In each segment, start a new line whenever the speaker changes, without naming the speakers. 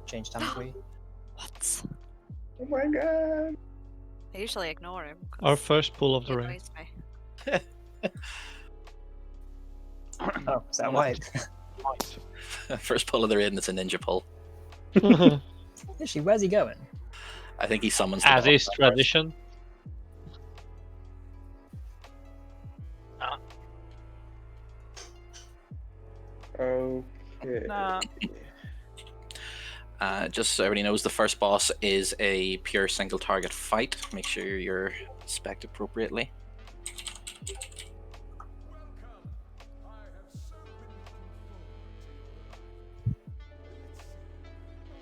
change time for you.
What?
Oh my god.
I usually ignore him. 'cause
Our first pull of
he
the raid.
annoys me.
Oh, is that why?
First pull of the raid, and it's a ninja pull.
Actually, where's he going?
I think he summons the
As
boss
is
first.
tradition.
Okay.
Nah.
Just so everybody knows, the first boss is a pure single target fight. Make sure you're spec'd appropriately.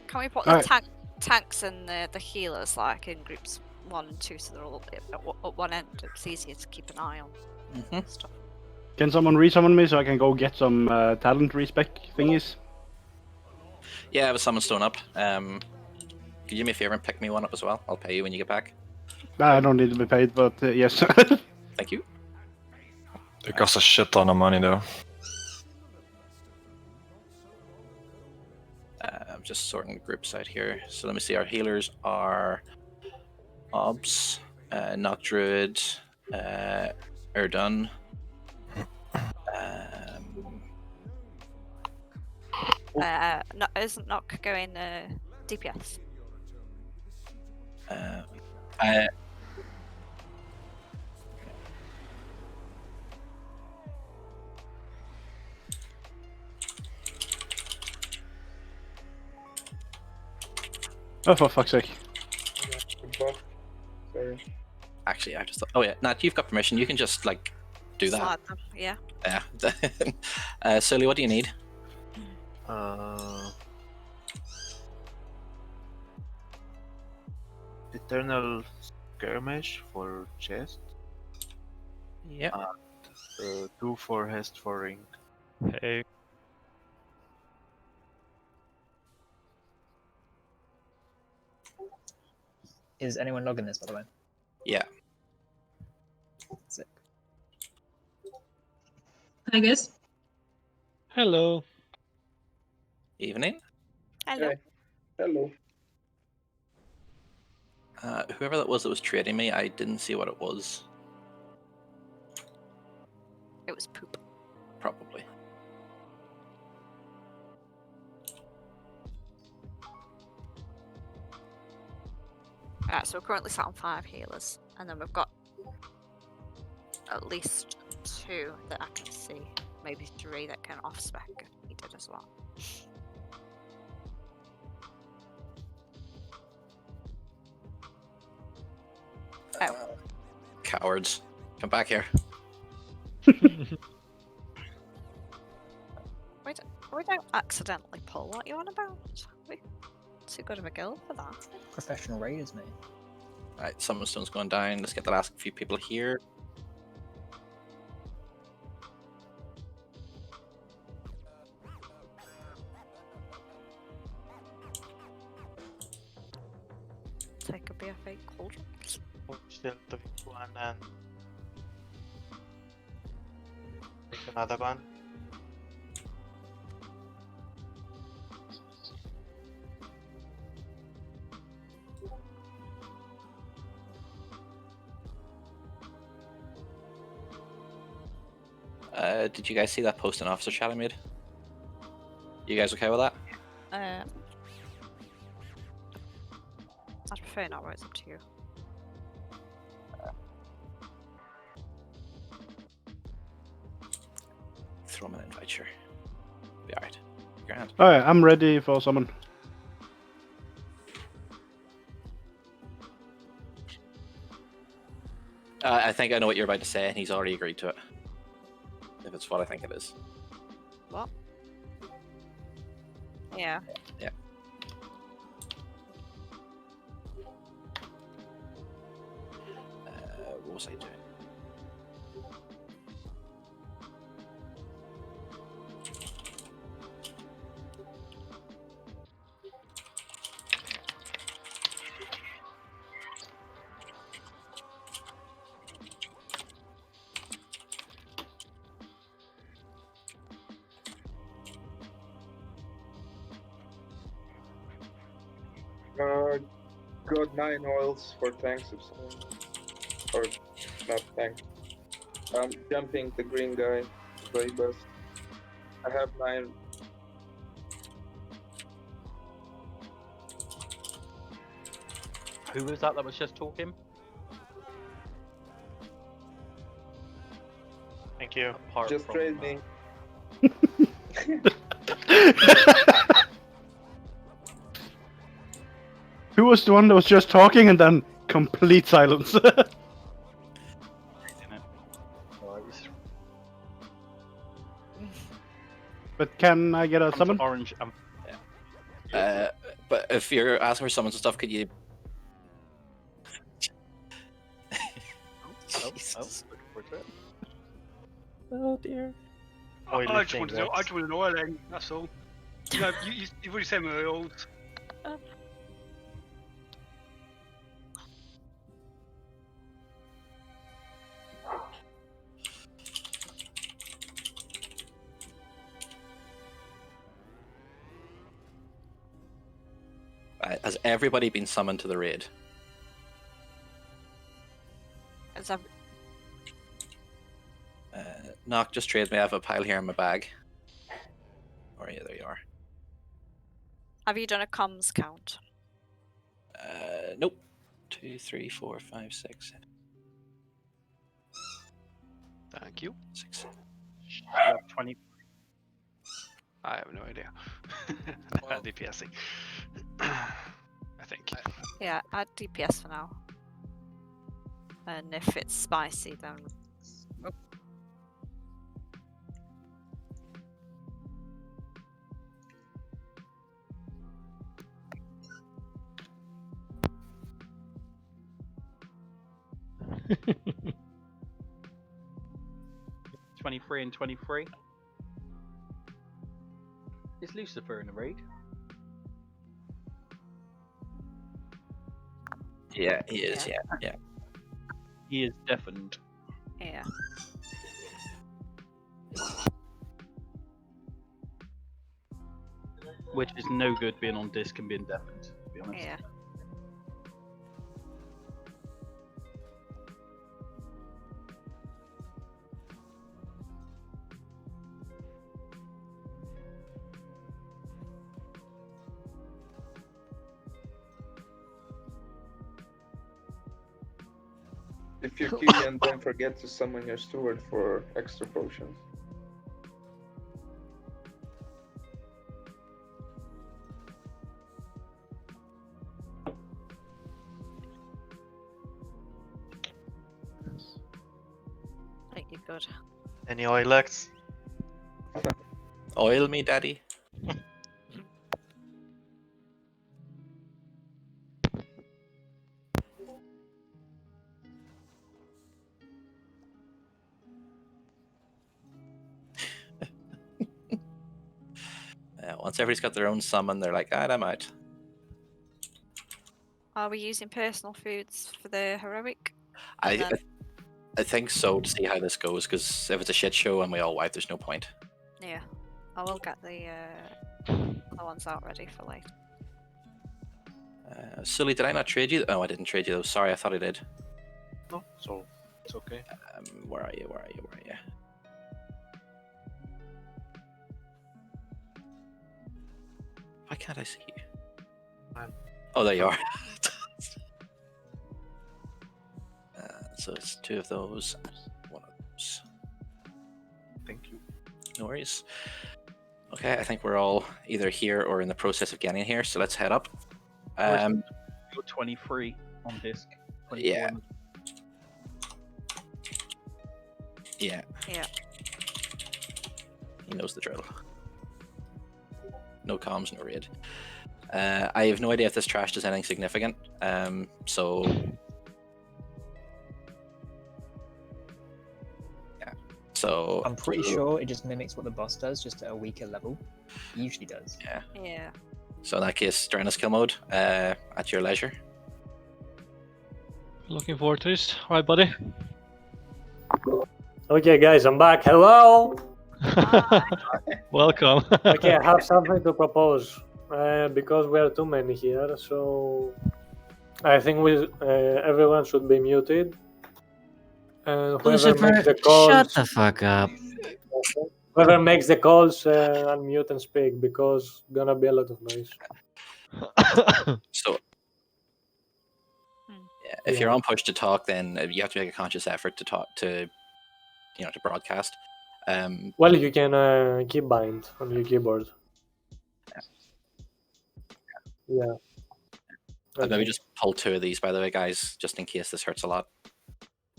Can we put the tanks and the healers like in groups 1 and 2 so they're all at one end? It's easier to keep an eye on stuff.
Can someone resummon me so I can go get some talent respec thingies?
Yeah, I have a summon stone up. Could you do me a favor and pick me one up as well? I'll pay you when you get back.
I don't need to be paid, but yes.
Thank you.
It costs a shit ton of money though.
I'm just sorting the groups out here. So let me see. Our healers are Obs, Knock Druid, Erdun.
Isn't Nock going DPS?
Oh, for fuck's sake.
Sorry.
Actually, I just thought. Oh yeah, Nat, you've got permission. You can just like do that.
Slide them, yeah.
Yeah. Sully, what do you need?
Eternal skirmish for chest.
Yeah.
2 for hest for ring.
Hey.
Is anyone logging this, by the way?
Yeah.
Sick.
I guess.
Hello.
Evening.
Hello.
Hey. Hello.
Whoever that was trading me, I didn't see what it was.
It was poop.
Probably.
Alright, so we're currently sat on 5 healers, and then we've got at least 2 that I can see, maybe 3 that can off spec if needed as well. Oh.
Cowards. Come back here.
We don't accidentally pull what you're on about. We're too good of a girl for that.
Professional raiders, mate.
Alright, summon stone's going down. Let's get the last few people here.
Take a BFA cauldron.
Still the one and take another one.
Did you guys see that post an officer chat I made? You guys okay with that?
I'd prefer not, but it's up to you.
Throw him an invite, sure. Be alright. Grand.
Alright, I'm ready for summon.
I think I know what you're about to say, and he's already agreed to it. If it's what I think it is.
What? Yeah.
Yeah. What was I doing?
Got 9 oils for tanks if someone. Or not tanks. I'm jumping the green guy, the bus. I have 9.
Who was that was just talking?
Thank you.
Apart
Just
from,
trade me.
Who was the one that was just talking and then complete silence? But can I get a
Comes
summon?
orange.
But if you're asking for summons and stuff, could you? Jesus. Oh dear.
Oil
I just
thing,
wanted to know. I
right?
just wanted to know oiling. That's all. You know, you've already said my oils.
Has everybody been summoned to the raid?
As I've
Knock, just trade me. I have a pile here in my bag. Or yeah, there you are.
Have you done a comms count?
Nope. 2, 3, 4, 5, 6,
Thank you.
6.
20.
I have no idea. DPSing. I think.
Yeah, add DPS for now. And if it's spicy, then. Oh.
Ooh. 23 and 23. Is Lucifer in the raid?
Yeah, he is. Yeah.
He is deafened.
Yeah.
Which is no good being on disc and being deafened, to be honest.
Yeah.
If you're Killian, don't forget to summon your steward for extra potions.
I think you're good.
Any oilex?
Oil me, daddy. Once everybody's got their own summon, they're like, I'm out.
Are we using personal foods for the heroic?
I think so, to see how this goes, because if it's a shit show and we all wipe, there's no point.
Yeah. I will get the other ones out ready for later.
Sully, did I not trade you? Oh, I didn't trade you though. Sorry, I thought I did.
No, so it's okay.
Where are you? Where are you? Where are you? Why can't I see you? Oh, there you are. So it's 2 of those, 1 of those.
Thank you.
No worries. Okay, I think we're all either here or in the process of getting here, so let's head up.
You're 23 on disc. 24
Yeah.
on-
Yeah.
Yeah.
He knows the drill. No comms, no raid. I have no idea if this trash does anything significant. So yeah. So
I'm pretty sure it just mimics what the boss does, just at a weaker level. It usually does.
Yeah.
Yeah.
So in that case, Draenus kill mode, at your leisure.
Looking forward to this. Alright, buddy.
Okay, guys, I'm back. Hello.
Welcome.
Okay, I have something to propose. because we are too many here, so I think everyone should be muted. And whoever makes the calls,
shut the fuck up.
whoever makes the calls, unmute and speak because gonna be a lot of noise.
So
Hmm.
yeah, if you're on push to talk, then you have to make a conscious effort to talk to broadcast.
Well, you can keep bind on your keyboard. Yeah.
I'll maybe
Okay.
just pull 2 of these, by the way, guys, just in case this hurts a lot.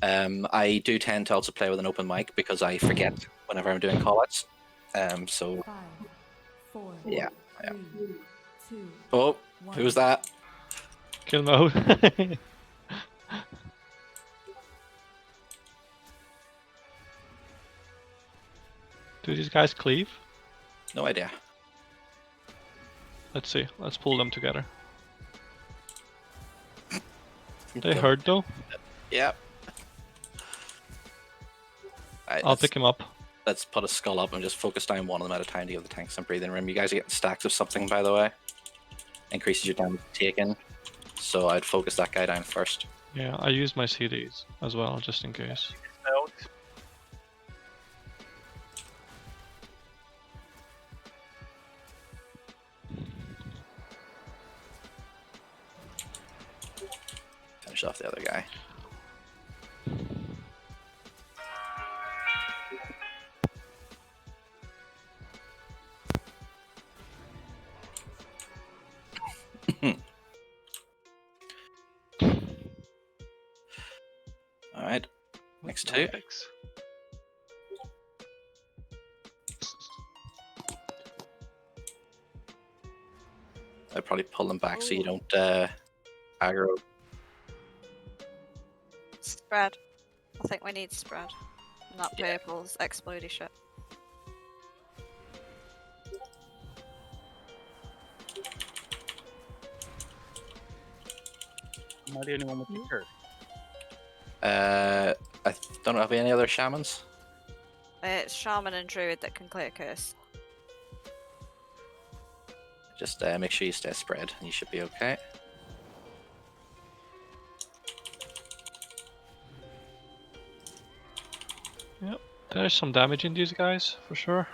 I do tend to also play with an open mic because I forget whenever I'm doing call-outs. So
5, 4,
yeah.
3, 2,
Oh, who's that?
Kill mode. Do these guys cleave?
No idea.
Let's see. Let's pull them together. They
Go.
hurt though.
Yep. Right,
I'll pick him up.
Let's put a skull up and just focus down one of them at a time to give the tank some breathing room. You guys are getting stacks of something, by the way. Increases your damage taken. So I'd focus that guy down first.
Yeah, I used my CDs as well, just in case.
Finish off the other guy. Alright, next 2. I'd probably pull them back so you don't aggro.
Spread. I think we need spread. Not purple's explodey shit.
Am I the only one with the curse?
I don't know, have we any other shamans?
It's shaman and druid that can clear curse.
Just make sure you stay spread and you should be okay.
Yep, there's some damage in these guys, for sure.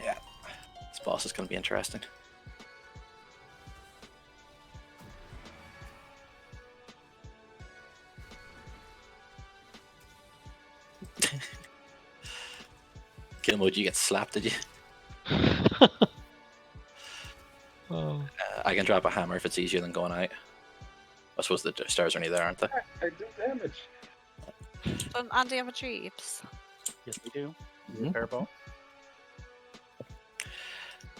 Yeah, this boss is going to be interesting. Kill mode, you get slapped, did you?
Oh.
I can drop a hammer if it's easier than going out. I suppose the stairs are only there, aren't they?
I do damage.
Doesn't Andy have a jeeps?
Yes, we do.
Mhm.
Purple.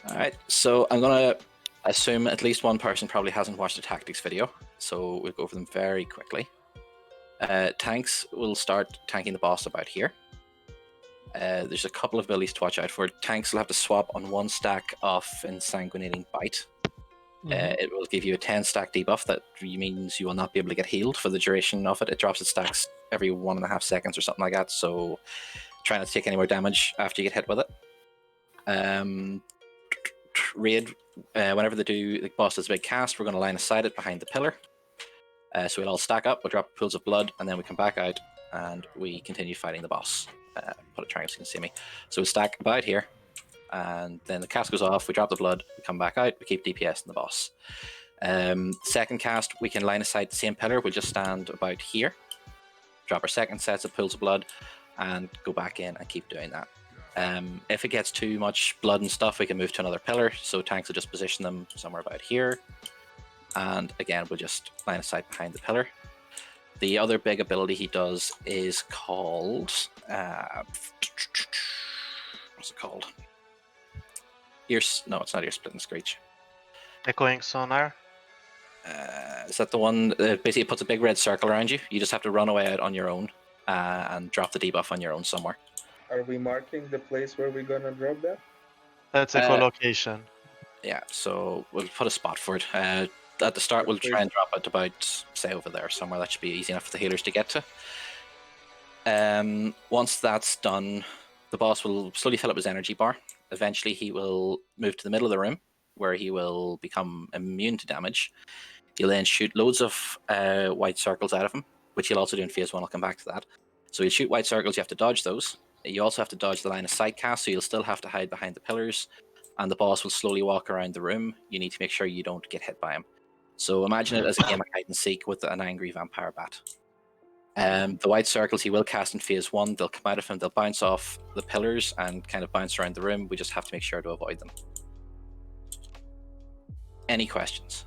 Alright, so I'm going to assume at least one person probably hasn't watched the tactics video, so we'll go over them very quickly. Tanks will start tanking the boss about here. There's a couple of abilities to watch out for. Tanks will have to swap on 1 stack of Insanguinating Bite. It will give you a 10 stack debuff that means you will not be able to get healed for the duration of it. It drops its stacks every 1.5 seconds or something like that, so try not to take any more damage after you get hit with it. Raid, whenever they do, the boss does a big cast, we're going to line aside it behind the pillar. So we'll all stack up, we'll drop pools of blood, and then we come back out and we continue fighting the boss. Put a triangle so you can see me. So we stack about here, and then the cast goes off, we drop the blood, we come back out, we keep DPS in the boss. Second cast, we can line aside the same pillar, we'll just stand about here, drop our second sets of pools of blood, and go back in and keep doing that. If it gets too much blood and stuff, we can move to another pillar, so tanks will just position them somewhere about here. And again, we'll just line aside behind the pillar. The other big ability he does is called... what's it called? No, it's not ear split and screech.
Echoing sonar.
Is that the one that basically puts a big red circle around you? You just have to run away out on your own and drop the debuff on your own somewhere.
Are we marking the place where we're gonna drop that?
That's echolocation.
Yeah, so we'll put a spot for it. At the start, we'll try and drop it about, say, over there somewhere. That should be easy enough for the healers to get to. Once that's done, the boss will slowly fill up his energy bar. Eventually, he will move to the middle of the room, where he will become immune to damage. You'll then shoot loads of white circles out of him, which you'll also do in phase 1. I'll come back to that. So you'll shoot white circles, you have to dodge those. You also have to dodge the line of sight cast, so you'll still have to hide behind the pillars, and the boss will slowly walk around the room. You need to make sure you don't get hit by him. So imagine it as a game of hide and seek with an angry vampire bat. The white circles he will cast in phase 1, they'll come out of him, they'll bounce off the pillars and kind of bounce around the room. We just have to make sure to avoid them. Any questions?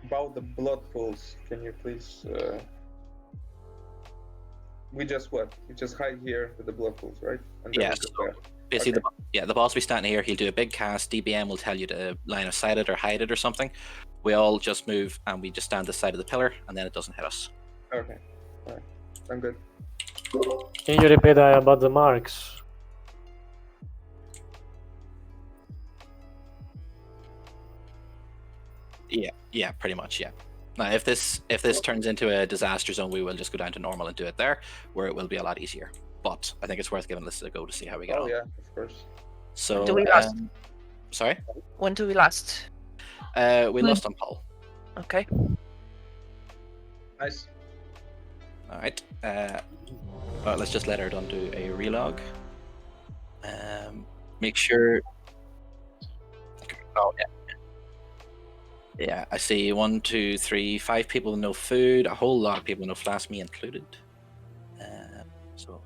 About the blood pools, can you please... We just hide here with the blood pools, right? And then
Yes.
we go there.
Basically,
Okay.
the boss will be standing here. He'll do a big cast. DBM will tell you to line of sight it or hide it or something. We all just move and we just stand this side of the pillar, and then it doesn't hit us.
Okay. Alright. I'm good.
Can you repeat about the marks?
Yeah, pretty much. Yeah. Now, if this turns into a disaster zone, we will just go down to normal and do it there, where it will be a lot easier. But I think it's worth giving this a go to see how we get on.
Oh yeah, of course.
So,
Do we last?
Sorry.
When do we last?
We lost on Paul.
Okay.
Nice.
All right. Let's just let Erdon do a relog. Make sure. Oh yeah. Yeah, I see 1, 2, 3, 5 people with no food. A whole lot of people with no flask, me included. So.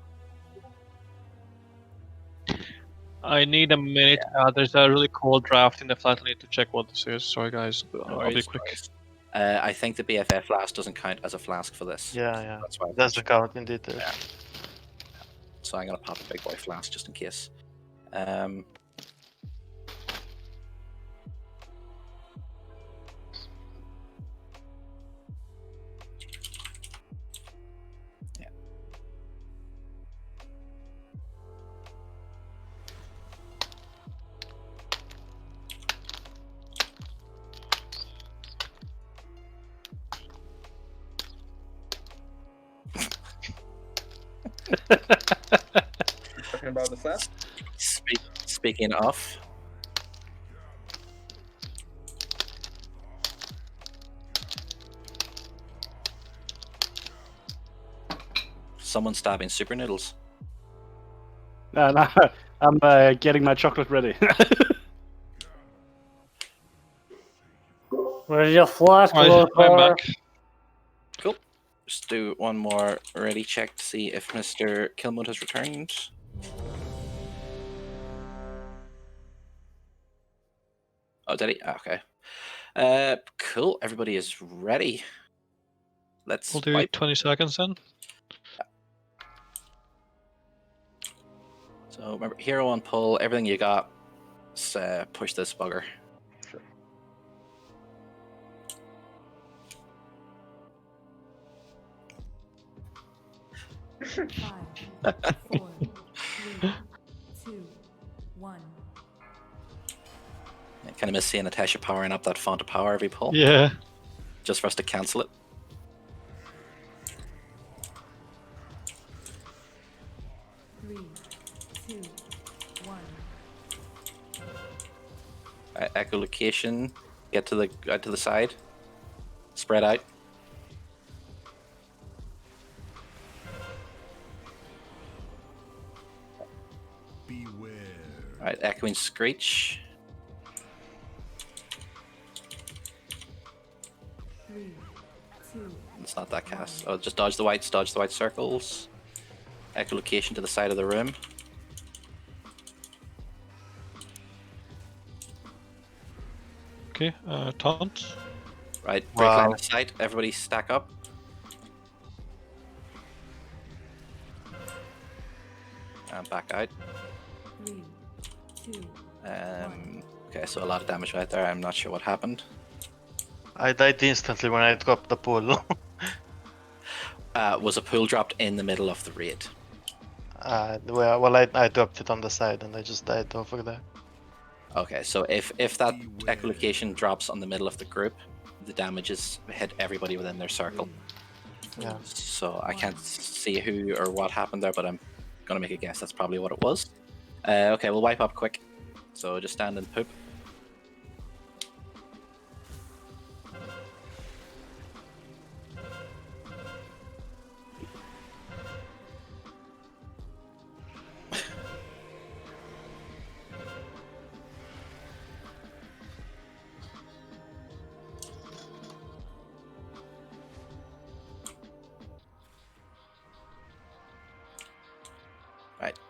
I need a minute. There's a really cold draft in the flat. I need to check what this is. Sorry, guys. I'll be quick.
I think the BFF flask doesn't count as a flask for this.
Yeah.
That's why.
It doesn't count in detail.
Yeah. So I'm gonna pop a big boy flask just in case.
Talking about the flask?
Speaking of. Someone stabbing super noodles.
No, I'm getting my chocolate ready.
Where's your flask?
I'm back.
Cool. Just do one more ready check to see if Mr. Kilmode has returned. Oh, did he? Okay. Cool. Everybody is ready. Let's.
We'll do
wipe.
20 seconds then.
So remember, hero on pull. Everything you got. Let's push this bugger.
Sure.
Five, 4, 3, 2, 1.
I kind of miss seeing Natasha powering up that font of power every pull.
Yeah.
Just for us to cancel it.
3, 2, 1.
Echolocation. Get to the side. Spread out.
Beware.
Alright, echoing screech.
3, 2.
It's not that cast. Oh, just dodge the white circles. Echolocation to the side of the room.
Okay, taunt.
Right, break
Wow.
line of sight. Everybody stack up. And back out.
3, 2.
Okay, so a lot of damage right there. I'm not sure what happened.
I died instantly when I dropped the pool.
Was a pool dropped in the middle of the raid?
Well, I dropped it on the side and I just died over there.
Okay, so if that echolocation drops on the middle of the group, the damages hit everybody within their circle.
Yeah.
So I can't see who or what happened there, but I'm gonna make a guess that's probably what it was. Okay, we'll wipe up quick. So just stand and poop.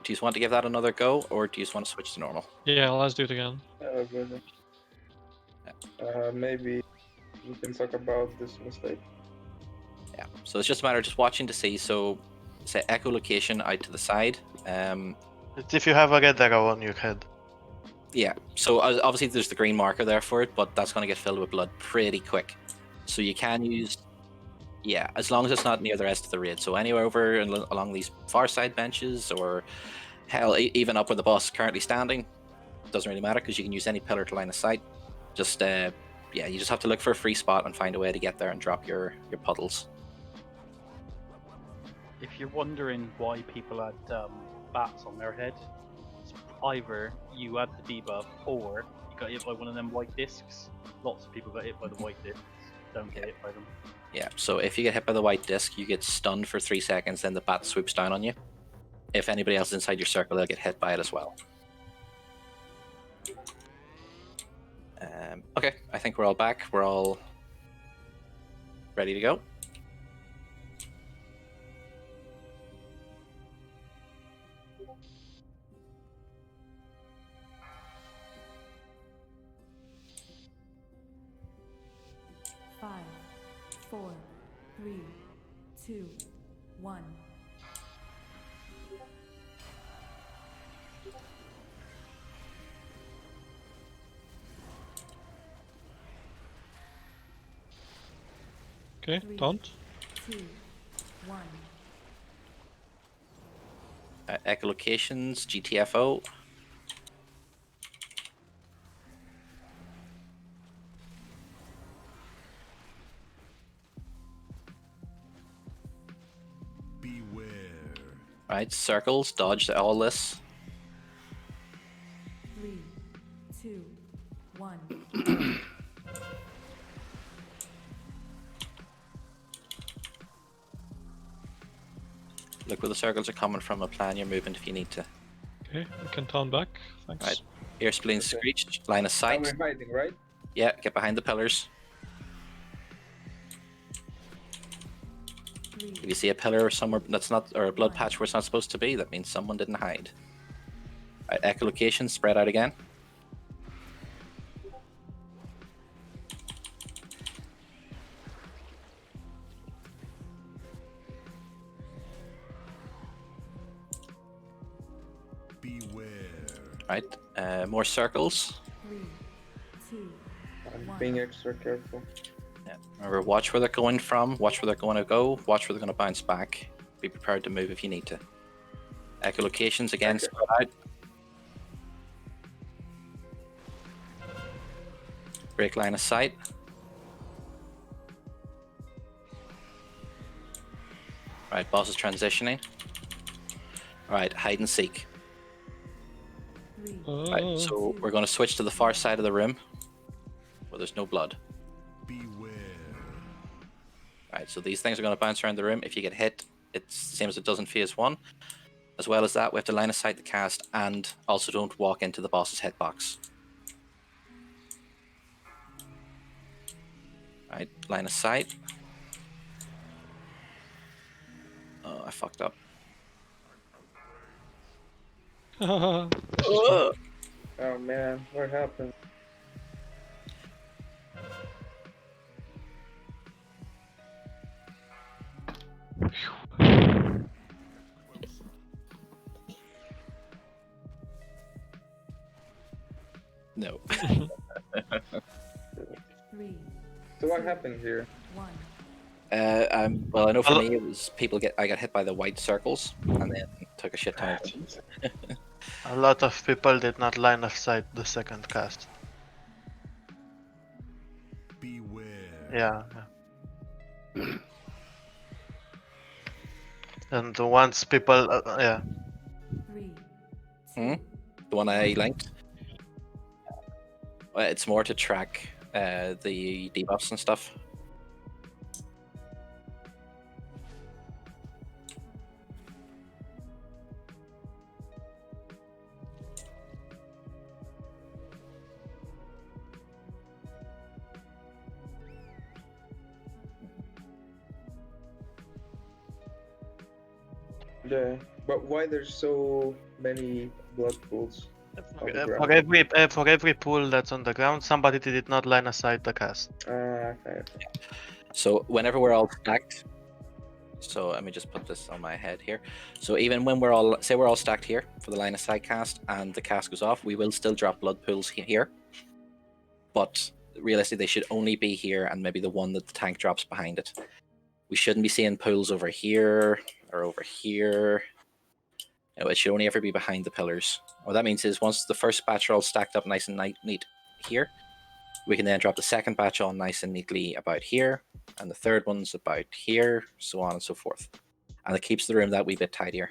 Do you want to give that another go, or do you just want to switch to normal?
Yeah, let's do it again.
Maybe we can talk about this mistake.
Yeah. So it's just a matter of just watching to see. So, say echolocation out to the side.
If you have a red arrow on your head.
Yeah. So obviously there's the green marker there for it, but that's going to get filled with blood pretty quick. So you can use. Yeah, as long as it's not near the rest of the raid. So anywhere over along these far side benches, or hell, even up where the boss is currently standing, doesn't really matter because you can use any pillar to line of sight. Just yeah, you just have to look for a free spot and find a way to get there and drop your puddles.
If you're wondering why people had bats on their head, it's either you had the debuff or you got hit by one of them white discs. Lots of people got hit by the white discs. Don't get hit by them.
Yeah, so if you get hit by the white disc, you get stunned for 3 seconds, then the bat swoops down on you. If anybody else is inside your circle, they'll get hit by it as well. Okay, I think we're all back. We're all ready to go.
Five, 4, 3, 2, 1.
Okay,
3,
don't.
2, 1.
Echolocations, GTFO.
Beware.
Right, circles, dodge all this.
3, 2, 1.
Look where the circles are coming from, a plan your movement if you need to.
Okay, we can turn back. Thanks.
Right, ear spleen screech, line of sight.
We're hiding, right?
Yeah, get behind the pillars. If you see a pillar somewhere that's not, or a blood patch where it's not supposed to be, that means someone didn't hide. Right, echolocation, spread out again.
Beware.
Right, more circles.
3, 2,
I'm being extra careful.
Yeah. Remember, watch where they're going from, watch where they're going to go, watch where they're going to bounce back. Be prepared to move if you need to. Echolocations again,
Okay.
spread out. Break line of sight. Right, boss is transitioning. Right, hide and seek.
3,
Right, so we're going to switch to the far side of the room where there's no blood.
Beware.
Right, so these things are going to bounce around the room. If you get hit, it's the same as it does in phase 1. As well as that, we have to line of sight the cast, and also don't walk into the boss's hitbox. Right, line of sight. Oh, I fucked up.
Oh man, what happened?
No.
3,
So what happened here?
1.
Well, I know for me it was I got hit by the white circles and then took a shit ton of them.
A lot of people did not line of sight the second cast.
Beware.
Yeah. And once people, yeah.
3,
The one I linked. It's more to track the debuffs and stuff.
Yeah, but why there's so many blood pools on the ground.
For every pool that's on the ground, somebody did not line aside the cast.
Okay.
So whenever we're all stacked, so let me just put this on my head here. So even when we're all, say we're all stacked here for the line of sight cast and the cast goes off, we will still drop blood pools here. But realistically, they should only be here and maybe the one that the tank drops behind it. We shouldn't be seeing pools over here or over here. You know, it should only ever be behind the pillars. What that means is once the first batch are all stacked up nice and neat here, we can then drop the second batch on nice and neatly about here, and the third one's about here, so on and so forth. And it keeps the room that wee bit tidier.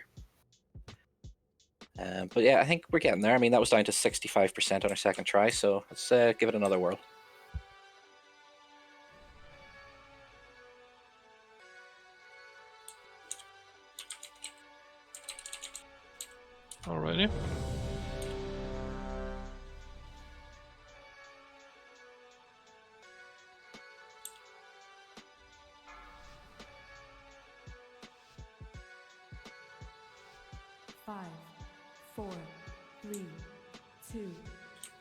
But yeah, I think we're getting there. I mean, that was down to 65% on our second try, so let's give it another whirl.
Alrighty.
Five, 4, 3, 2,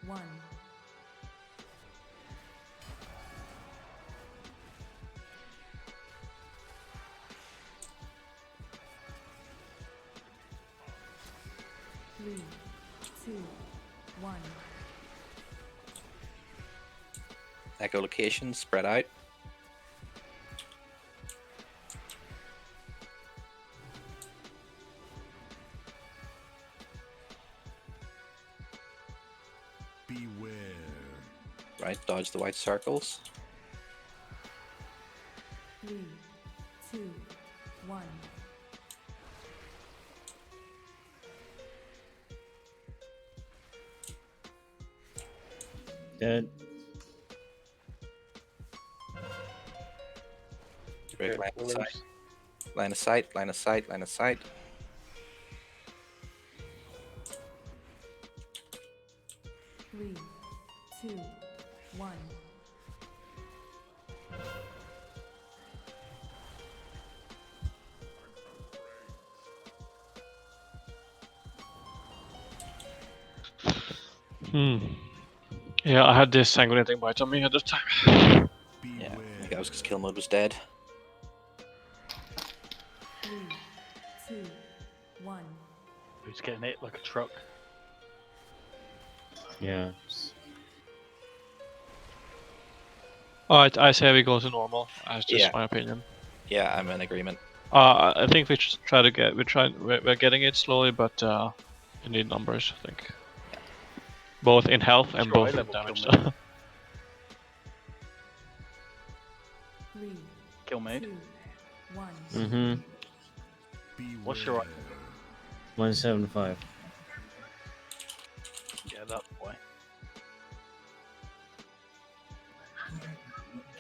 1. Three, 2, 1.
Echolocation, spread out.
Beware.
Right, dodge the white circles.
3, 2, 1.
Dead.
Break
Okay,
line of
pillars.
sight. Line of sight, line of sight, line of sight.
Three, 2, 1.
Yeah, I had this sanguinating bite on me at the time.
Yeah, I think that was because kill mode was dead.
3, 2, 1.
Who's getting hit like a truck?
Yeah.
Alright, I say we go to normal. That's just
Yeah.
my opinion.
Yeah, I'm in agreement.
I think we should try to get. We're getting it slowly, but you need numbers. I think. Both in health and
Sure,
both in
high-level
damage.
kill mode.
3,
Kill mode.
2, 1.
Mm-hmm.
What's your
175.
Yeah, that boy.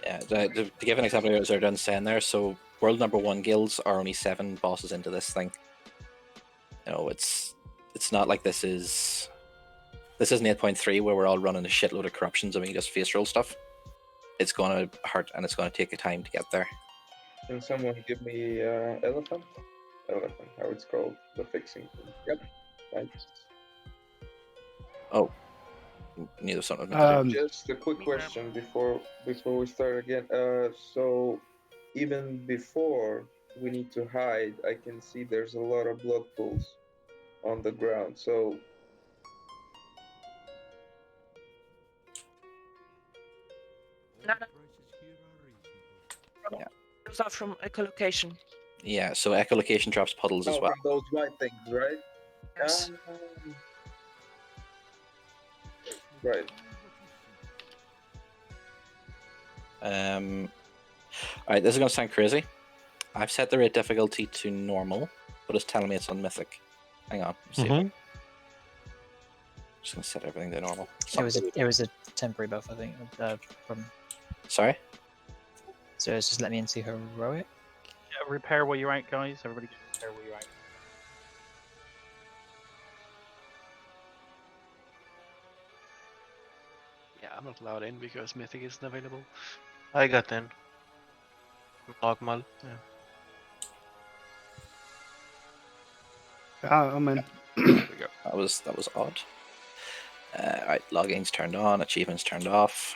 Yeah, to give an example, as they're done saying there, so world number 1 guilds are only 7 bosses into this thing. You know, it's not like this isn't 8.3 where we're all running a shitload of corruptions and we just face roll stuff. It's gonna hurt and it's gonna take a time to get there.
Can someone give me elephant? Elephant, how it's called, the fixing thing. Yep. Thanks.
Oh, neither something meant to do.
Just a quick question before we start again. So even before we need to hide, I can see there's a lot of blood pools on the ground. So
No, no.
Yeah.
Those are from echolocation.
Yeah, so echolocation drops puddles as well.
from those white things, right?
Yes.
Right.
Alright, this is gonna sound crazy. I've set the rate difficulty to normal, but it's telling me it's on mythic. Hang on, let's see if I'm just gonna set everything to normal.
It was a temporary buff, I think. From
Sorry?
So it's just let me into heroic.
Yeah, repair where you're at, guys. Everybody just repair where you're at.
Yeah, I'm not allowed in because Mythic isn't available.
I got in. Normal. Yeah.
Yeah, I'm in.
There we go. That was odd. Alright, logging's turned on, achievements turned off.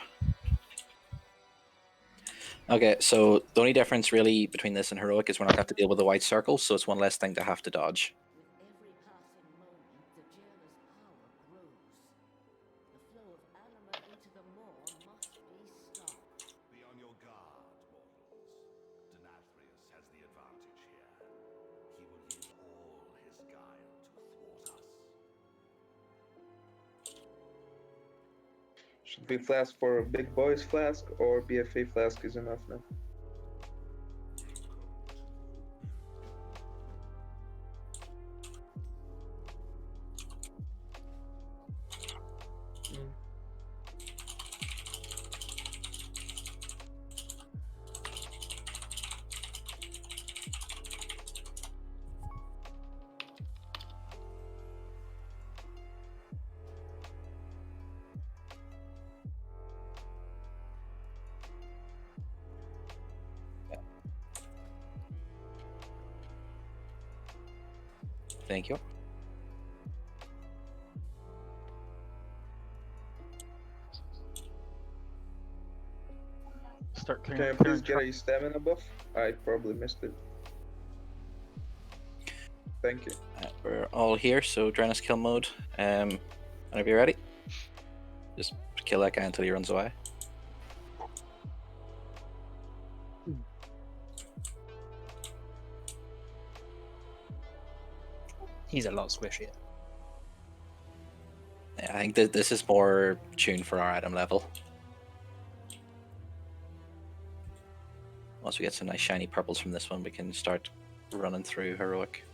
Okay, so the only difference really between this and heroic is we're not going to have to deal with the white circles, so it's one less thing to have to dodge.
Be on your guard, mortals. Denathrius has the advantage here. He will use all his guile to thwart us.
Should we flask for a big boys flask or BFA flask is enough now?
Thank you.
Start
Can I
clearing.
please get a stamina buff? I probably missed it. Thank you.
We're all here, so Drenus kill mode. Whenever you're ready, just kill that guy until he runs away.
He's a lot squishier.
Yeah, I think that this is more tuned for our item level. Once we get some nice shiny purples from this one, we can start running through heroic.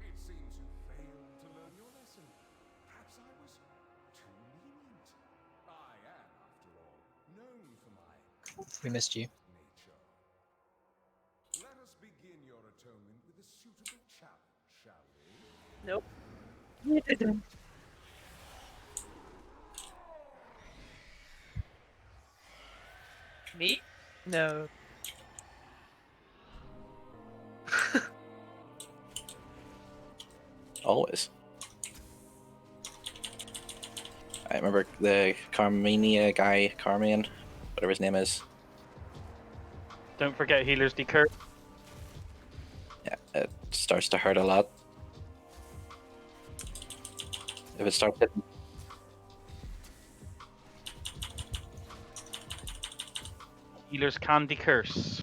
It seems you failed to learn your lesson. Perhaps I was too lenient. I am, after all, known for my
We missed you.
nature. Let us begin your atonement with a suitable challenge, shall we?
Nope. You didn't. Me? No.
Always. I remember the Carmenia guy, Carmian, whatever his name is.
Don't forget healers decur.
Yeah, it starts to hurt a lot. If it starts hitting.
Healers can decurse.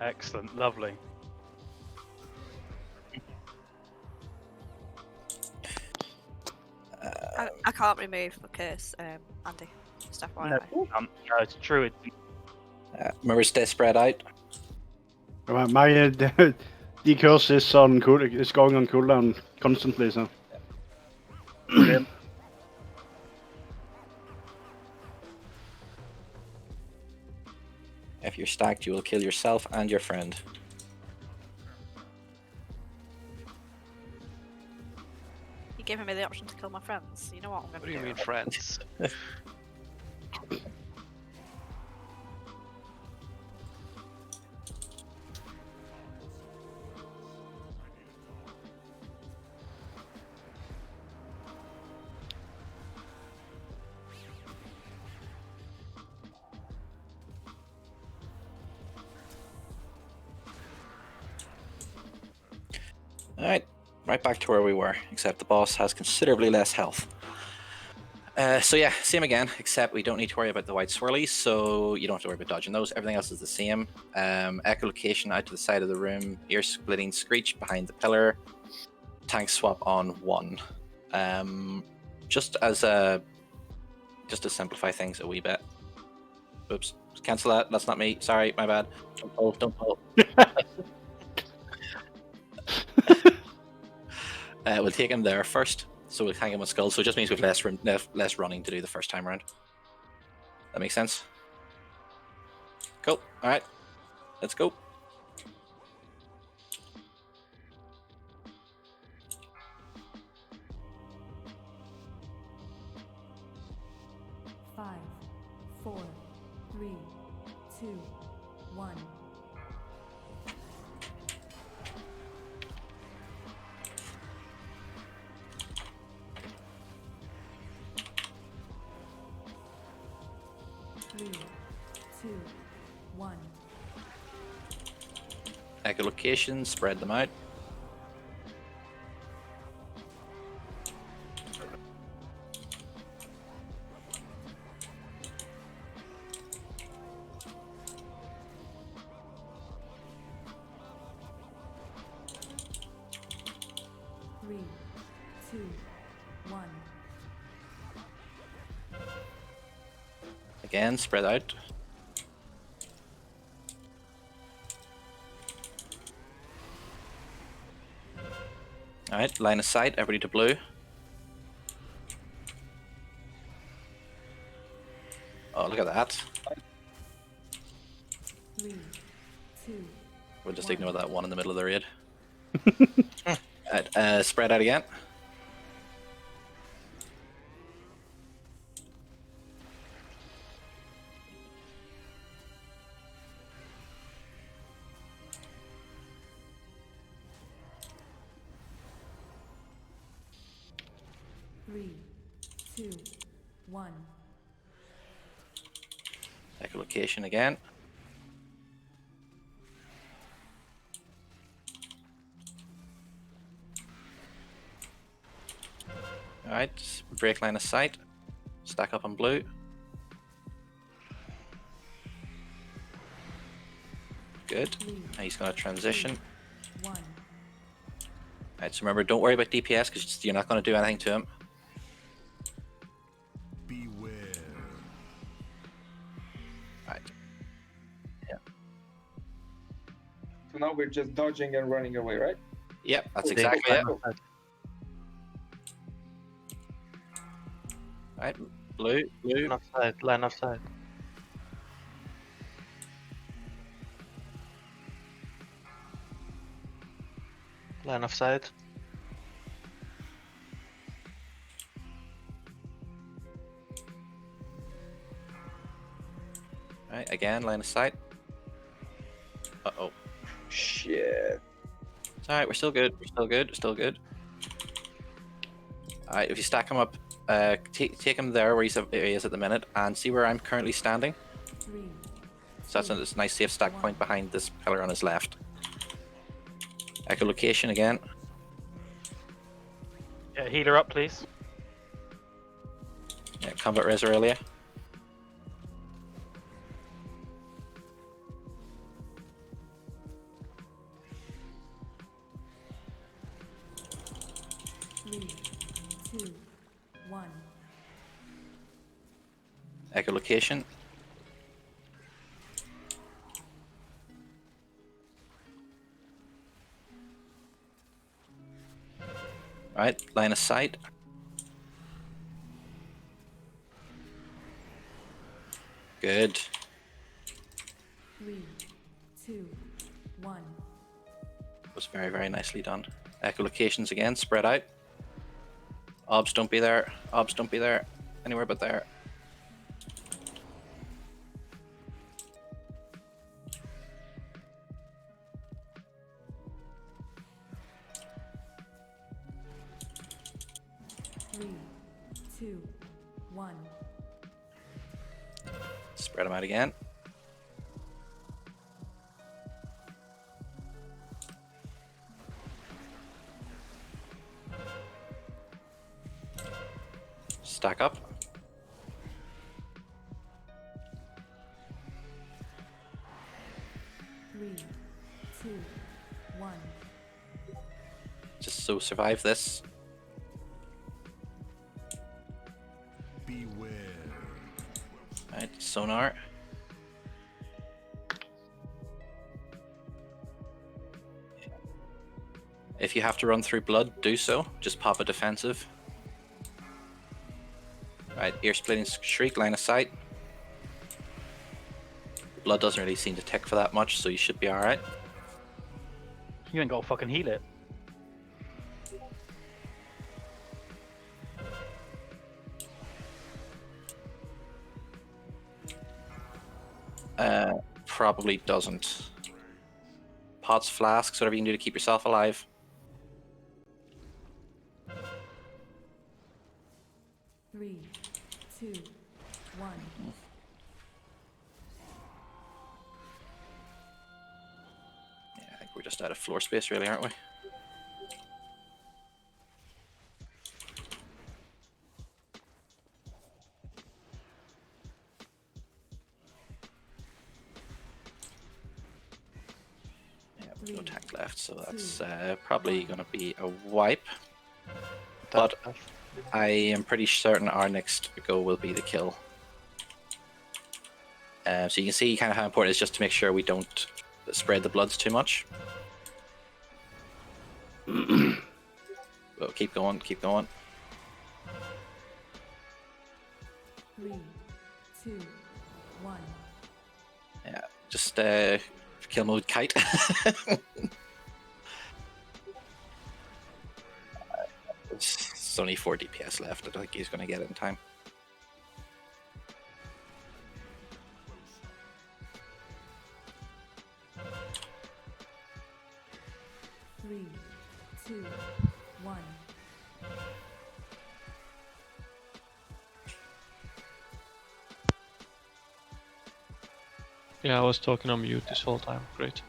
Excellent, lovely.
I can't remove the curse, Andy. Just FYI.
No, it's true.
Remember stay spread out.
My decurse is on cool. It's going on cooldown constantly. So.
If you're stacked, you will kill yourself and your friend.
You're giving me the option to kill my friends. You know what I'm going to do?
What do you mean, friends?
Alright, Right back to where we were, except the boss has considerably less health. So yeah, same again, except we don't need to worry about the white swirlies, so you don't have to worry about dodging those. Everything else is the same. Echolocation out to the side of the room, ear splitting screech behind the pillar, tank swap on 1. Just to simplify things a wee bit. Oops, cancel that. That's not me. Sorry, my bad. Don't pull. We'll take him there first, so we'll hang him with skull. So it just means we've less running to do the first time round. That makes sense. Cool. All right, let's go.
Five, 4, 3, 2, 1. Three, 2, 1.
Echolocation, spread them out.
Three, 2, 1.
Again, spread out. All right, line of sight, everybody to blue. Oh, look at that.
3, 2,
We'll just ignore that one in the middle of the raid. Right, spread out again.
Three, 2, 1.
Echolocation again. Alright, break line of sight. Stack up on blue. Good. Now he's going to transition.
1.
Alright, so remember, don't worry about DPS because you're not going to do anything to him.
Beware.
Right. Yeah.
So now we're just dodging and running away, right?
Yep, that's
Cool.
exactly it.
Cool.
Right, blue.
Line of sight, line of sight. Line of sight.
Right, again, line of sight. Uh-oh.
Shit.
It's alright, we're still good. We're still good. We're still good. Alright, if you stack him up, take him there where he is at the minute, and see where I'm currently standing.
3,
So that's a nice safe stack point behind this pillar on his left. Echolocation again.
Yeah, healer up, please.
Yeah, combat res earlier.
Three, 2, 1.
Echolocation. Right, line of sight. Good.
3, 2, 1.
Was very, very nicely done. Echolocations again, spread out. Obs don't be there. Obs don't be there. Anywhere but there.
Three, 2, 1.
Spread them out again. stack up.
Three, two, one.
Just so survive this.
Beware.
Alright, sonar. If you have to run through blood, do so. Just pop a defensive. Right, ear splitting shriek, line of sight. Blood doesn't really seem to tick for that much, so you should be alright.
You ain't got to fucking heal it.
Probably doesn't. Pots, flasks, whatever you can do to keep yourself alive.
Three, two, one.
Yeah, I think we're just out of floor space, really, aren't we? No tank left, so that's probably going to be a wipe. But I am pretty certain our next go will be the kill. So you can see kind of how important it is just to make sure we don't spread the bloods too much. Well, keep going, keep going.
3, 2, 1.
Yeah, just kill mode kite. It's only 4 DPS left. I don't think he's going to get it in time.
Three, two, one.
Yeah, I was talking on mute this whole time. Great.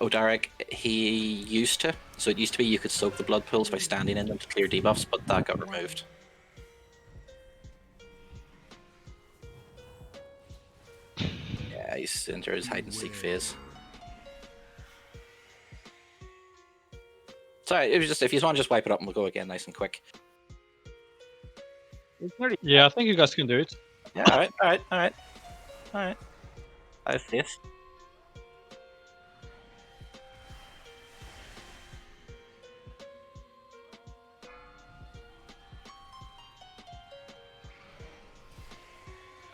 Odaric, he used to. So it used to be you could soak the blood pools by standing in them to clear debuffs, but that got removed. Yeah, he's into his hide and seek phase. Sorry, it was just if you want to just wipe it up and we'll go again nice and quick.
Yeah, I think you guys can do it.
Yeah, alright, alright, alright. Alright. I have faith.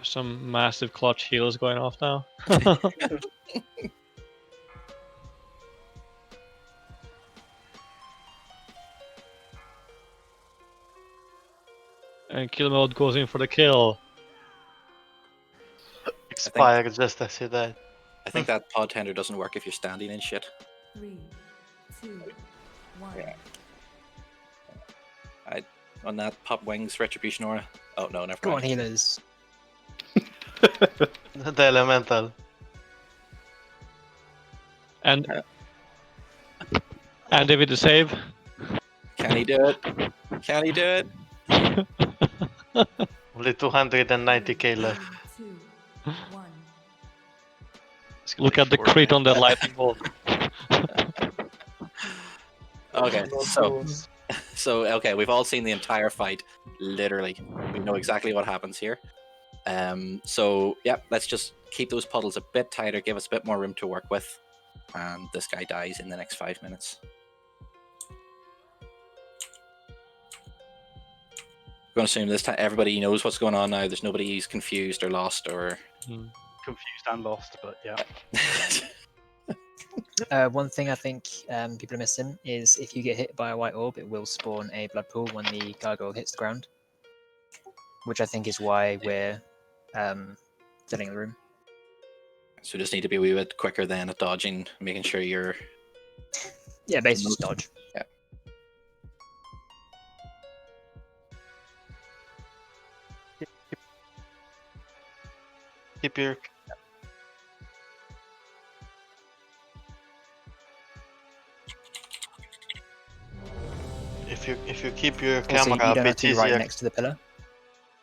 Some massive clutch heals going off now. And kill mode goes in for the kill.
Expired just as he died.
I think that pod tender doesn't work if you're standing in shit.
3, 2, 1.
Alright, on that, pop wings, retribution aura. Oh no, never
Go on,
mind.
healers.
The elemental.
And Andy with the save.
Can he do it? Can he do it?
Only 290k left.
2, 1.
Look at the crit on that lightning bolt.
Okay, so okay, we've all seen the entire fight. Literally, we know exactly what happens here. So yeah, let's just keep those puddles a bit tighter, give us a bit more room to work with, and this guy dies in the next 5 minutes. We're going to assume this time everybody knows what's going on now. There's nobody who's confused or lost or
Confused and lost, but yeah.
One thing I think people are missing is if you get hit by a white orb, it will spawn a blood pool when the gargoyle hits the ground, which I think is why we're filling the room.
So just need to be a wee bit quicker then at dodging, making sure you're...
Yeah, basically just dodge.
Yeah.
Keep your... if you keep your
Also,
camera
you
up,
don't have
it's
to be right
easier.
next to the pillar.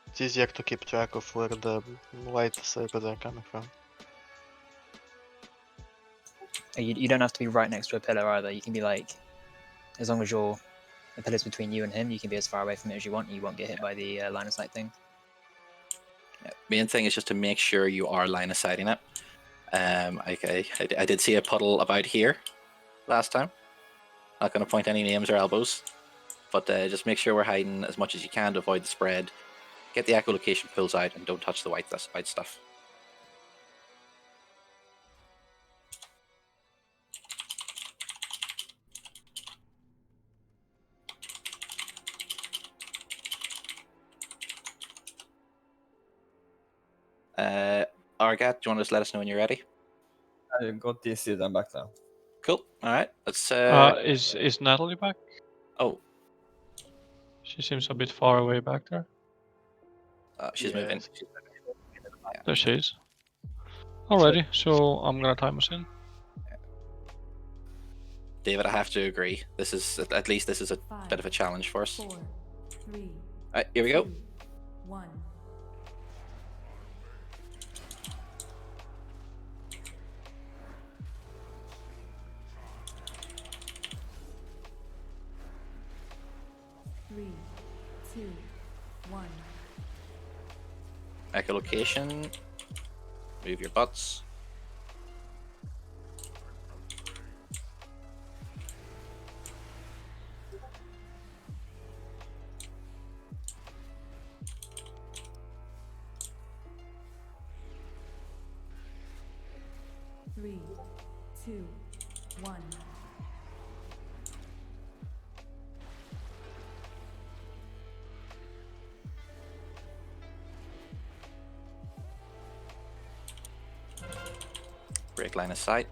It's easier to keep track of where the white circles are coming from.
You don't have to be right next to a pillar either. You can be like, as long as the pillar's between you and him, you can be as far away from it as you want. And you won't get hit by the line of sight thing.
Yeah, main thing is just to make sure you are line of sighting it. I did see a puddle about here last time. Not going to point any names or elbows, but just make sure we're hiding as much as you can to avoid the spread. Get the echolocation pulls out and don't touch the white stuff. Argat, do you want to just let us know when you're ready?
I got DC, then back now.
Cool. All right. Let's.
Is Natalie back?
Oh,
She seems a bit far away back there.
she's moving.
There she is. Alrighty, so I'm gonna time us in.
David, I have to agree. This is at least this is a bit of a challenge for us.
4, 3,
All right, here we go.
2, 1. Three, 2, 1.
Echolocation. Move your butts.
Three, 2, 1.
Break line of sight.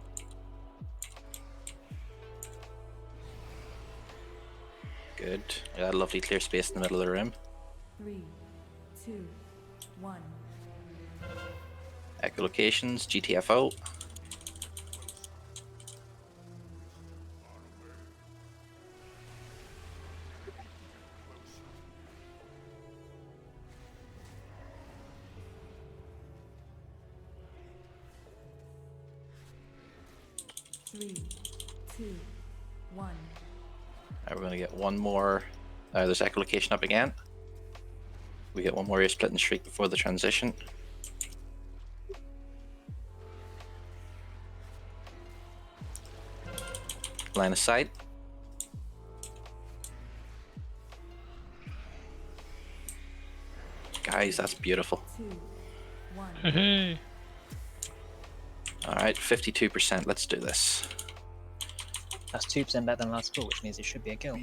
Good. We got a lovely clear space in the middle of the room.
3, 2, 1.
Echolocations, GTFO.
Three, 2, 1.
Alright, we're going to get one more. There's echolocation up again. We get one more ear split and shriek before the transition. Line of sight. Guys, that's beautiful.
2, 1.
Hey.
Alright, 52%. Let's do this.
That's 2% better than last pull, which means it should be a kill.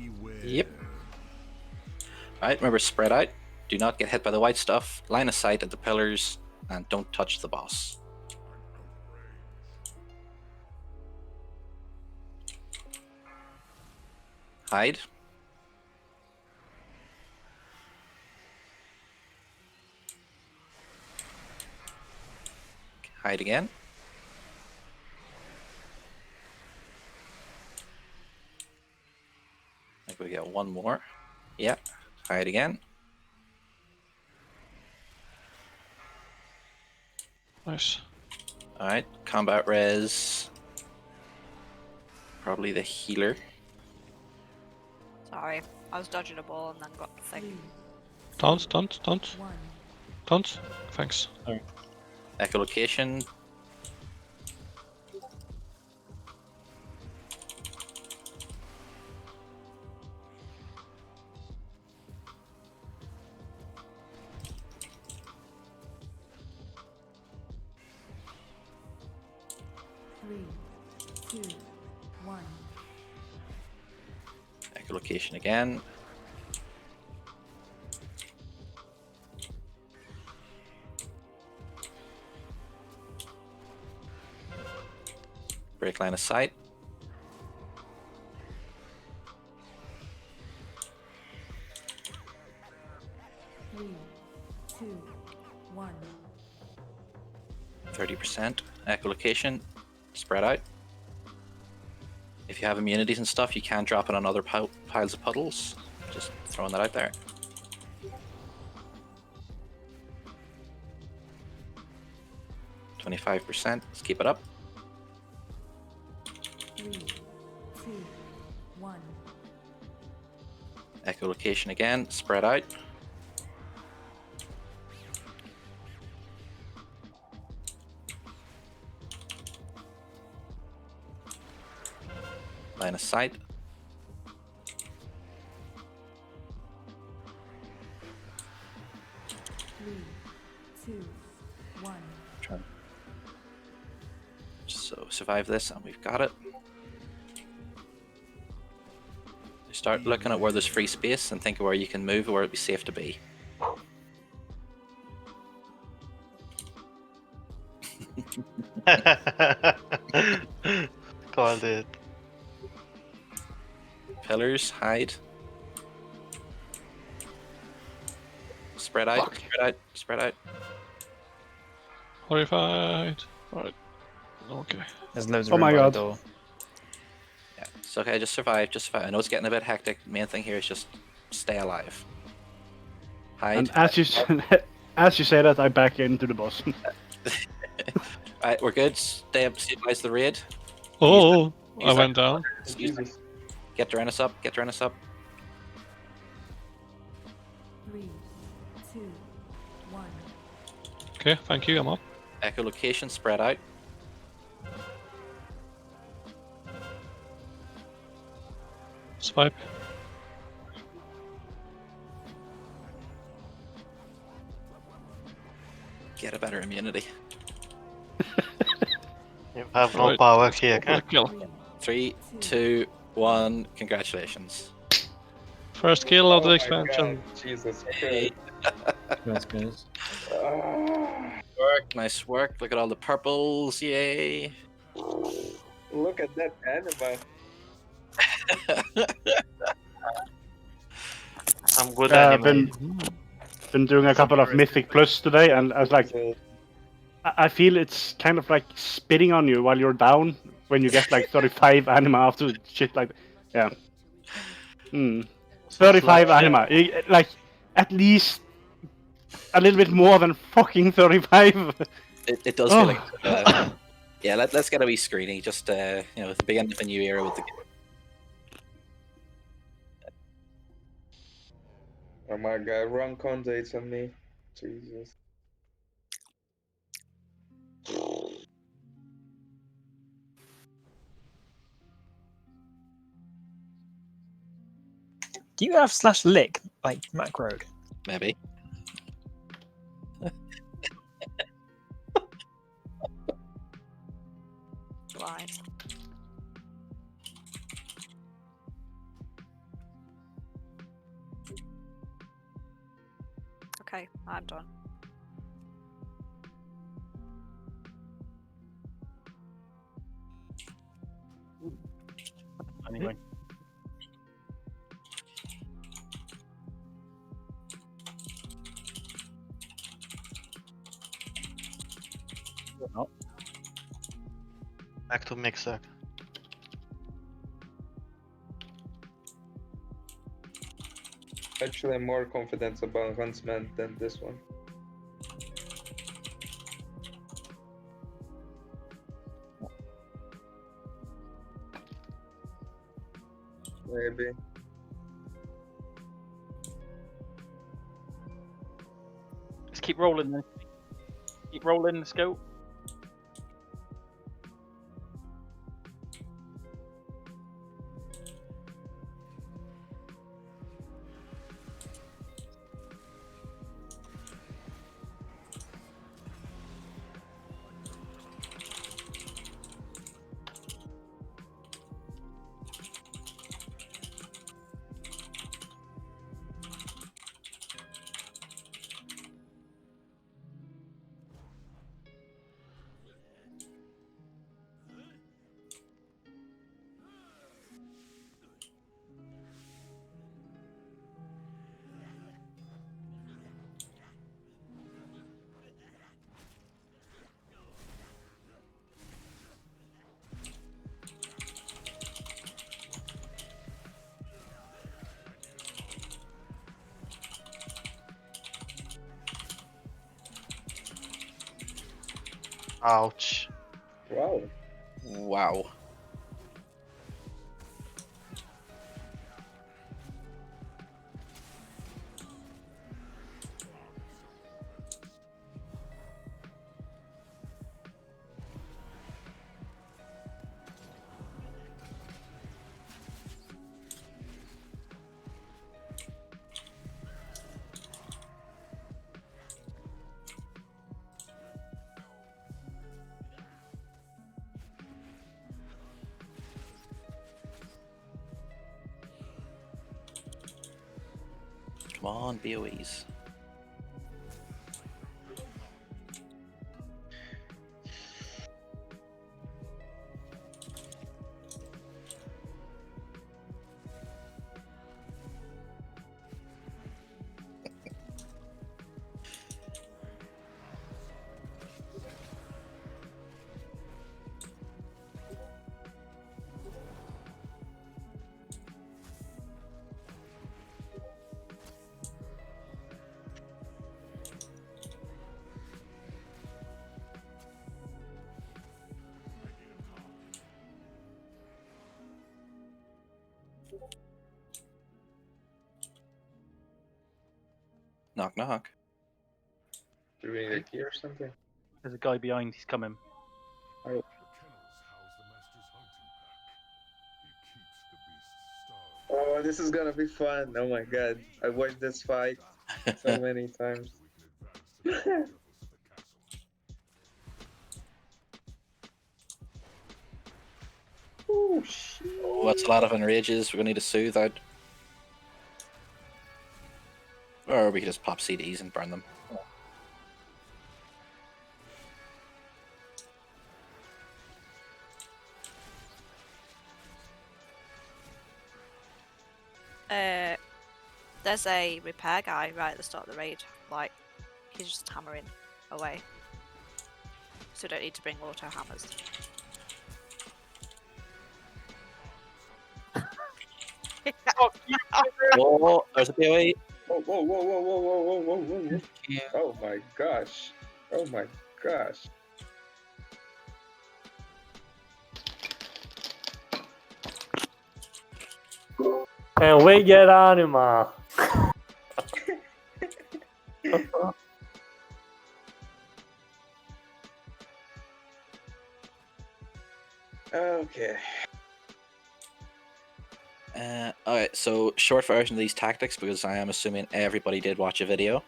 Yep. Alright, remember, spread out. Do not get hit by the white stuff. Line of sight at the pillars. And don't touch the boss. Hide. Hide again. I think we get one more. Yeah. Hide again.
Nice.
Alright, combat res. Probably the healer.
Sorry, I was dodging a ball and then got the thing.
Taunt. Taunt. Thanks.
Echolocation.
Three, 2, 1.
Echolocation again. Break line of sight.
Three, 2, 1.
30%. Echolocation. Spread out. If you have immunities and stuff, you can drop it on other piles of puddles. Just throwing that out there. %. Let's keep it up.
3, 2, 1.
Echolocation again. Spread out. Line of sight.
Three, two, one.
So survive this, and we've got it. Start looking at where there's free space and think of where you can move, where it'd be safe to be.
Called it.
Pillars, hide. Spread out, spread out, spread out.
Horrified. Right. Okay.
There's loads of
Oh
room
my
by
God.
the door.
Yeah, it's okay, just survive, just survive. I know it's getting a bit hectic. The main thing here is just stay alive. Hide.
And as you say that, I back into the boss.
Alright, we're good. Stabilize the raid.
Oh, I
Use
went
that-
down.
Jesus.
Get Drenus up, get Drenus up.
3, 2, 1.
Okay, thank you, I'm up.
Echolocation, spread out.
Swipe.
Get a better immunity.
You have no
Right,
power
let's go
here.
for the kill.
3, 2, 1. Congratulations.
First kill of the
Oh my
expansion.
God, Jesus Christ.
That's good.
Ah,
Nice work. Look at all the purples. Yay.
look at that anima.
I'm good
Been doing a couple of Mythic Plus today, and I was like, I feel it's kind of like spitting on you while you're down when you get like 35 anima after shit like yeah. 35 anima. Like at least a little bit more than fucking 35.
It does feel like yeah, let's get a wee screening just at the beginning of a new era with the
Oh my God, wrong condates on me. Jesus.
Do you have /lick like macroed?
maybe.
Right. Okay, I'm done.
Anyway.
Oh. Back to mixer.
Actually, I'm more confident about Huntsman than this one. Maybe.
Just keep rolling then. Keep rolling, let's go.
Ouch.
Wow.
Wow. Come on, BOEs. Knock, knock.
Do we need a key or something?
There's a guy behind. He's coming.
Oh. Oh, this is gonna be fun. Oh my god. I watched this fight so many times. Oh, shit.
Oh, that's a lot of enrages. We're gonna need to soothe out. Or we could just pop CDs and burn them.
There's a repair guy right at the start of the raid. Like, he's just hammering away. So we don't need to bring auto hammers.
Oh, there's a BOE.
Whoa, whoa, whoa, whoa, whoa, whoa, whoa, whoa, whoa. Oh my gosh. Oh my gosh.
And we get Anima.
Okay.
Alright, so short version of these tactics, because I am assuming everybody did watch a video.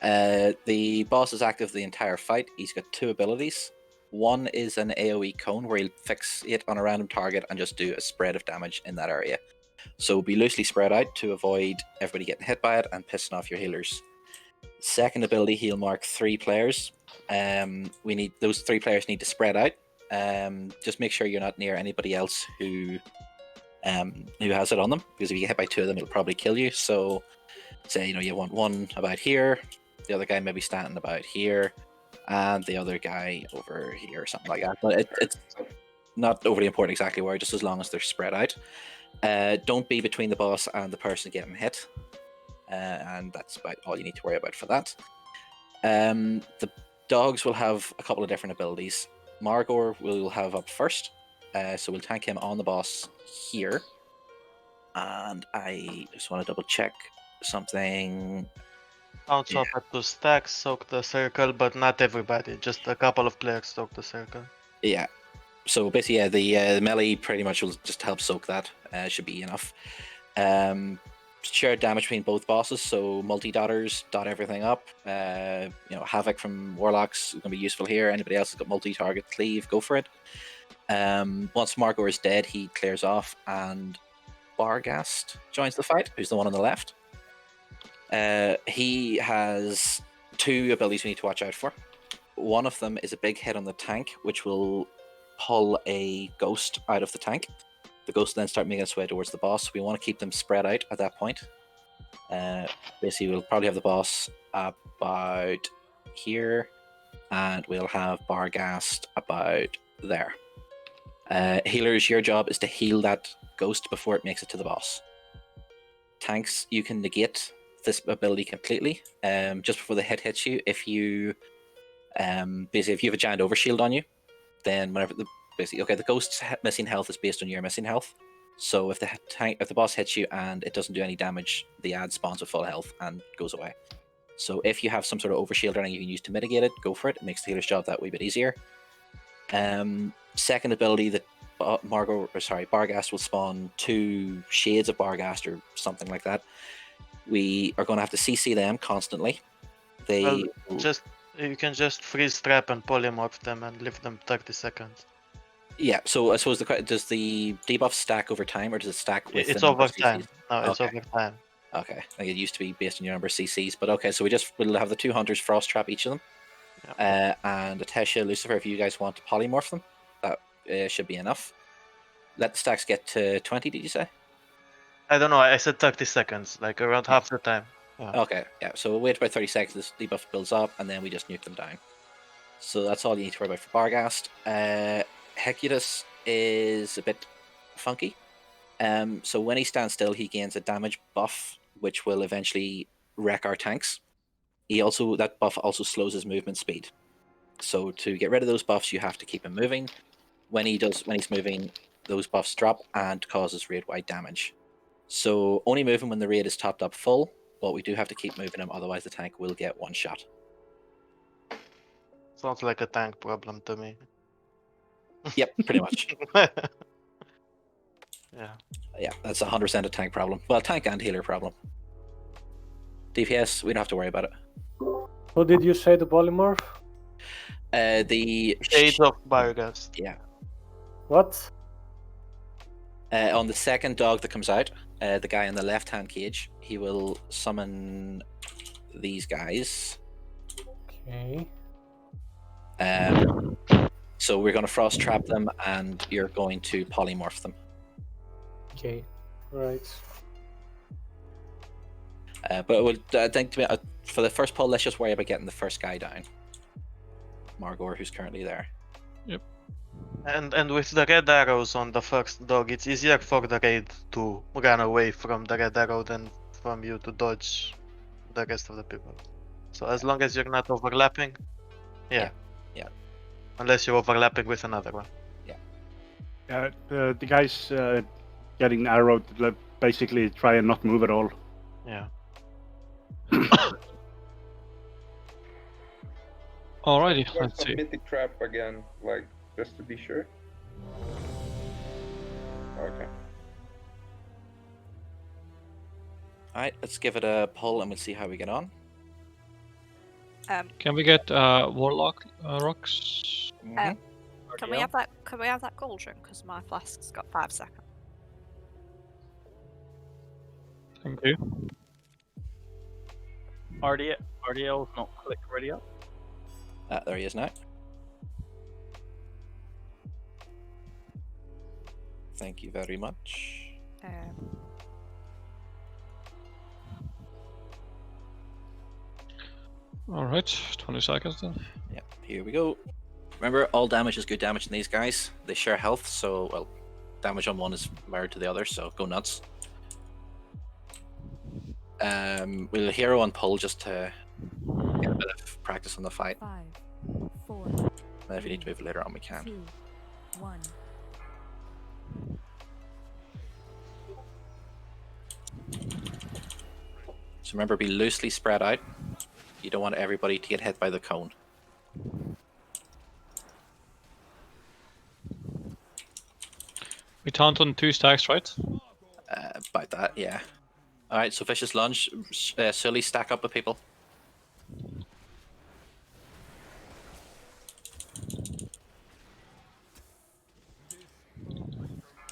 The boss is active the entire fight. He's got two abilities. One is an AoE cone where he'll fix it on a random target and just do a spread of damage in that area. So be loosely spread out to avoid everybody getting hit by it and pissing off your healers. Second ability, he'll mark 3 players. We need those 3 players need to spread out. Just make sure you're not near anybody else who has it on them, because if you get hit by 2 of them, it'll probably kill you. So, say you want one about here, the other guy maybe standing about here, and the other guy over here, or something like that. But it's not overly important exactly where, just as long as they're spread out. Don't be between the boss and the person getting hit, and that's about all you need to worry about for that. The dogs will have a couple of different abilities. Margor will have up first, so we'll tank him on the boss here. And I just want to double check something.
Bounce up at 2 stacks, soak the circle, but not everybody. Just a couple of players soak the circle.
Yeah. So basically, yeah, the melee pretty much will just help soak that. Should be enough. Shared damage between both bosses, so multi-dotters dot everything up. Havoc from Warlocks is going to be useful here. Anybody else has got multi-target cleave, go for it. Once Margor is dead, he clears off, and Barghast joins the fight, who's the one on the left. He has 2 abilities we need to watch out for. One of them is a big hit on the tank, which will pull a ghost out of the tank. The ghost will then start making its way towards the boss. We want to keep them spread out at that point. Basically, we'll probably have the boss about here, and we'll have Barghast about there. Healers, your job is to heal that ghost before it makes it to the boss. Tanks, you can negate this ability completely. Just before the hit hits you, if you Basically, if you have a giant overshield on you, then whenever the ghost's missing health is based on your missing health. So if the boss hits you and it doesn't do any damage, the ad spawns with full health and goes away. So if you have some sort of overshield or anything you can use to mitigate it, go for it. It makes the healer's job that wee bit easier. Second ability that Barghast will spawn 2 shades of Barghast or something like that. We are going to have to CC them constantly.
Well, you can just freeze trap and polymorph them and leave them 30 seconds.
Yeah, so I suppose does the debuff stack over time, or does it stack with
It's
the number
over
of CCs?
time. No, it's
Okay.
over time.
Okay, like it used to be based on your number of CCs, but okay, so we'll have the 2 hunters frost trap each of them. And Atesha, Lucifer, if you guys want to polymorph them, that should be enough. Let the stacks get to 20, did you say?
I don't know, I said 30 seconds, like around half the time. Yeah.
Okay, yeah, so we'll wait about 30 seconds, this debuff builds up, and then we just nuke them down. So that's all you need to worry about for Barghast. Hecutus is a bit funky. So when he stands still, he gains a damage buff, which will eventually wreck our tanks. That buff also slows his movement speed. So to get rid of those buffs, you have to keep him moving. When he's moving, those buffs drop and causes raid-wide damage. So only move him when the raid is topped up full, but we do have to keep moving him, otherwise the tank will get one shot.
Sounds like a tank problem to me.
Yep, pretty much.
Yeah.
Yeah, that's 100% a tank problem. Well, tank and healer problem. DPS, we don't have to worry about it.
What did you say, the polymorph?
The
Shades of Barghast.
Yeah.
What?
On the second dog that comes out, the guy in the left-hand cage, he will summon these guys.
Okay.
So we're going to frost trap them, and you're going to polymorph them.
Okay. Right.
But I think for the first pull, let's just worry about getting the first guy down. Margor, who's currently there.
Yep.
And with the red arrows on the first dog, it's easier for the raid to run away from the red arrow than from you to dodge the rest of the people. So as long as you're not overlapping, yeah. Unless you're overlapping with another one.
Yeah. The guys getting arrowed basically try and not move at all.
Yeah.
Alrighty,
Try
let's
some
see.
mythic trap again, like just to be sure. Okay.
Alright, let's give it a pull and we'll see how we get on.
Can we get Warlock rocks?
Can we have that? Can we have that cauldron? Because my flask's got 5 seconds.
Thank you.
RDL's not clicked ready up.
There he is now. Thank you very much.
Alright, 20 seconds then.
Yeah, here we go. Remember, all damage is good damage in these guys. They share health, so, well, damage on one is mirrored to the other, so go nuts. We'll hero on pull just to get a bit of practice on the fight.
5, 4.
And if you need to move later on, we can.
2, 1.
So remember, be loosely spread out. You don't want everybody to get hit by the cone.
We taunt on 2 stacks, right?
About that, yeah. Alright, so Vicious Lunge, Sully, stack up with people.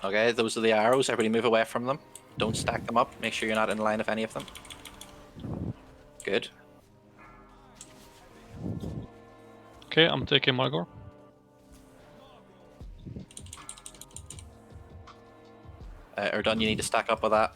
Okay, those are the arrows. Everybody move away from them. Don't stack them up. Make sure you're not in line of any of them. Good.
Okay, I'm taking Margor.
Erdun, you need to stack up with that.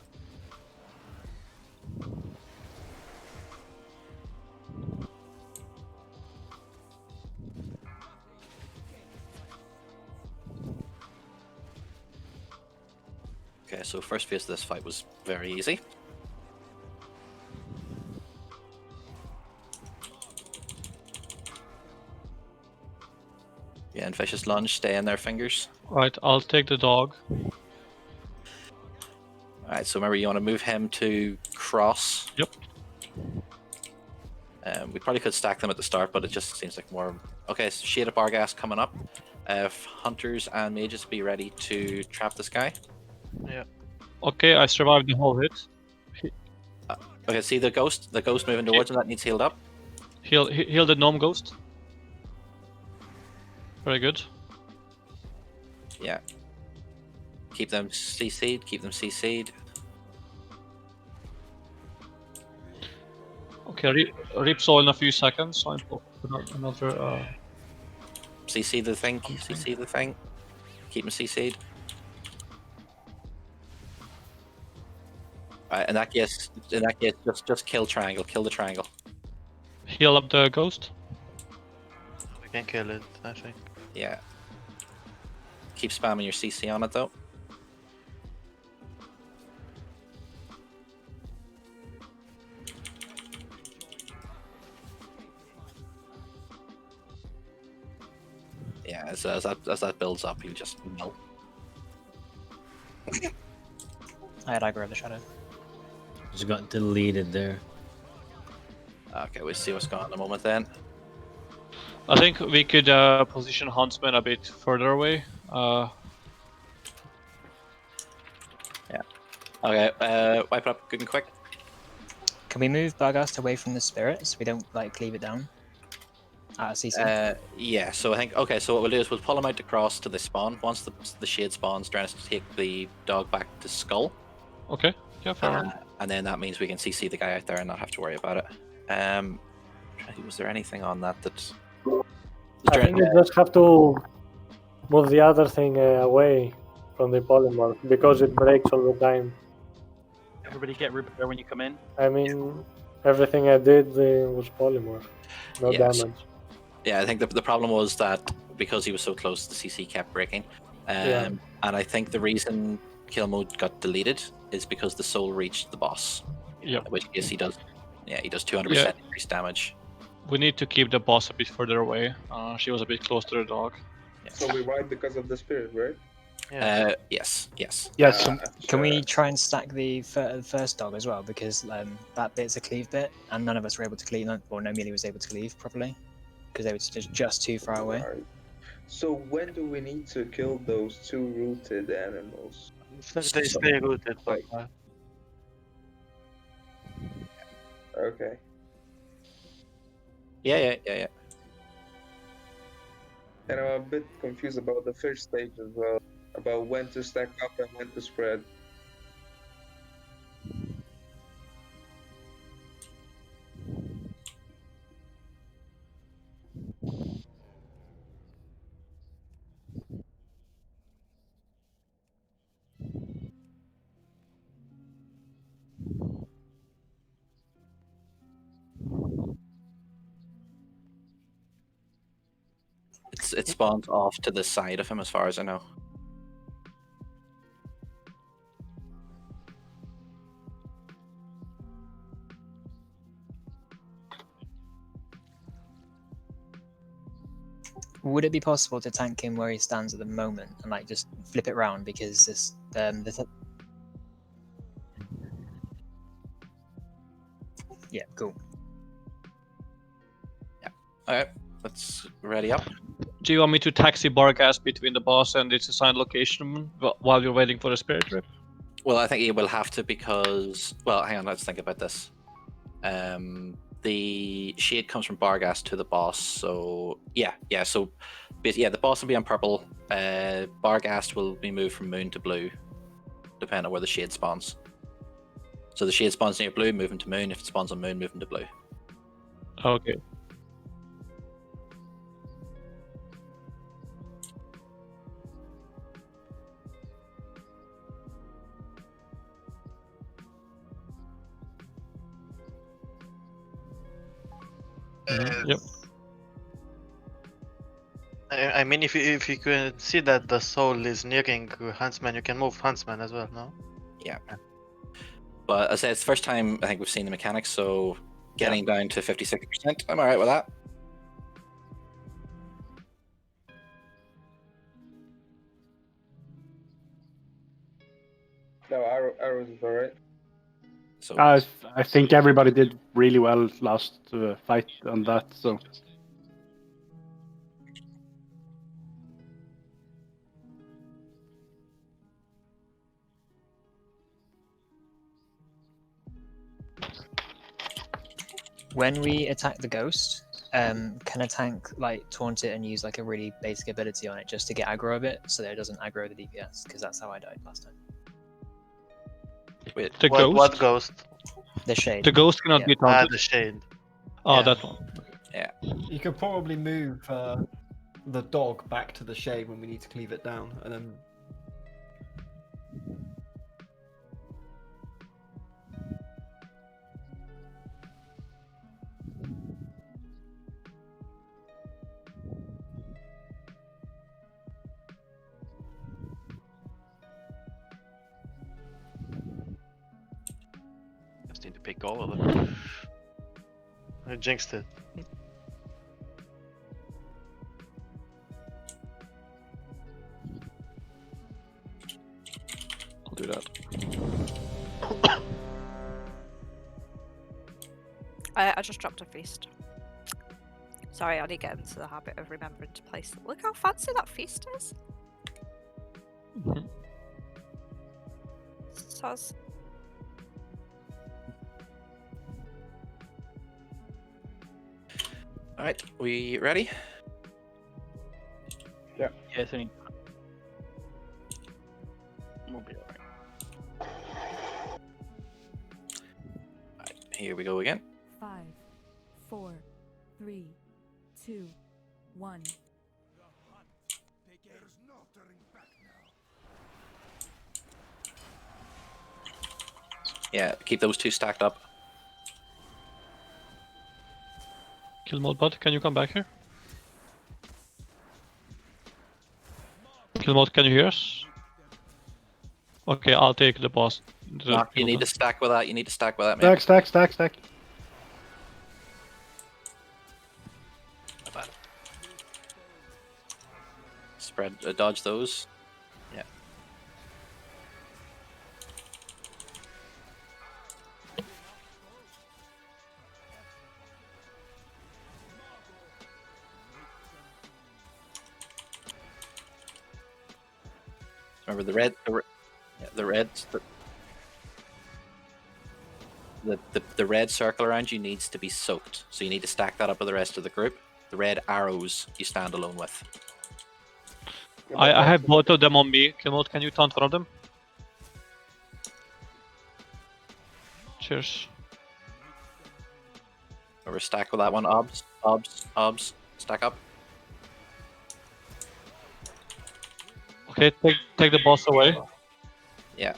Okay, so first phase of this fight was very easy. Yeah, and Vicious Lunge, stay in their fingers.
Right, I'll take the dog.
Alright, so remember you want to move him to cross.
Yep.
We probably could stack them at the start, but it just seems like more... Okay, so Shade of Barghast coming up. Hunters and Mages be ready to trap this guy.
Yeah.
Okay, I survived the whole hit.
Okay, see the ghost? The ghost moving towards him, that needs healed up.
Heal the gnome ghost. Very good.
Yeah. Keep them CC'd, keep them CC'd.
Okay, Reap Soul in a few seconds, so I'm another...
CC the thing, CC the thing. Keep them CC'd. Alright, in that case, just kill triangle, kill the triangle.
Heal up the ghost.
We can kill it, I think.
Yeah. Keep spamming your CC on it though. Yeah, as that builds up, you just melt.
I had aggro of the shadow.
Just got deleted there.
Okay, we'll see what's going on in a moment then.
I think we could position Huntsman a bit further away.
Yeah. Okay, wipe it up good and quick.
Can we move Barghast away from the spirit so we don't like cleave it down? Out of CC.
Yeah, so I think, okay, so what we'll do is we'll pull him out to cross to the spawn. Once the shade spawns, Drennis to take the dog back to Skull.
Okay, yeah, fair enough.
And then that means we can CC the guy out there and not have to worry about it. Was there anything on that that...
I think you just have to move the other thing away from the polymorph because it breaks all the time.
Everybody get repair when you come in.
I mean, everything I did was polymorph, no damage.
Yeah, I think the problem was that because he was so close, the CC kept breaking. And I think the reason kill mode got deleted is because the soul reached the boss.
Yep.
In which case he does 200% increased damage.
We need to keep the boss a bit further away. She was a bit close to the dog.
Yeah.
So we wipe because of the spirit, right?
Yes.
Can we try and stack the first dog as well? Because that bit's a cleave bit, and none of us were able to cleave, or no melee was able to cleave properly, because they were just too far away.
Right. So when do we need to kill those two rooted animals?
They stay rooted.
Okay.
Yeah.
And I'm a bit confused about the first stage as well, about when to stack up and when to spread.
It spawns off to the side of him as far as I know.
Would it be possible to tank him where he stands at the moment and like just flip it round, because this yeah, cool.
Yeah. Alright, let's ready up.
Do you want me to taxi Barghast between the boss and its assigned location while you're waiting for the spirit trip?
Well, I think he will have to because... Well, hang on, let's think about this. The shade comes from Barghast to the boss, so... Yeah, so... Yeah, the boss will be on purple. Barghast will be moved from moon to blue, depending on where the shade spawns. So the shade spawns near blue, move him to moon. If it spawns on moon, move him to blue.
Okay. Yep.
I mean, if you can see that the soul is nearing Huntsman, you can move Huntsman as well, no?
Yeah. But as I said, it's the first time I think we've seen the mechanics, so getting down to 56%, I'm alright with that.
No, arrows is alright.
So
I think everybody did really well last fight on that. So
When we attack the ghost, can a tank like taunt it and use like a really basic ability on it just to get aggro a bit so that it doesn't aggro the DPS? Because that's how I died last time.
wait,
The ghost.
What ghost?
The shade.
The ghost cannot
Yeah.
be taunted.
The shade.
Oh,
Yeah.
that one.
yeah.
You could probably move the dog back to the shade when we need to cleave it down, and then.
Just need to pick all of them.
I jinxed it.
I'll do that.
I just dropped a feast. Sorry, I need to get into the habit of remembering to place them. Look how fancy that feast is. Soz.
All right, we ready?
Yeah.
Yeah, it's only. We'll be alright.
Here we go again.
5, 4, 3, 2, 1.
Yeah, keep those two stacked up.
Kill mode bot, can you come back here? Kill mode, can you hear us? Okay, I'll take the boss.
Mark, you need to stack with that. You need to stack with that, man.
stack.
Spread, dodge those. Yeah. Remember the red, the reds, the red circle around you needs to be soaked. So you need to stack that up with the rest of the group. The red arrows you stand alone with.
I have both of them on me. Kill mode, can you taunt one of them? Cheers.
Remember, stack with that one. Obs. Stack up.
Okay, take the boss away.
Yeah.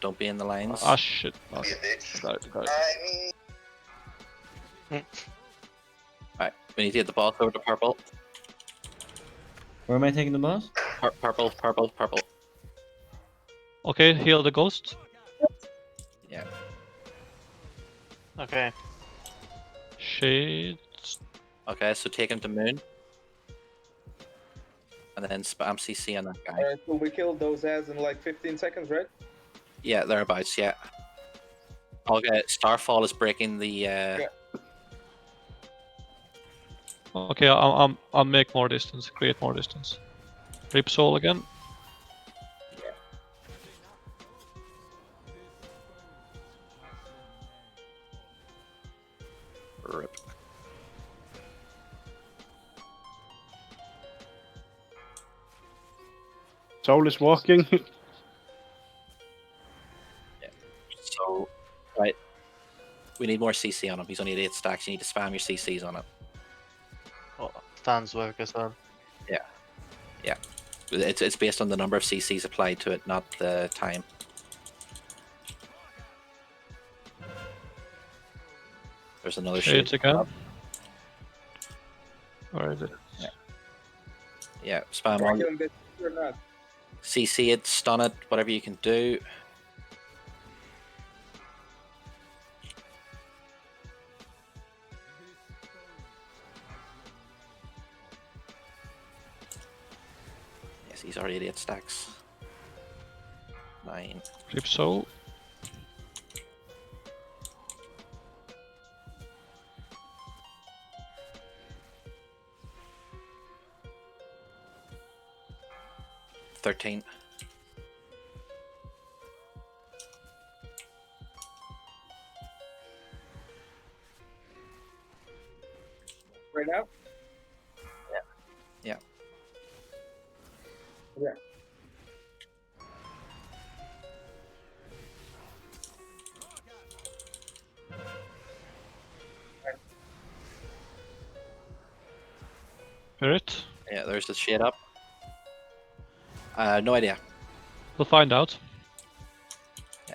Don't be in the lines.
Ah shit. Okay. Got it.
Alright, we need to get the boss over to purple.
Where am I taking the boss?
Purple.
Okay, heal the ghost.
Yeah.
Okay.
Shades.
Okay, so take him to moon. And then spam CC on that guy.
Alright, so we killed those ads in like 15 seconds, right?
Yeah, thereabouts, yeah. Okay, Starfall is breaking the
Okay, I'll make more distance, create more distance. Rip soul again.
Rip.
Soul is walking.
So, right. We need more CC on him. He's only at 8 stacks. You need to spam your CCs on it.
Oh, stands work as well.
Yeah. Yeah. It's based on the number of CCs applied to it, not the time. There's another
Shades
shade.
again. Where is it?
Yeah, spam
Can I
on.
kill this or not?
CC it, stun it, whatever you can do. Yes, he's already at 8 stacks. 9.
Flip soul.
$13.
Right now?
Yeah.
Yeah.
Spirit.
Yeah, there's the shade up. No idea.
We'll find out.
Yeah.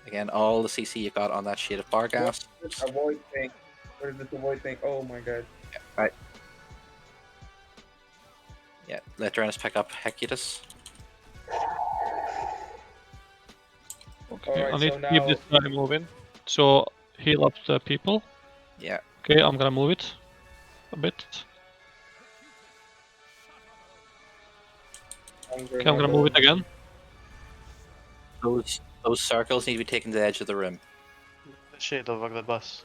Again, all the CC you got on that shade of bar gas.
Avoid thing. What is this avoid thing? Oh my god.
Yeah, right. Yeah, let Drennis pick up Hecutus.
Okay,
Alright,
I need
so
to keep
now-
this guy moving. So heal up the people.
Yeah.
Okay, I'm gonna move it a bit. Okay, I'm gonna move it again.
Those circles need to be taken to the edge of the room.
The shade over the boss.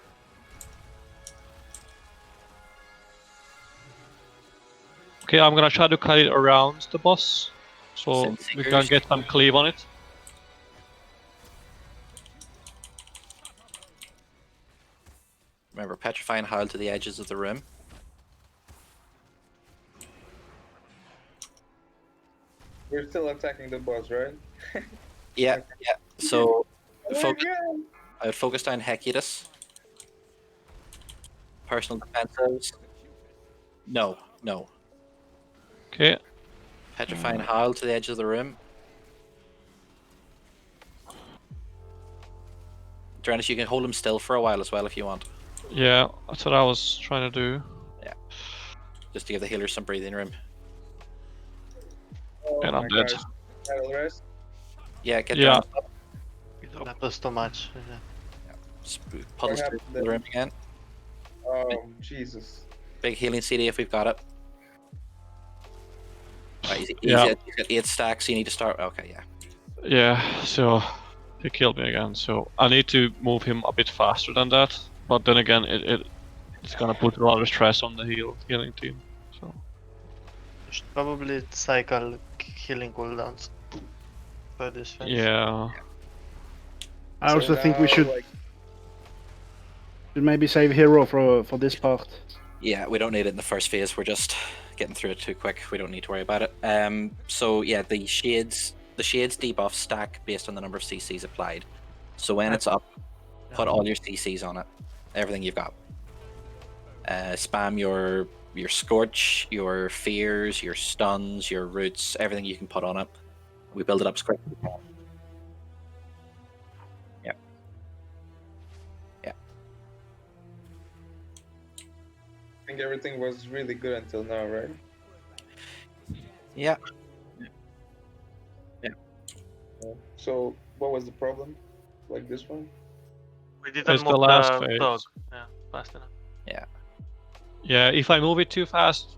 Okay, I'm gonna try to cut it around the boss, so
Send
we
seekers.
can get some cleave on it.
Remember, petrify and howl to the edges of the room.
We're still attacking the boss, right?
Yeah, yeah. So,
Oh my
I would focus down Hecutus. Personal defenses. No, no.
Okay.
Petrify and howl to the edge of the room. Drennis, you can hold him still for a while as well if you want.
Yeah, that's what I was trying to do.
Yeah. Just to give the healers some breathing room.
Oh
And I'm
my
dead.
gosh. Battle rest?
Yeah, get
Yeah.
Drennis up.
That was too much.
Puddles
What
through
happened
the
then?
room again.
Oh, Jesus.
Big healing CD if we've got it. Right, he's
Yeah.
at 8 stacks, so you need to start. Okay, yeah.
Yeah, so he killed me again. So I need to move him a bit faster than that. But then again, it's gonna put a lot of stress on the healing team. So
You should probably cycle healing cooldowns for this phase.
yeah.
I also think we should maybe save hero for this part.
Yeah, we don't need it in the first phase. We're just getting through it too quick. We don't need to worry about it. So yeah, the shades debuff stack based on the number of CCs applied. So when it's up, put all your CCs on it, everything you've got. Spam your scorch, your fears, your stuns, your roots, everything you can put on it. We build it up as quick as we can. Yeah. Yeah.
I think everything was really good until now, right?
Yeah. Yeah.
So, what was the problem? Like this one?
We didn't
It's the
move
last
the
phase.
dog. Yeah, fast enough.
Yeah.
Yeah, if I move it too fast,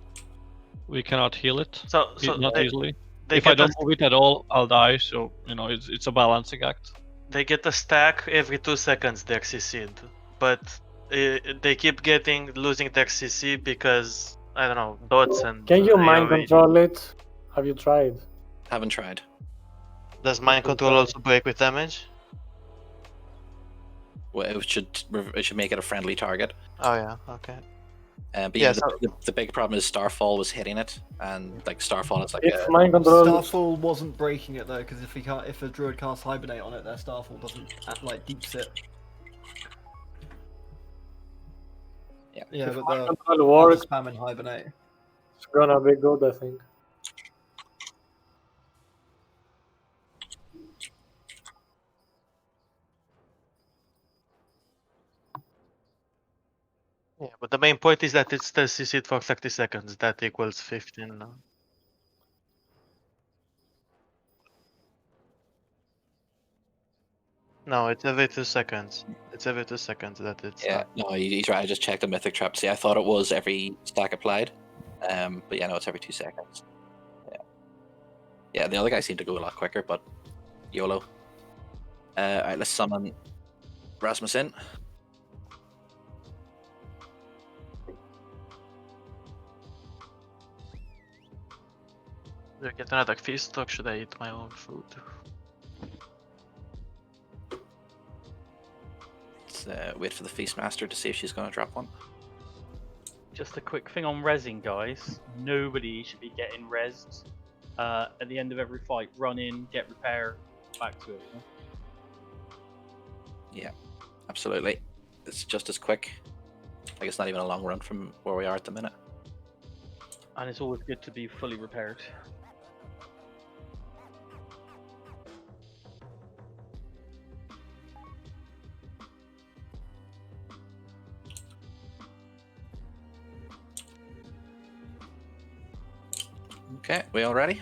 we cannot heal it.
So
Not
they-
easily.
they
If I
get
don't
us-
move it at all, I'll die. So it's a balancing act.
They get a stack every 2 seconds they're CC'd, but they keep losing their CC because I don't know, dots and.
Can you mind
AoE.
control it? Have you tried?
Haven't tried.
Does mind control also break with damage?
Well, it should make it a friendly target.
Oh yeah, okay.
But
Yeah,
yeah, the big problem is Starfall was hitting it, and like Starfall is like
If mind control
Starfall wasn't breaking it though, because if a druid casts hibernate on it, their Starfall doesn't like deep sit.
Yeah.
Yeah,
If
but
mind
the
control works,
spam and hibernate.
it's gonna be good, I think.
Yeah, but the main point is that it's still CC'd for 30 seconds. That equals 15 now. No, it's every 2 seconds. It's every 2 seconds that it's.
Yeah, no, he's right. I just checked the mythic trap. See, I thought it was every stack applied, but yeah, no, it's every 2 seconds. Yeah, the other guy seemed to go a lot quicker, but YOLO. Alright, let's summon Rasmussen.
Do I get another feast or should I eat my own food?
Let's wait for the Feastmaster to see if she's going to drop one.
Just a quick thing on rezzing, guys. Nobody should be getting rezzed. At the end of every fight, run in, get repair, back to it.
Yeah, absolutely. It's just as quick. Like it's not even a long run from where we are at the minute.
And it's always good to be fully repaired.
Okay, we all ready?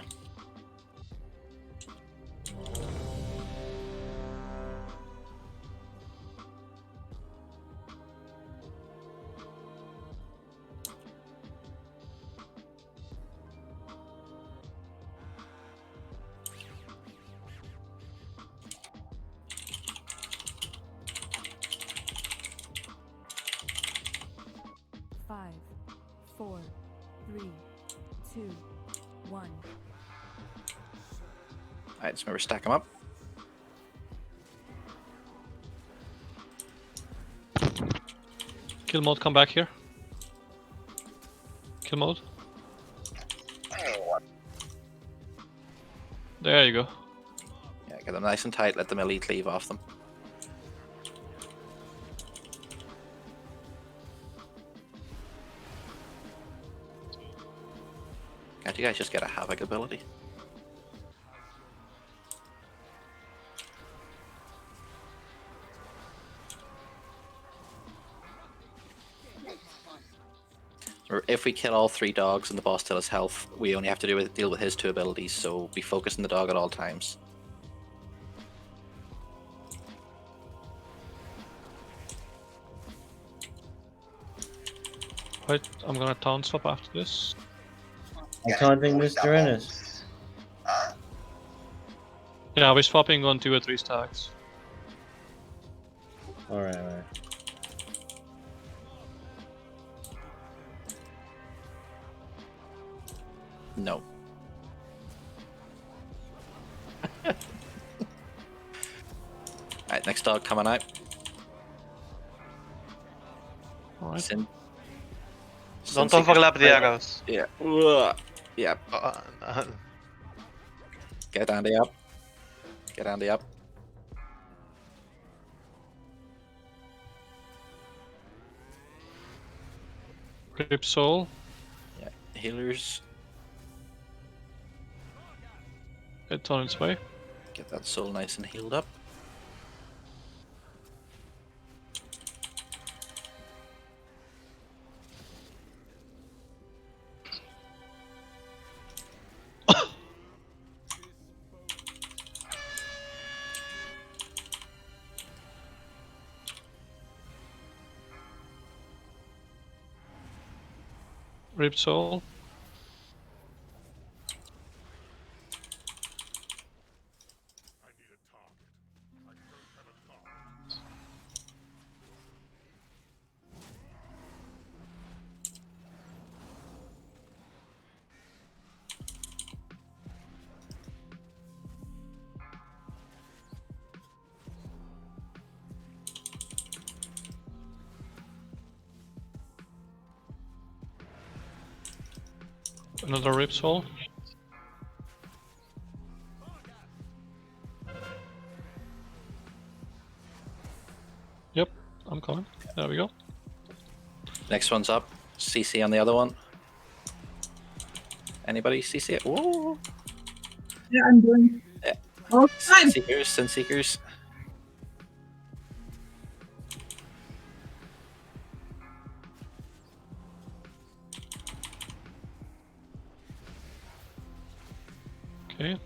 Five, 4, 3, 2, 1.
Alright, just remember stack them up.
Kill mode, come back here. Kill mode. There you go.
Yeah, get them nice and tight, let them elite leave off them. Can't you guys just get a Havoc ability? Or if we kill all 3 dogs and the boss still has health, we only have to deal with his 2 abilities, so be focused on the dog at all times.
Wait, I'm gonna town swap after this.
I'm taunting Mr. Ennis.
Yeah, we're swapping on 2 or 3 stacks.
Alright, alright.
No. Alright, next dog coming out.
Alright.
Don't overlap the arrows.
Yeah. Yeah. Get Andy up. Get Andy up.
Rip soul.
Yeah. Healers.
It's on its way.
Get that soul nice and healed up.
Rip soul. Another rip soul. Yep, I'm coming. There we go.
Next one's up. CC on the other one. Anybody CC it? Whoa.
Yeah, I'm doing.
Yeah.
All time.
Seekers, send seekers.
Okay.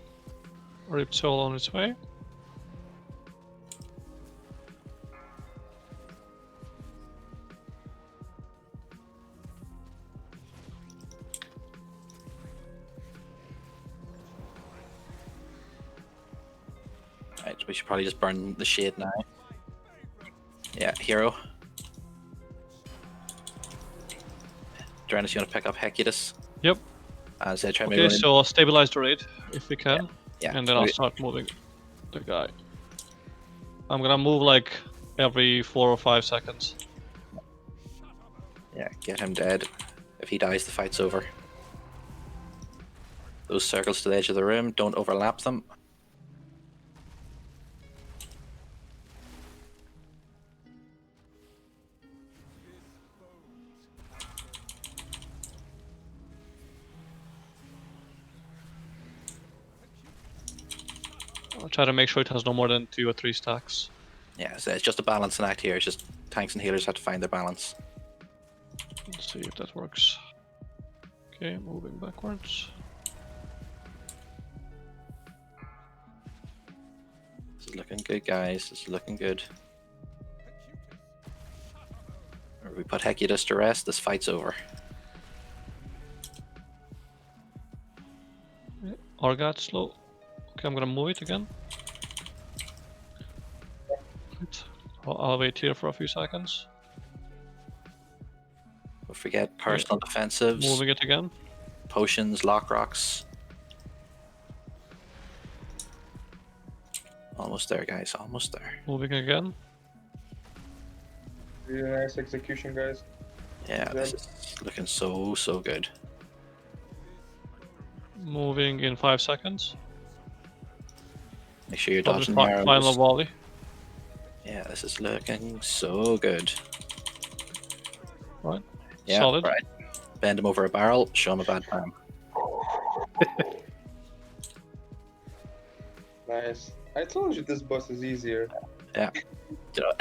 Rip soul on its way.
Right, we should probably just burn the shade now. Yeah, hero. Drennis, you want to pick up Hecutus?
Yep.
As I try
Okay, so I'll stabilize the raid if we can.
Yeah.
And then I'll start moving the guy. I'm gonna move like every 4 or 5 seconds.
Yeah, get him dead. If he dies, the fight's over. Those circles to the edge of the room, don't overlap them.
I'll try to make sure it has no more than 2 or 3 stacks.
Yeah, so it's just a balancing act here. It's just tanks and healers have to find their balance.
Let's see if that works. Okay, moving backwards.
This is looking good, guys. This is looking good. We put Hecutus to rest, this fight's over.
Argat slow. Okay, I'm gonna move it again. Right. I'll wait here for a few seconds.
Don't forget personal defensives.
Moving it again.
Potions, lock rocks. Almost there, guys. Almost there.
Moving again.
Really nice execution, guys.
Yeah, this is looking so good.
Moving in 5 seconds.
Make sure you're
For the
dodging the arrows.
final volley.
Yeah, this is looking so good.
Right.
Yeah,
Solid.
right. Bend him over a barrel, show him a bad time.
Nice. I told you this boss is easier.
Yeah. You know,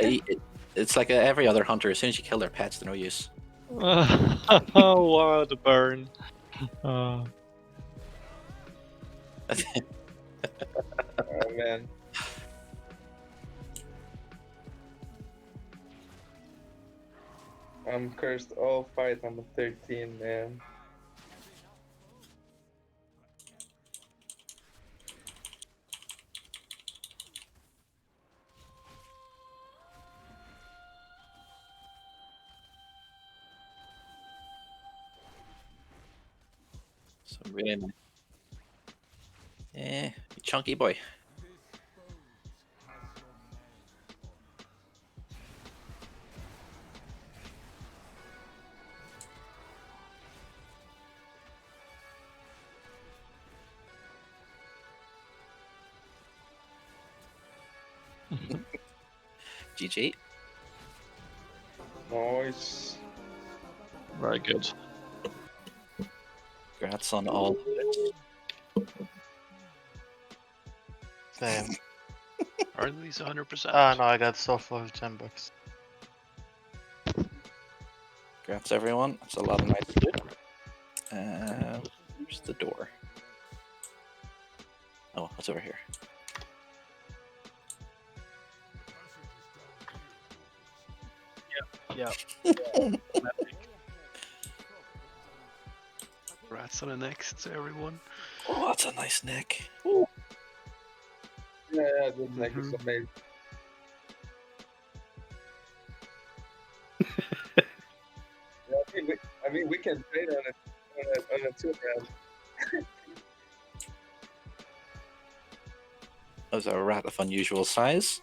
it's like every other hunter. As soon as you kill their pets, they're no use.
Oh wow, the burn.
Oh man. I'm cursed all fight. I'm a 13, man.
So really, yeah, you chunky boy. GG.
Nice.
Very good.
Congrats on all of it.
Same.
Are these 100%?
Ah, no, I got so for 10 bucks.
Congrats, everyone. That's a lot of nice loot. Where's the door? Oh, it's over here.
Yeah.
Congrats on the next, everyone.
Oh, that's a nice neck.
Yeah, this neck is amazing. Yeah, I mean, we can trade on a 2 round.
That was a rat of unusual size.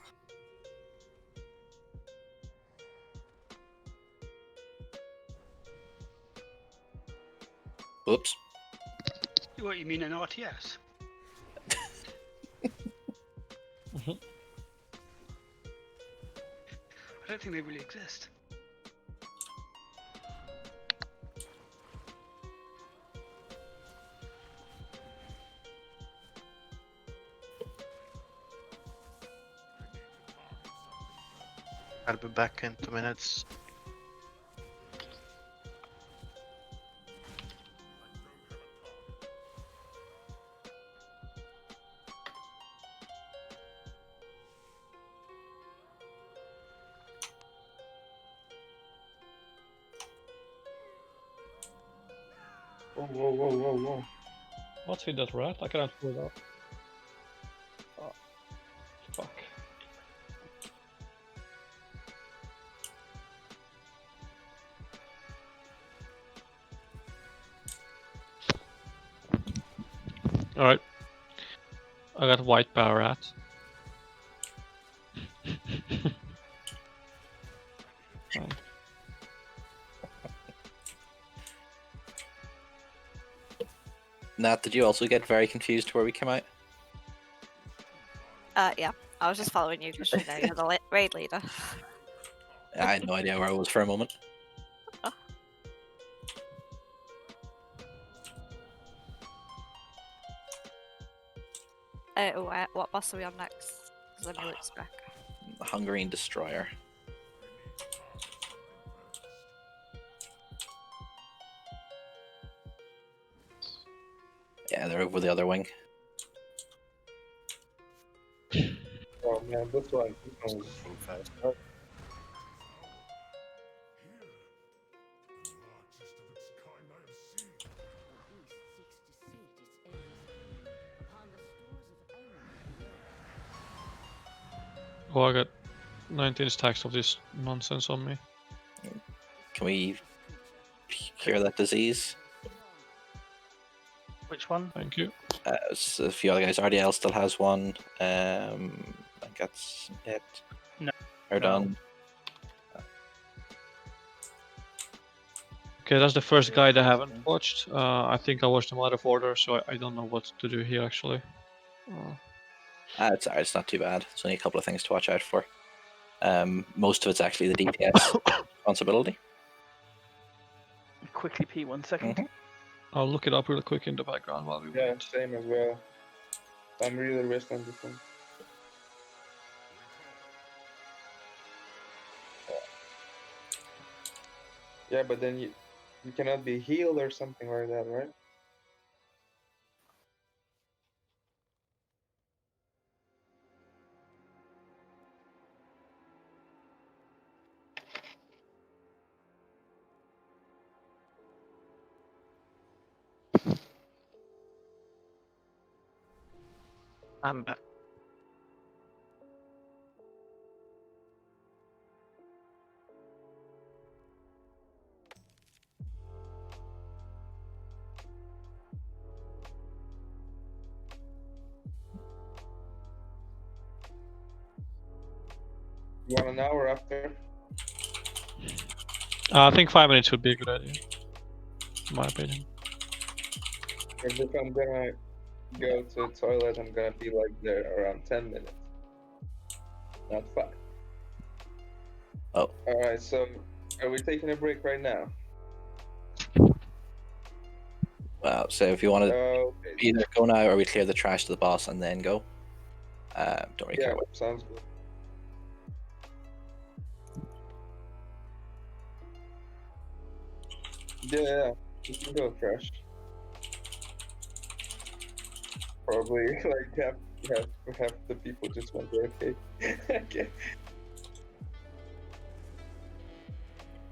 Oops.
What, you mean an RTS? I don't think they really exist.
I'll be back in 2 minutes.
Whoa.
What's with that rat? I cannot pull it up. Alright. I got white power rat. Fine.
Nat, did you also get very confused where we came out?
Yeah. I was just following you because you know you're the raid leader.
I had no idea where I was for a moment.
What boss are we on next? Because I knew it's back.
Hungarian Destroyer. Yeah, they're over the other wing.
Oh man, this one was fast. Right?
Oh, I got 19 stacks of this nonsense on me.
Can we cure that disease?
Which one?
Thank you.
So a few other guys. RDL still has one. I think that's it.
No.
They're done.
Okay, that's the first guide I haven't watched. I think I watched them out of order, so I don't know what to do here actually.
It's alright, it's not too bad. There's only a couple of things to watch out for. Most of it's actually the DPS responsibility.
Quickly pee 1 second.
I'll look it up real quick in the background while we
Yeah,
wait.
same as well. I'm really risking on this one. Yeah, but then you cannot be healed or something like that, right?
I'm back.
You want an hour after?
I think 5 minutes would be a good idea, in my opinion.
Because if I'm gonna go to the toilet, I'm gonna be like there around 10 minutes. Not 5.
Oh.
Alright, so are we taking a break right now?
Well, so if you want to either go now or we clear the trash to the boss and then go. Don't really care what.
Sounds good. Yeah, you can go trash. Probably like half the people just went there. Okay. Okay.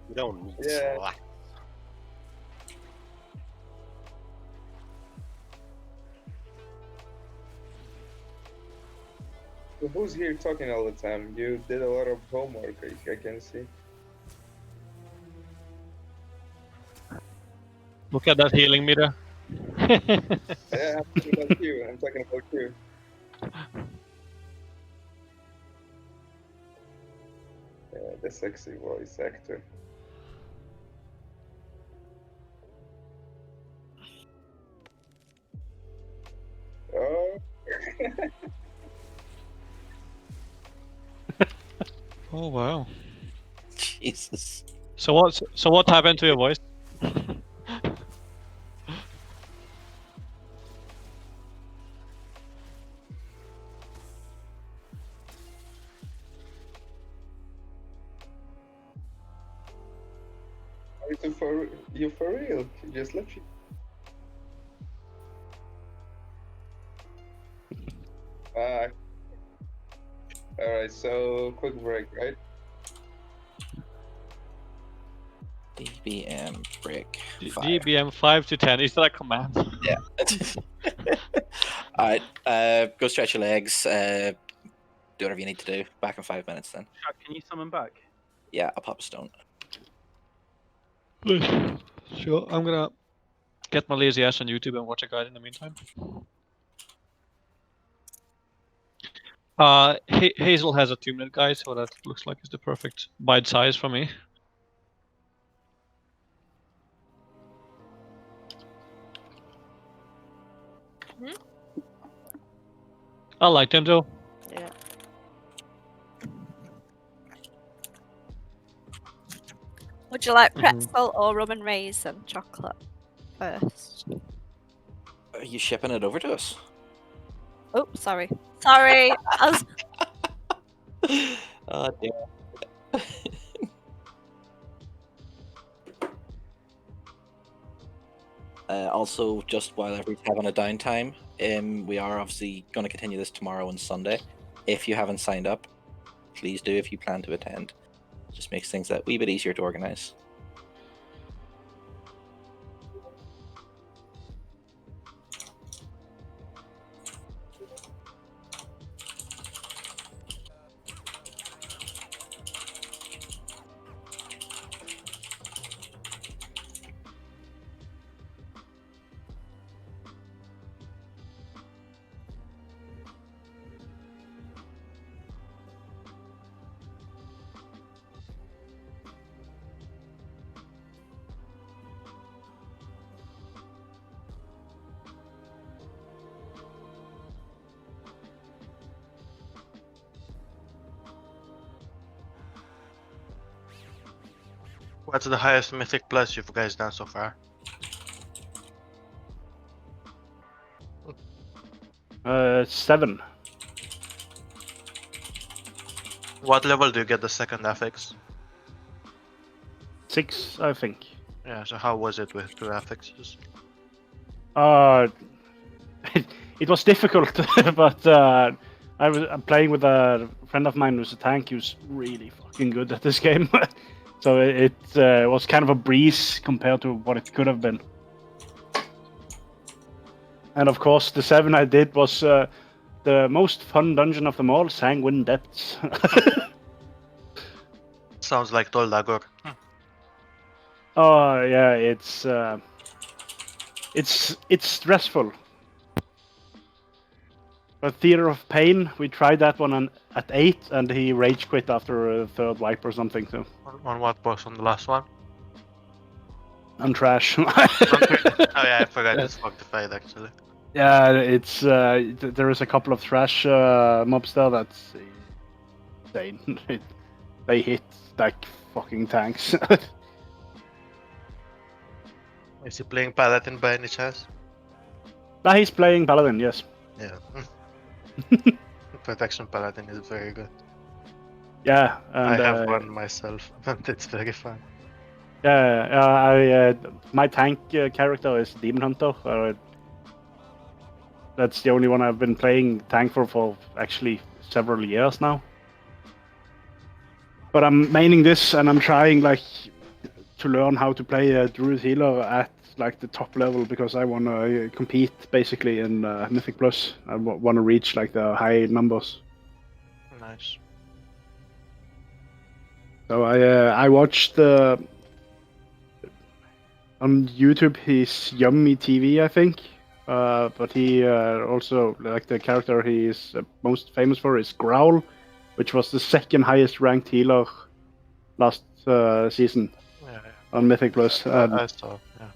You don't need
Yeah.
slack.
So who's here talking all the time? You did a lot of homework, I can see.
Look at that healing meter.
Yeah, I'm talking about you. I'm talking about you. Yeah, the sexy voice actor. Oh.
Oh wow.
Jesus.
So what happened to your voice?
You for real? She just left you. Alright, so quick break, right?
DBM break.
DBM 5 to 10. Is that a command?
Yeah. Alright, go stretch your legs. Do whatever you need to do. Back in 5 minutes then.
Can you summon back?
Yeah, I'll pop a stone.
Sure, I'm gonna get my lazy ass on YouTube and watch a guide in the meantime. Hazel has a 2-minute guide, so that looks like it's the perfect bite size for me.
Hmm?
I like them though.
Yeah. Would you like pretzel or rum and raisin chocolate first?
Are you shipping it over to us?
Oh, sorry. Sorry. I was...
Oh dear. Also, just while everyone's having a downtime, we are obviously going to continue this tomorrow and Sunday. If you haven't signed up, please do if you plan to attend. Just makes things a wee bit easier to organize.
What's the highest Mythic Plus you've guys done so far?
Seven.
What level do you get the second affix?
6, I think.
Yeah, so how was it with 2 affixes?
It was difficult, but I'm playing with a friend of mine who's a tank who's really fucking good at this game. So it was kind of a breeze compared to what it could have been. And of course, the 7 I did was the most fun dungeon of them all, Sanguine Depths.
Sounds like Toldagor.
Oh yeah, it's stressful. But Theater of Pain, we tried that one at 8, and he rage quit after a third wipe or something. So
On what boss? On the last one?
I'm trash.
Oh yeah, I forgot it's Fortified actually.
Yeah, it's there is a couple of thrash mobs there that's insane. They hit like fucking tanks.
Is he playing Paladin by any chance?
Nah, he's playing Paladin, yes.
Yeah. Protection Paladin is very good.
Yeah, and
I have one myself, and it's very fun.
Yeah, my tank character is Demon Hunter. That's the only one I've been playing tank for actually several years now. But I'm maining this, and I'm trying like to learn how to play a Druid healer at like the top level because I want to compete basically in Mythic Plus. I want to reach like the high numbers.
Nice.
So I watched on YouTube his Yummy TV, I think. But he also like the character he is most famous for is Growl, which was the second highest ranked healer last season on Mythic Plus.
I saw. Yeah.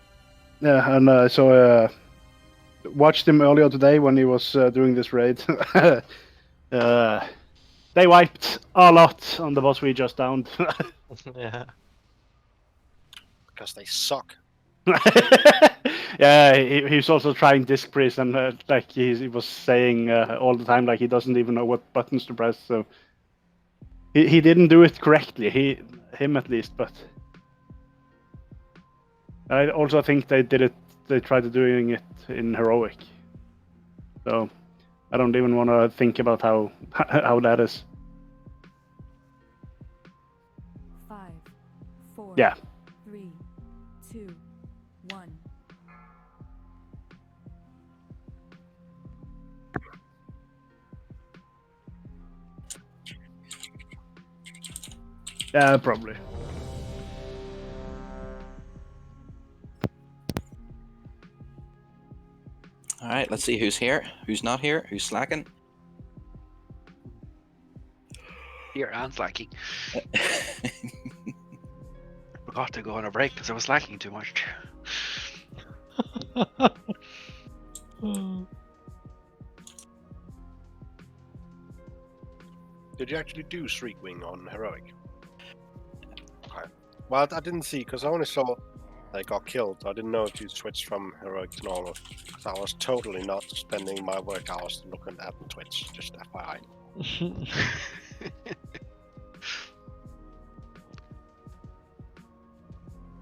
Yeah, and so watched him earlier today when he was doing this raid. They wiped a lot on the boss we just downed.
Yeah.
Because they suck.
Yeah, he's also trying disc priest, and like he was saying all the time, like he doesn't even know what buttons to press. So he didn't do it correctly. Him at least, but I also think they did it. They tried doing it in heroic. So I don't even want to think about how that is.
5, 4,
Yeah.
3, 2, 1.
Yeah, probably.
All right, let's see who's here, who's not here, who's slacking.
Here, Anne's lacking. Forgot to go on a break because I was lacking too much.
Did you actually do Shriekwing on heroic? Okay. Well, I didn't see because I only saw they got killed. I didn't know if you switched from heroic to normal. So I was totally not spending my work hours looking at Twitch. Just FYI.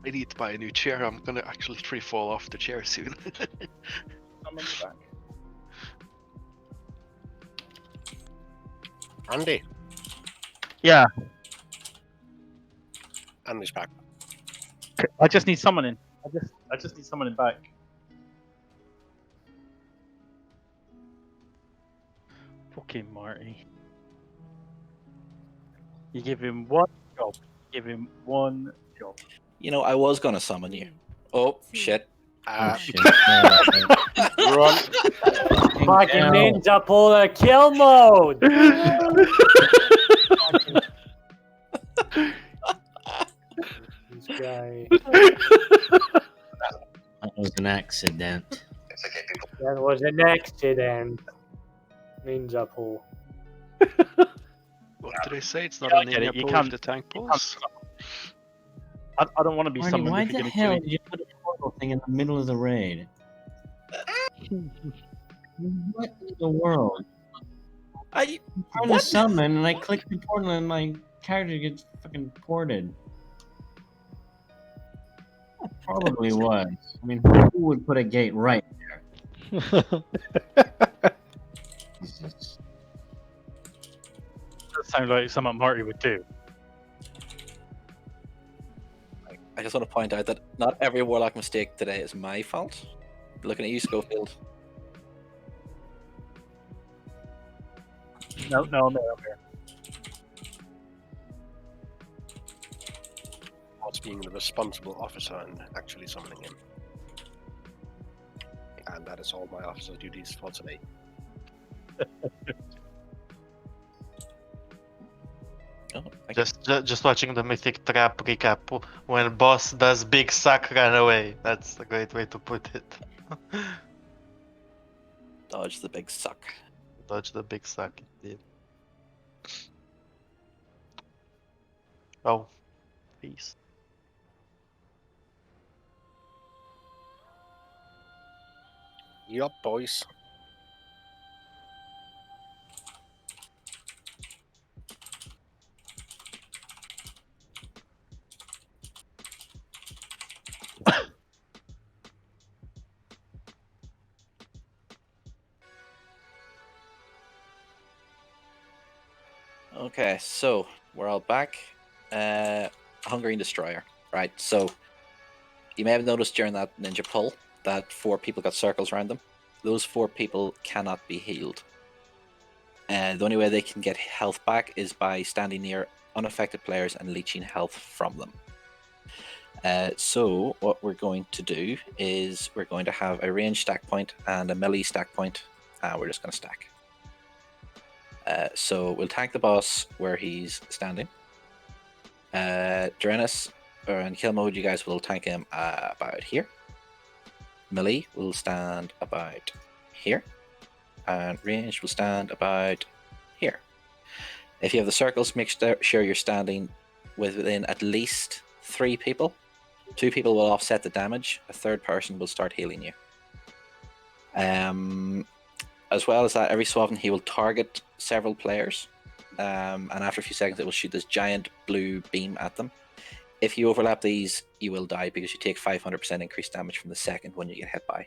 I need to buy a new chair. I'm gonna actually fall off the chair soon.
I'm on the back.
Andy.
Yeah,
Andy's back.
I just need summoning. I just need summoning back. Fucking Marty. You give him one job. Give him one job.
You know, I was gonna summon you. Oh shit.
shit.
Run.
Fucking ninja puller kill mode. This guy.
That was an accident.
That was an accident. Ninja pull.
What did I say? It's not
Yeah,
a
I get it.
ninja
You
pull
can't-
if the tank
you
pulls.
I don't want to be
Marty,
summoned
why
if you're
the
gonna
hell
kill
did you put a portal thing in the middle of the raid? What in the world? I'm trying to summon and I click the portal and my character gets fucking ported. Probably was. I mean, who would put a gate right there? Jesus.
That sounds like something Marty would do.
I just want to point out that not every warlock mistake today is my fault. Looking at you, Schofield.
No, I'm here.
What's being the responsible officer and actually summoning him. And that is all my officer duties for today.
Just watching the Mythic Trap recap when boss does big suck run away. That's a great way to put it.
Dodge the big suck.
Dodge the big suck, indeed. Oh, peace.
Yup, boys.
Okay, so we're all back. Hungering Destroyer. Right, so you may have noticed during that ninja pull that 4 people got circles around them. Those 4 people cannot be healed. The only way they can get health back is by standing near unaffected players and leeching health from them. So what we're going to do is we're going to have a range stack point and a melee stack point, and we're just going to stack. So we'll tank the boss where he's standing. Drenis and kill mode, you guys will tank him about here. Melee will stand about here, and range will stand about here. If you have the circles, make sure you're standing within at least 3 people. 2 people will offset the damage. A 3rd person will start healing you. As well as that, every so often he will target several players, and after a few seconds it will shoot this giant blue beam at them. If you overlap these, you will die because you take 500% increased damage from the second one you get hit by.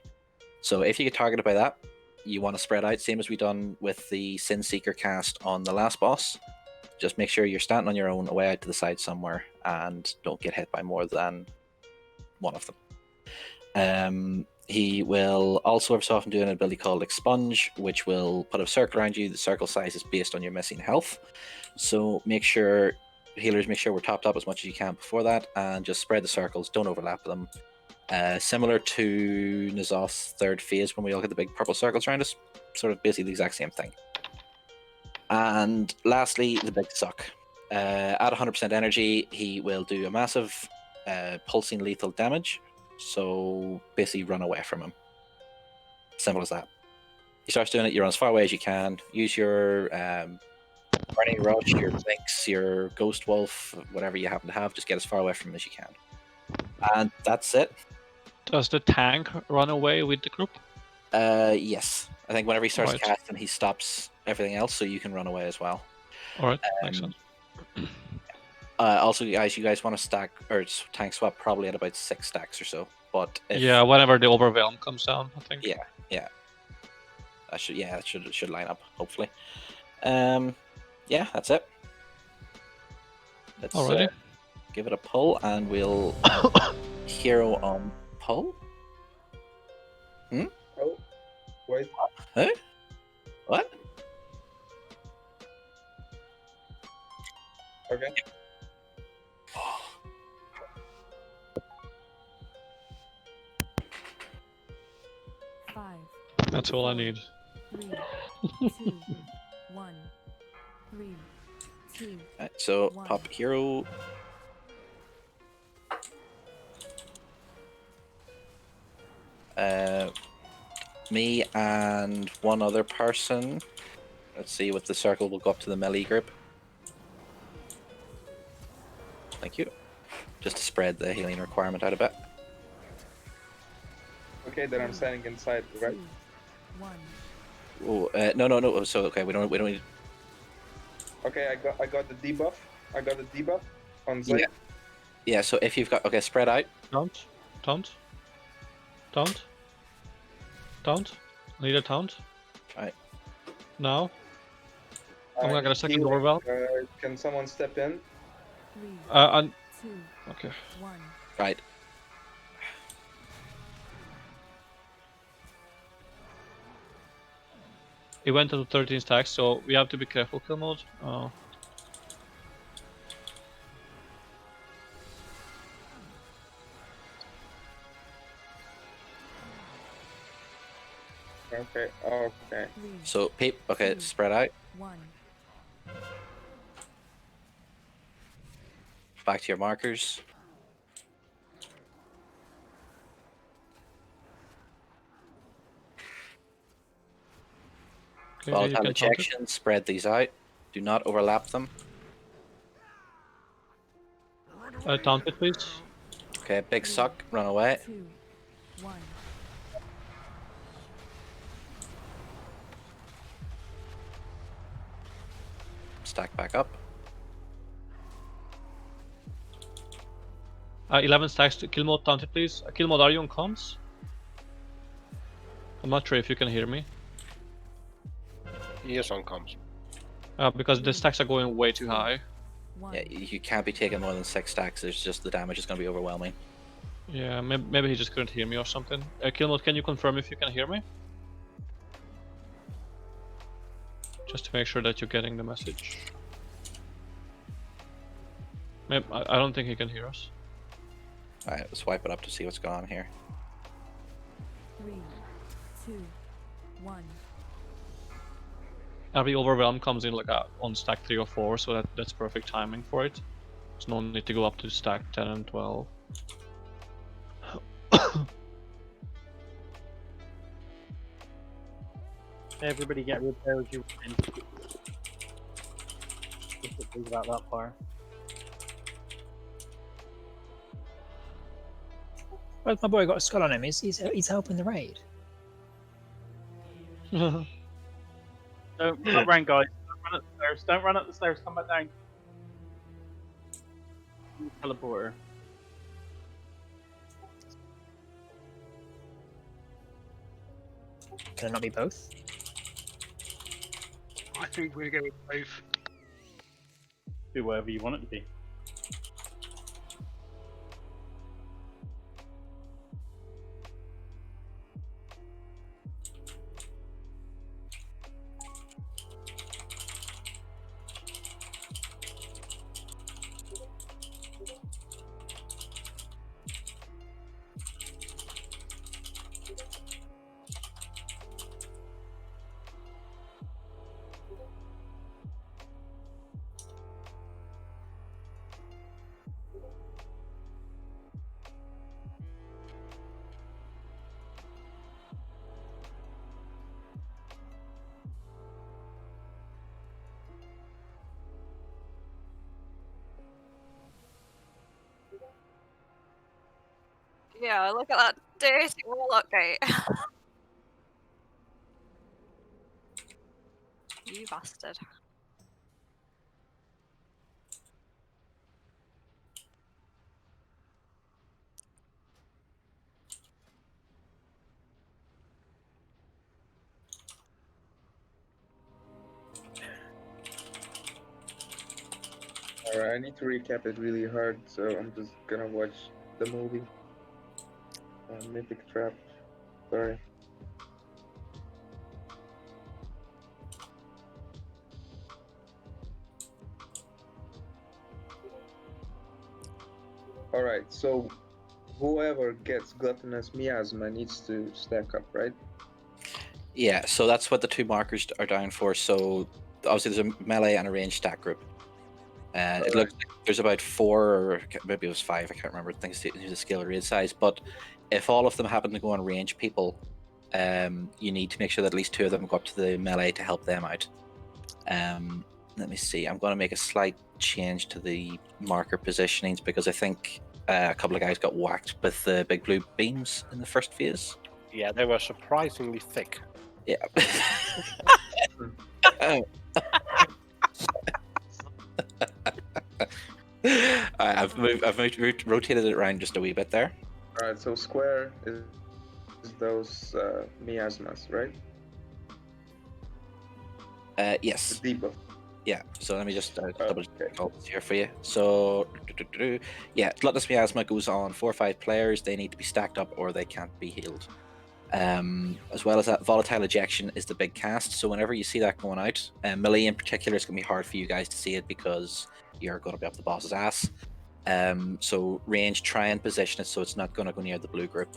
So if you get targeted by that, you want to spread out, same as we done with the Sin Seeker cast on the last boss. Just make sure you're standing on your own away out to the side somewhere and don't get hit by more than one of them. He will also every so often do an ability called Expunge, which will put a circle around you. The circle size is based on your missing health. So make sure, healers, make sure we're topped up as much as you can before that, and just spread the circles, don't overlap them. Similar to N'Zoth's 3rd phase when we all get the big purple circles around us, sort of basically the exact same thing. And lastly, the big suck. At 100% energy, he will do a massive pulsing lethal damage. So basically, run away from him. Simple as that. He starts doing it. You run as far away as you can. Use your burning rush, your blinks, your ghost wolf, whatever you happen to have. Just get as far away from him as you can. And that's it.
Does the tank run away with the group?
Yes. I think whenever he starts
Right.
casting, he stops everything else, so you can run away as well.
All right, makes sense.
Also, guys, you guys want to stack or tank swap probably at about 6 stacks or so. But if,
Yeah, whenever the overwhelm comes down, I think.
yeah, that should line up hopefully. Yeah, that's it. Let's
Alrighty.
give it a pull, and we'll hero on pull.
Oh, wait.
Huh? What?
Okay.
Five,
That's all I need.
3, 2, 1, 3, 2.
Right, so
1.
pop hero. Me and one other person. Let's see, with the circle, we'll go up to the melee group. Thank you. Just to spread the healing requirement out a bit.
Okay, then I'm standing inside, right?
1.
Oh, no. So okay, we don't need.
Okay, I got the debuff. I got the debuff on Zay.
Yeah. So if you've got spread out.
Don't. I need a taunt.
Right.
Now. I'm not gonna second
healing.
overwhelm.
Can someone step in?
3,
And
2,
okay.
1.
Right.
He went into 13 stacks, so we have to be careful, kill mode. Oh.
Okay. Okay.
So peep. Okay, spread out.
1.
Back to your markers.
Okay,
While
you
time
can taunt it.
ejection, spread these out. Do not overlap them.
Taunt it, please.
Okay, big suck. Run away.
2, 1.
Stack back up.
11 stacks to kill mode, taunt it, please. Kill mode, are you on comms? I'm not sure if you can hear me.
Yes, on comms.
Because the stacks are going way too high.
Yeah, you can't be taking more than 6 stacks. It's just the damage is going to be overwhelming.
Yeah, maybe he just couldn't hear me or something. Kill mode, can you confirm if you can hear me? Just to make sure that you're getting the message. Maybe, I don't think he can hear us.
Alright, let's wipe it up to see what's going on here.
3, 2, 1.
Every overwhelm comes in like on stack 3 or 4, so that's perfect timing for it. There's no need to go up to stack 10 and 12.
Everybody get repair as you can. Just think about that far.
Well, my boy got a skull on him. He's helping the raid.
Don't run around, guys. Don't run up the stairs. Don't run up the stairs. Come back down. Teleporter.
Can it not be both?
I think we're going with both.
Be whatever you want it to be.
Yeah, look at that dirty warlock gate. You bastard.
Alright, I need to recap it really hard, so I'm just gonna watch the movie. Mythic Trap. Sorry. Alright, so whoever gets Gluttonous Miasma needs to stack up, right?
Yeah, so that's what the two markers are down for. So obviously there's a melee and a ranged stack group. It looks like there's about 4 or maybe it was 5, I can't remember. I think it's the scale raid size. But if all of them happen to go on range people, you need to make sure that at least 2 of them go up to the melee to help them out. Let me see. I'm going to make a slight change to the marker positionings because I think a couple of guys got whacked with the big blue beams in the first phase.
Yeah, they were surprisingly thick.
Yeah. I've rotated it around just a wee bit there.
Alright, so square is those miasmas, right?
Yes.
The debuff.
Yeah, so let me just double check all this here for you. So, yeah, Gluttonous Miasma goes on 4 or 5 players. They need to be stacked up or they can't be healed. As well as that, Volatile Ejection is the big cast. So whenever you see that going out, melee in particular, it's going to be hard for you guys to see it because you're going to be up the boss's ass. So range, try and position it so it's not going to go near the blue group.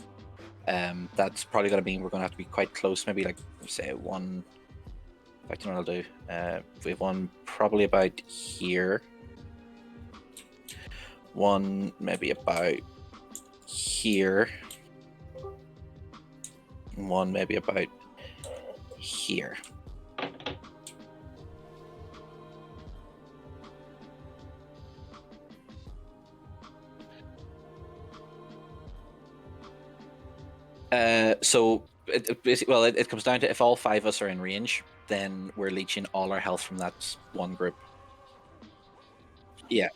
That's probably going to mean we're going to have to be quite close, maybe like, say, one... I don't know what I'll do. We have one probably about here. One maybe about here. And one maybe about here. So it comes down to if all 5 of us are in range, then we're leeching all our health from that one group. Yeah.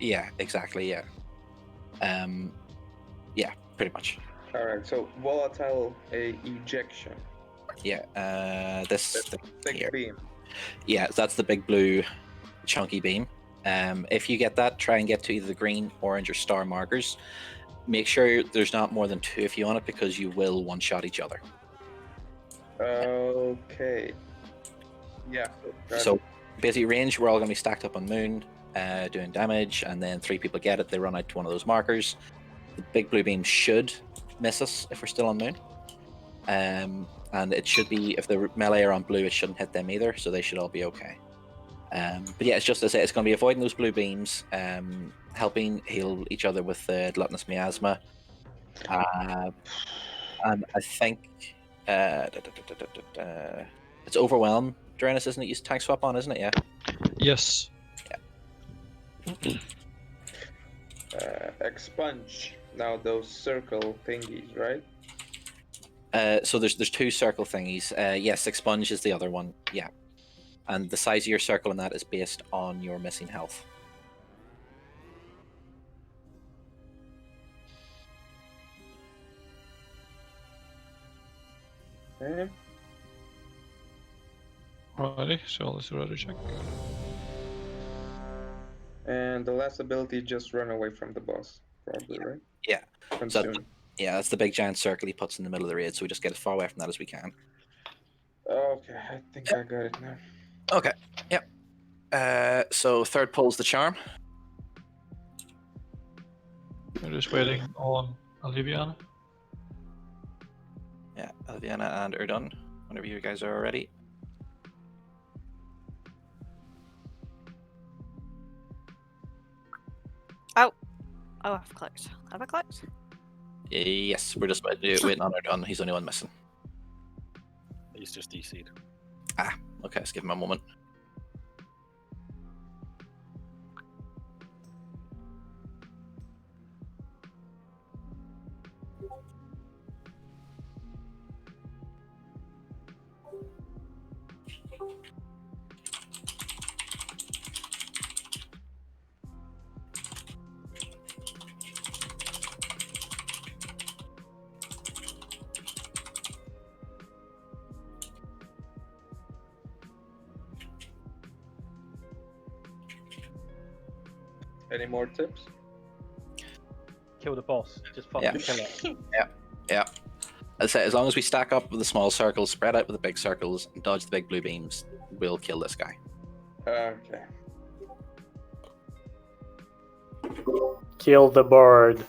Yeah, exactly, yeah. Yeah, pretty much.
Alright, so volatile ejection.
Yeah, this thing
Big
here.
beam.
Yeah, that's the big blue chunky beam. If you get that, try and get to either the green, orange, or star markers. Make sure there's not more than 2 of you on it because you will one-shot each other.
Okay. Yeah.
So basically range, we're all going to be stacked up on moon, doing damage, and then 3 people get it, they run out to one of those markers. The big blue beam should miss us if we're still on moon. And it should be, if the melee are on blue, it shouldn't hit them either, so they should all be okay. But yeah, it's just to say, it's going to be avoiding those blue beams, helping heal each other with the Gluttonous Miasma. And I think it's Overwhelm, Draenus, isn't it? You tank swap on, isn't it? Yeah.
Yes.
Expunge. Now those circle thingies, right?
So there's 2 circle thingies. Yes, Expunge is the other one. Yeah. And the size of your circle in that is based on your missing health.
Okay.
Alrighty, so let's do a check.
And the last ability, just run away from the boss, probably, right?
Yeah.
Consume.
That's the big giant circle he puts in the middle of the raid, so we just get as far away from that as we can.
Okay, I think I got it now.
Okay. Yep. So third pull's the charm.
We're just waiting on Oliviana.
Yeah, Alviana and Erdun, whenever you guys are ready.
Oh, I've clicked. Have I clicked?
Yes, we're just waiting on Erdun. He's the only one missing.
He's just DC'd.
Okay, let's give him a moment.
Any more tips?
Kill the boss. Just fucking kill it.
Yeah. I say, as long as we stack up with the small circles, spread out with the big circles, and dodge the big blue beams, we'll kill this guy.
Okay.
Kill the bird.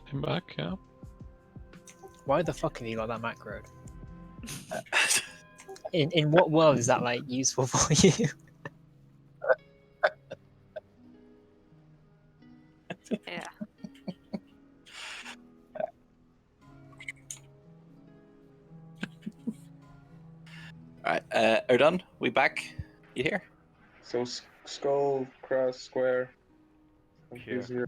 Him back, yeah.
Why the fuck have you got that macroed? In what world is that like useful for you?
Yeah.
Alright, Erdun, we back? You here?
So skull, cross, square.
Here.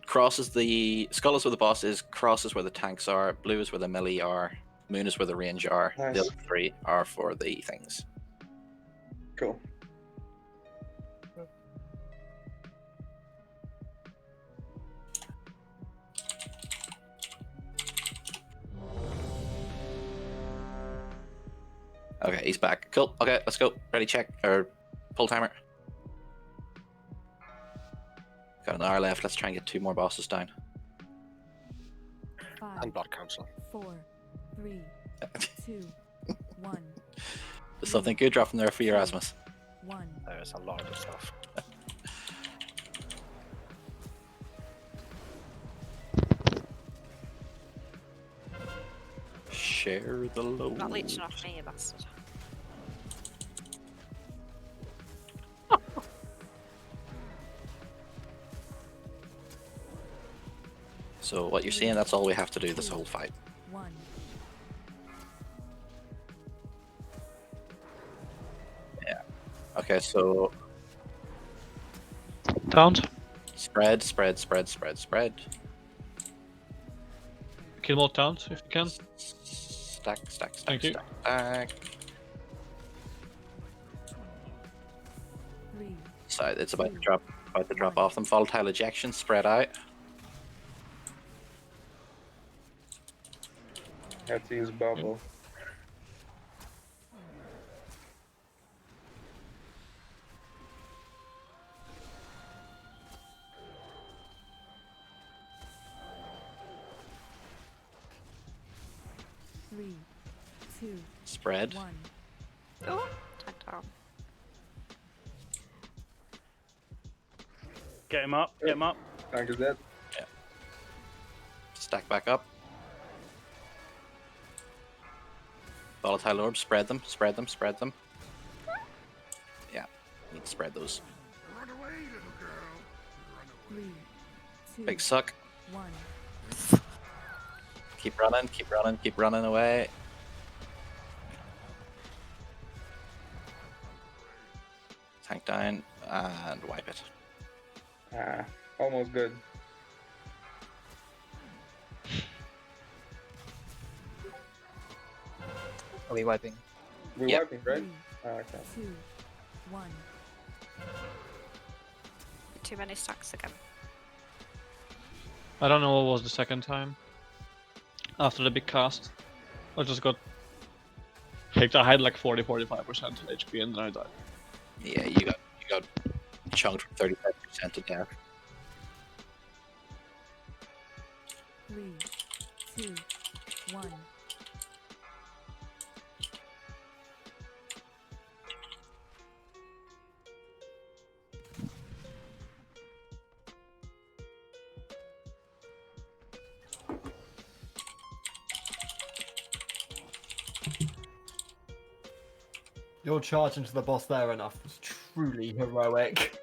Cross is the skull is where the boss is, cross is where the tanks are, blue is where the melee are, moon is where the range are,
Nice.
the other three are for the things.
Cool.
Okay, he's back. Cool. Okay, let's go. Ready, check. Or pull timer. Got an hour left. Let's try and get 2 more bosses down.
5,
And blood council.
4, 3, 2, 1.
There's something good dropping there for you, Erasmus.
1.
There's a lot of stuff.
Share the load.
Not leeching off me, you bastard.
So what you're seeing, that's all we have to do this whole fight.
1.
Yeah. Okay, so
Taunt.
spread, spread, spread, spread, spread.
Kill more taunt if you can.
Stack, stack, stack,
Thank you.
stack, stack.
3.
So it's about to drop off them. Volatile ejection, spread out.
Have to use bubble.
Three, 2,
Spread.
1.
Oh, tanked out.
Get him up. Get him up.
Tank is dead.
Yeah. Stack back up. Volatile orbs, spread them, spread them, spread them. Yeah, need to spread those.
3, 2,
Big suck.
1.
Keep running, keep running, keep running away. Tank down and wipe it.
Ah, almost good.
Are we wiping?
We're
Yep.
wiping, right?
3,
Okay.
2, 1.
Too many stacks again.
I don't know what was the second time. After the big cast. I just got picked. I had like 40-45% HP and then I died.
Yeah, you got chunked from 35% to death.
3, 2, 1.
Your charge into the boss there enough was truly heroic.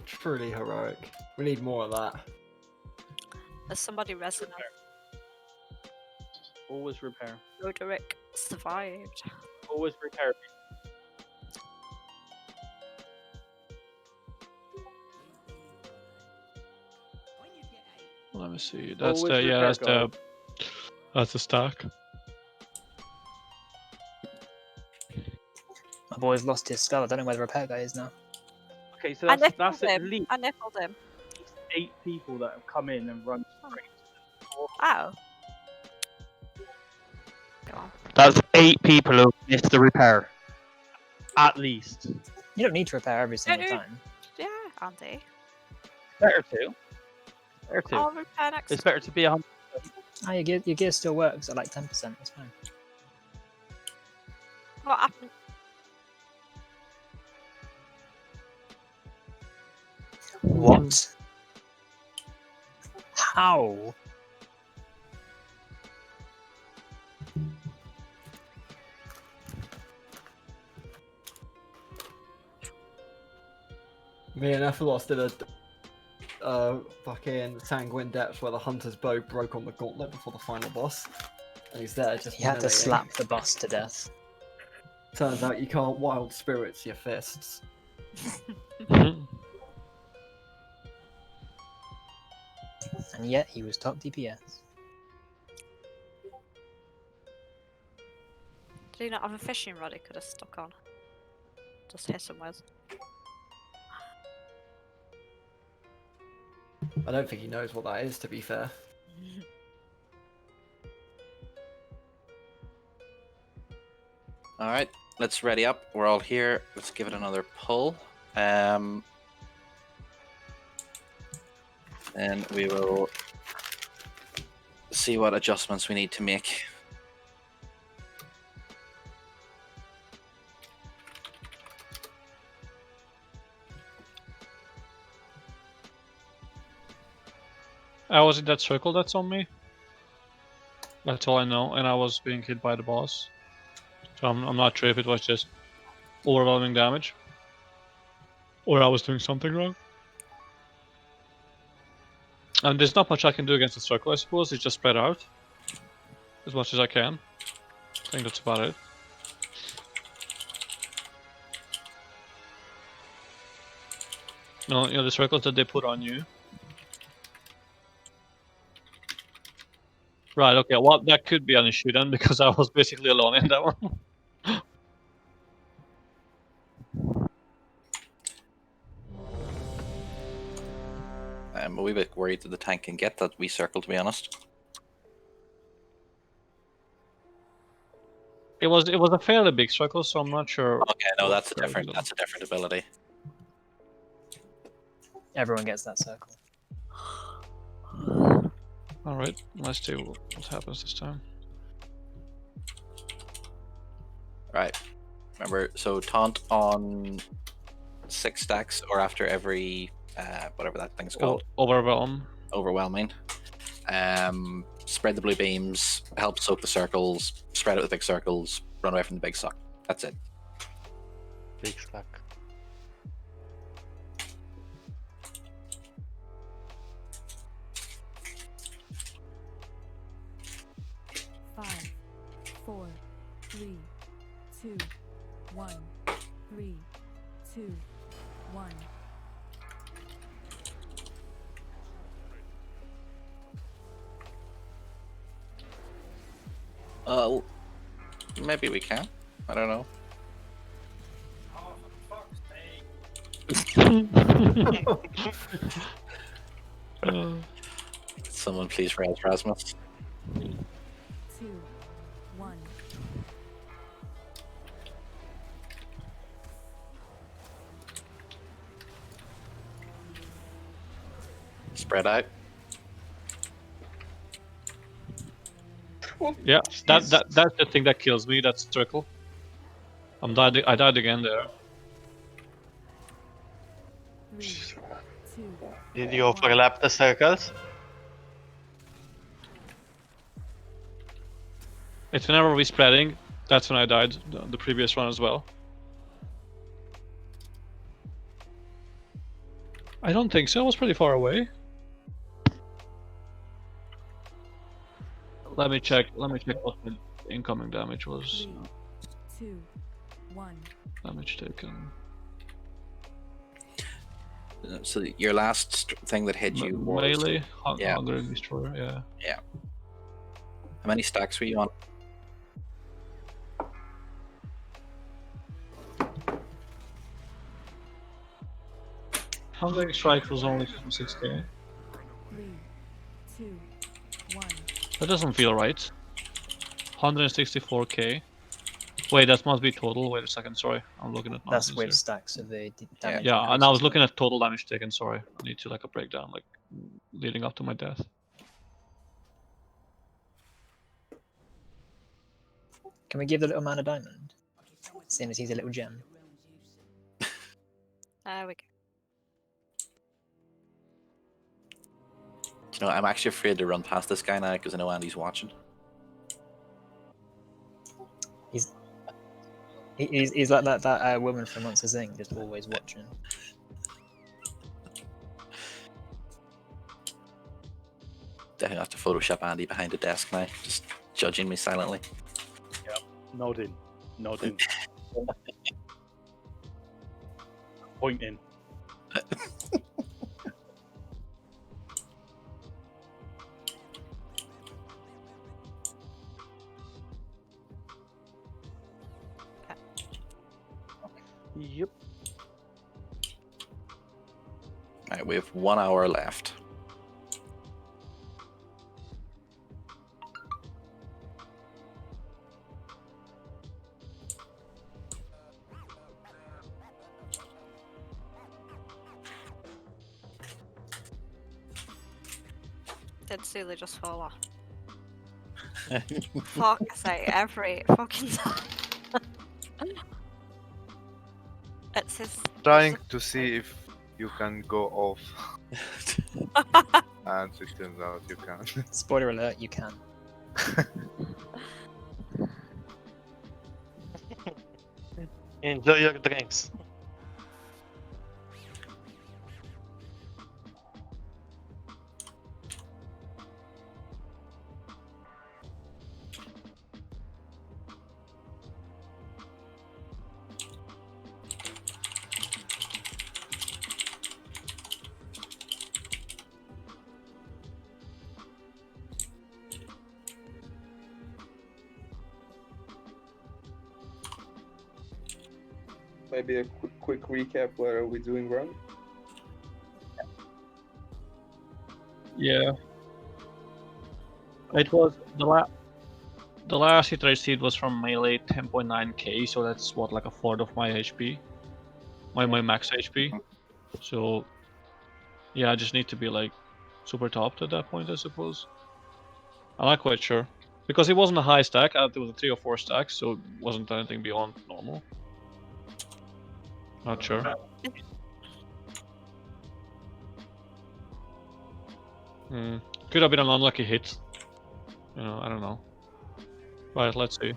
Truly heroic. We need more of that.
There's somebody resonant.
Always repair.
Roderick survived.
Always repair.
Let me see. That's
Always
the yeah.
repair,
That's the that's the stack.
My boy's lost his skull. I don't know where the repair guy is now.
Okay, so
I
that's
nippled
at
him.
least
I nippled him.
8 people that have come in and run straight.
Oh. Go on.
That's 8 people who missed the repair.
At least.
You don't need to repair every single
do-
time.
Yeah, Andy.
Better to. Better to.
I'll repair next
It's better to be 100.
Ah, your gear still works at like 10%. That's fine.
What happened?
What? How?
Me and Ethelos did a fucking sanguine depth where the hunter's bow broke on the gauntlet before the final boss. And he's there just
He had to
meleeing.
slap the boss to death.
Turns out you can't wild spirits your fists.
And yet he was top DPS.
Did he not have a fishing rod he could have stuck on? Just hit him with.
I don't think he knows what that is, to be fair.
Alright, let's ready up. We're all here. Let's give it another pull. And we will see what adjustments we need to make.
I was in that circle that's on me. That's all I know, and I was being hit by the boss. So I'm not sure if it was just overwhelming damage. Or I was doing something wrong. And there's not much I can do against the circle, I suppose. It's just spread out as much as I can. I think that's about it. No, you know, the circles that they put on you. Right, okay, well, that could be an issue then, because I was basically alone in that one.
I'm a wee bit worried that the tank can get that wee circle, to be honest.
It was a fairly big circle, so I'm not sure.
Okay, no, that's a different ability.
Everyone gets that circle.
Alright, let's see what happens this time.
Right. Remember, so taunt on 6 stacks or after every whatever that thing's called.
Overwhelm.
Overwhelming. Spread the blue beams, help soak the circles, spread out the big circles, run away from the big suck. That's it.
Big suck.
Five, 4, 3, 2, 1, 3, 2, 1.
Maybe we can. I don't know. Someone please raise Rasmus.
2, 1.
Spread out.
Yeah, that's the thing that kills me, that circle. I died again there.
3, 2,
Did you overlap the circles?
It's whenever we're spreading, that's when I died, the previous one as well. I don't think so, I was pretty far away. Let me check what the incoming damage was.
3, 2, 1.
Damage taken.
So your last thing that hit you was
melee,
yeah.
Hunger and Destroyer, yeah.
Yeah. How many stacks were you on?
Hungering Strike was only 6k.
3, 2, 1.
That doesn't feel right. 164k. Wait, that must be total. Wait a second, sorry. I'm looking at
That's
nonsense
with
here.
stacks of the damage.
Yeah, and I
increases,
was looking
right?
at total damage taken, sorry. I need to like a breakdown, like leading up to my death.
Can we give the little man a diamond? Seeing as he's a little gem.
There we go.
You know, I'm actually afraid to run past this guy now because I know Andy's watching.
He's like that woman from Monsters Inc. just always watching.
Definitely have to Photoshop Andy behind the desk now, just judging me silently.
Yep. Nodding. Nodding. Pointing. Yep.
Alright, we have 1 hour left.
Did Sula just fall off? Fuck's sake, every fucking time. It's his.
Trying to see if you can go off. And it turns out you can.
Spoiler alert, you can.
Enjoy your drinks.
Maybe a quick recap. What are we doing wrong?
Yeah. It was the last hit I received was from melee 10.9k, so that's what, like a fourth of my HP, my max HP. So yeah, I just need to be like super topped at that point, I suppose. I'm not quite sure because it wasn't a high stack. It was a 3 or 4 stack, so it wasn't anything beyond normal. Not sure. Could have been an unlucky hit. You know, I don't know. Right, let's see.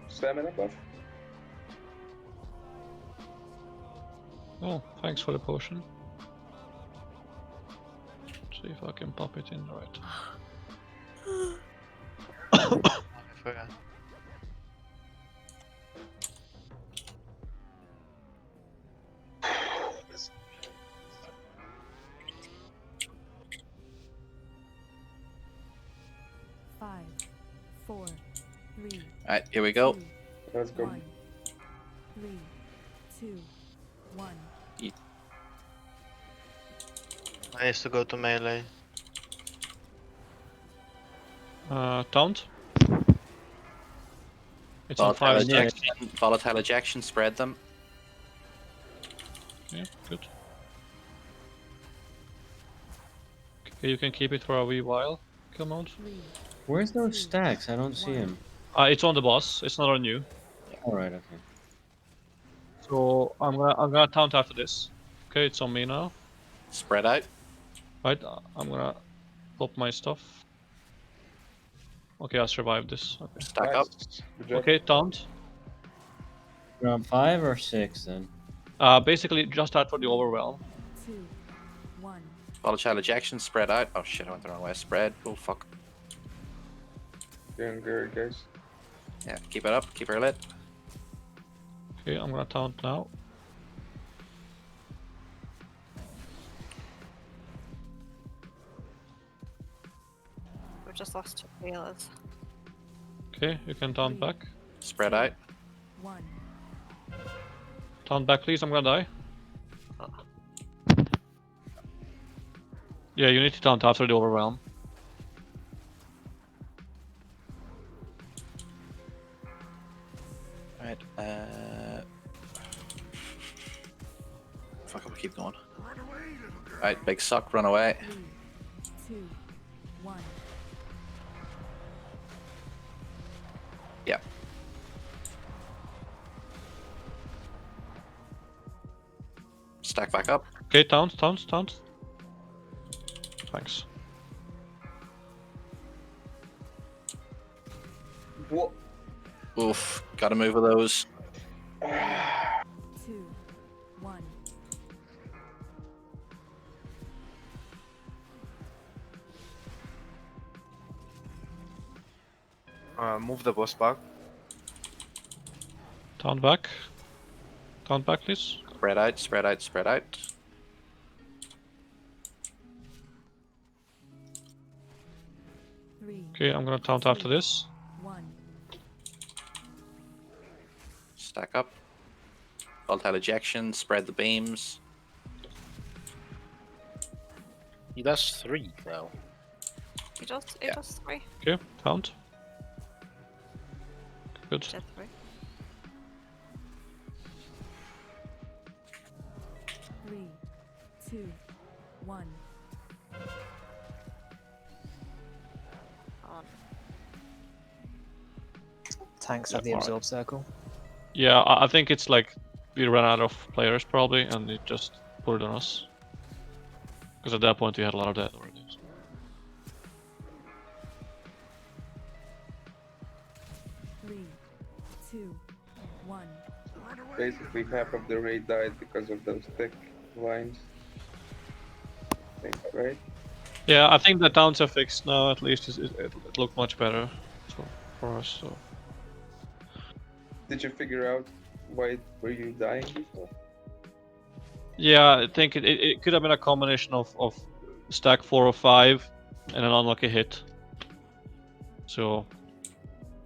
Stamina buff?
Oh, thanks for the potion. Let's see if I can pop it in right.
I forgot.
Five, 4, 3.
Alright, here we go.
Let's go.
1, 3, 2, 1.
I used to go to melee.
Taunt. It's on 5 stacks.
Volatile ejection, spread them.
Yeah, good. Okay, you can keep it for a wee while. Come on.
Where's those stacks? I don't see him.
It's on the boss. It's not on you.
Alright, okay.
So I'm gonna taunt after this. Okay, it's on me now.
Spread out.
Right, I'm gonna pop my stuff. Okay, I survived this. Okay.
Stack up.
Okay, taunt.
You're on 5 or 6 then?
Basically just out for the overwhelm.
2, 1.
Volatile ejection, spread out. Oh shit, I went the wrong way. Spread. Oh fuck.
Doing good, guys.
Yeah, keep it up. Keep her lit.
Okay, I'm gonna taunt now.
we've just lost 2 healers.
Okay, you can taunt back.
Spread out.
1.
Taunt back, please. I'm gonna die. Yeah, you need to taunt after the overwhelm.
Alright, fuck, I'll keep going. Alright, big suck, run away.
3, 2, 1.
Yeah. Stack back up.
Okay, taunt. Thanks.
What?
Oof, gotta move with those.
2, 1.
Move the boss back.
Taunt back. Taunt back, please.
Spread out, spread out, spread out.
Okay, I'm gonna taunt after this.
1.
Stack up. Volatile ejection, spread the beams.
He does 3 now.
He does 3.
Okay, taunt. Good.
Did 3.
3, 2, 1.
Tanks
Yeah,
have the
alright.
absorb circle.
Yeah, I think it's like we ran out of players probably, and it just put it on us. Because at that point we had a lot of dead already. So.
Three, 2, 1.
Basically, half of the raid died because of those thick lines. I think, right?
Yeah, I think the towns are fixed now. At least it looked much better for us. So.
Did you figure out why were you dying before?
Yeah, I think it could have been a combination of stack 4 or 5 and an unlucky hit. So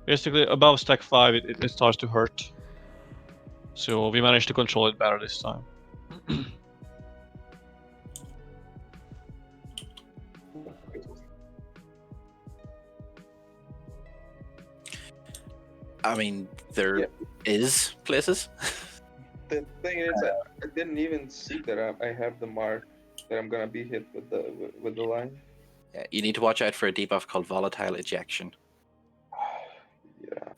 basically above stack 5 it starts to hurt. So we managed to control it better this time.
I mean, there is places.
The thing is, I didn't even see that I have the mark that I'm gonna be hit with the line.
Yeah, you need to watch out for a debuff called volatile ejection.
Yeah.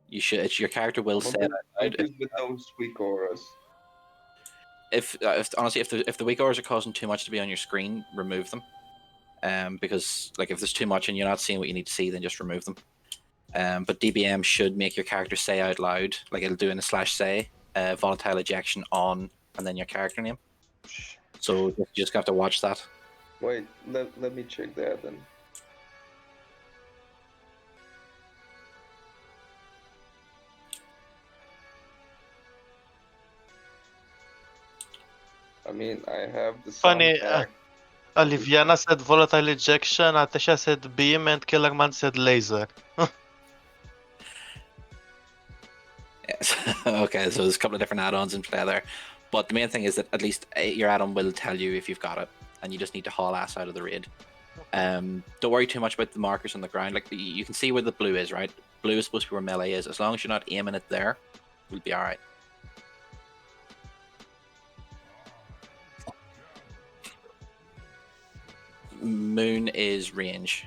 You should. Your character will say
What
that.
is with those weak auras?
If honestly, if the weak auras are causing too much to be on your screen, remove them. Because like if there's too much and you're not seeing what you need to see, then just remove them. But DBM should make your character say out loud, like it'll do in a /say, volatile ejection on, and then your character name. So you just have to watch that.
Wait, let me check that then. I mean, I have the
Funny,
sound pack.
Aliviana said volatile ejection, Atasha said beam, and Killerman said laser.
Yes. Okay, so there's a couple of different add-ons in play there, but the main thing is that at least your add-on will tell you if you've got it, and you just need to haul ass out of the raid. Don't worry too much about the markers on the ground. Like you can see where the blue is, right? Blue is supposed to be where melee is. As long as you're not aiming it there, we'll be all right. Moon is range.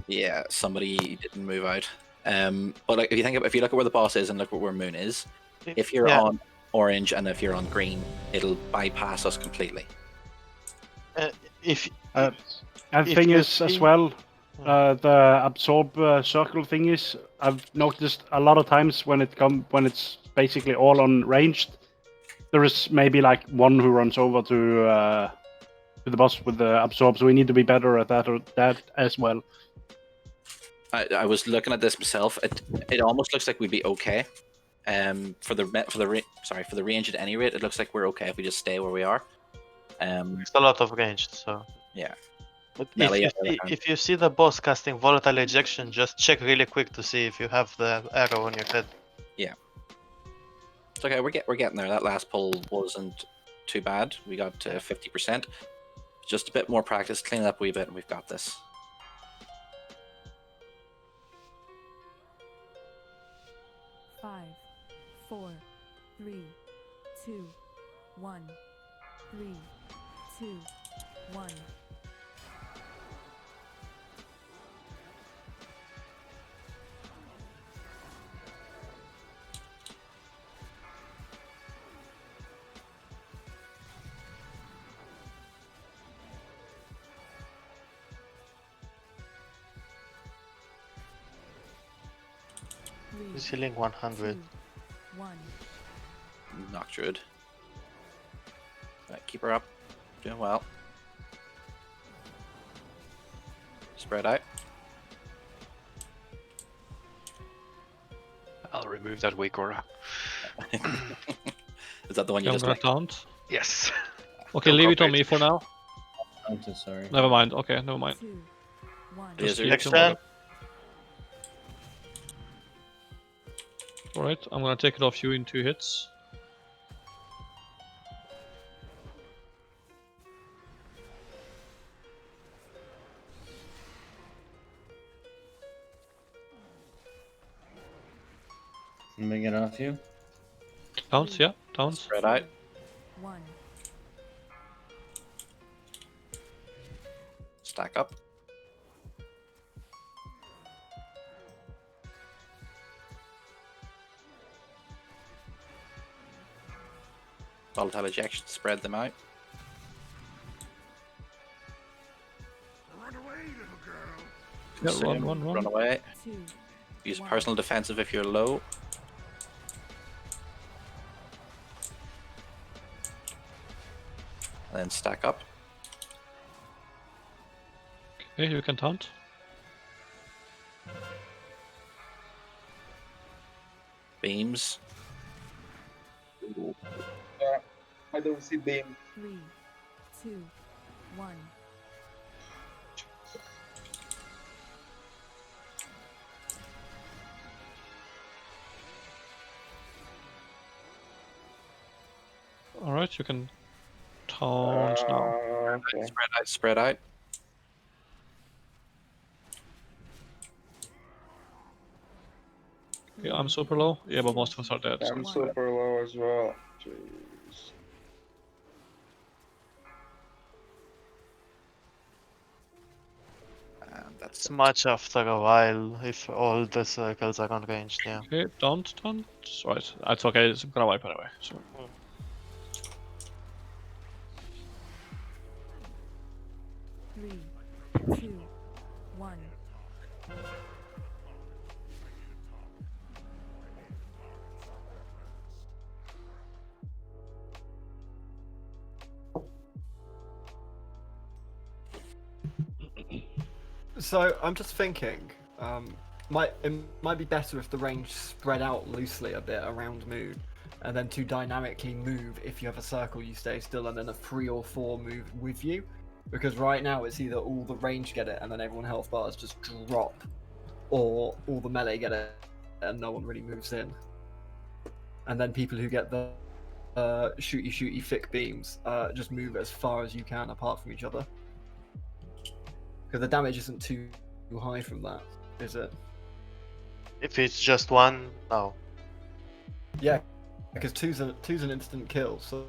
Yeah, somebody didn't move out. But like, if you look at where the boss is and look at where Moon is, if you're on orange and if you're on green, it'll bypass us completely.
And the thing is as well, the absorb circle thing is, I've noticed a lot of times when it's basically all on ranged, there is maybe like one who runs over to the boss with the absorb. So we need to be better at that as well.
I was looking at this myself. It almost looks like we'd be okay. For the range at any rate, it looks like we're okay if we just stay where we are. It's
a lot of ranged, so
yeah.
But
Melee,
if you see the boss casting volatile ejection, just check really quick to see if you have the arrow on your head.
Yeah. It's okay. We're getting there. That last pull wasn't too bad. We got to 50%. Just a bit more practice, clean it up a wee bit, and we've got this.
Five, 4, 3, 2, 1. 3, 2, 1.
He's healing 100.
1.
Knock Druid. Right, keep her up. Doing well. Spread out.
I'll remove that weak aura.
Is that the one you
I'm
just
gonna
like?
taunt.
Yes.
Okay,
Don't
leave it on
cooperate.
me for now.
I'm so sorry.
Never mind. Okay, never mind.
2, 1.
Just keep
Next
him
turn.
on. Alright, I'm gonna take it off you in 2 hits.
Let me get off you.
Bounce, yeah, bounce.
Spread out.
1.
Stack up. Volatile ejection, spread them out.
Run away, little girl.
Yeah,
Consume,
run.
away.
2.
Use
1.
personal defensive if you're low. And then stack up.
Okay, you can taunt.
Beams.
I don't see beam.
3, 2, 1.
Alright, you can taunt now.
Okay.
Spread out, spread out.
Okay, I'm super low. Yeah, but most of us are dead. So
I'm
it's bad.
super low as well. Jeez.
And that's
It's much after a while if all the circles are unranged, yeah.
Okay, don't taunt. Right, that's okay. It's gonna wipe anyway. So.
Three, 2, 1.
So I'm just thinking, it might be better if the range spread out loosely a bit around Moon, and then to dynamically move if you have a circle you stay still, and then a 3 or 4 move with you. Because right now it's either all the range get it and then everyone health bars just drop, or all the melee get it and no one really moves in. And then people who get the shooty thick beams just move as far as you can apart from each other. Because the damage isn't too high from that, is it?
If it's just one, no.
Yeah, because two's an instant kill, so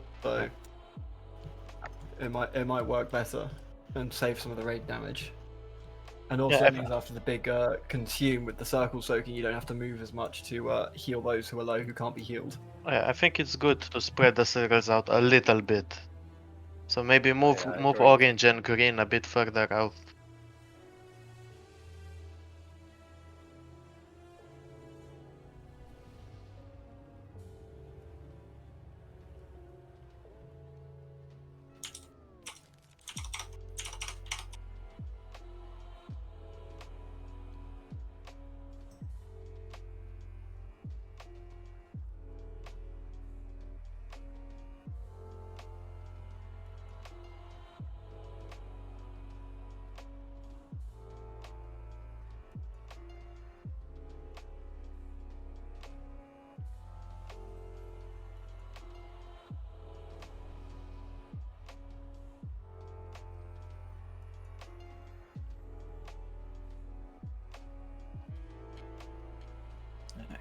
it might work better and save some of the raid damage. And also
Yeah,
means after the big consume with the circle soaking, you don't have to move as much to heal those who are low who can't be healed.
Yeah, I think it's good to spread the circles out a little bit. So maybe move
Yeah, I
move
agree.
orange and green a bit further out.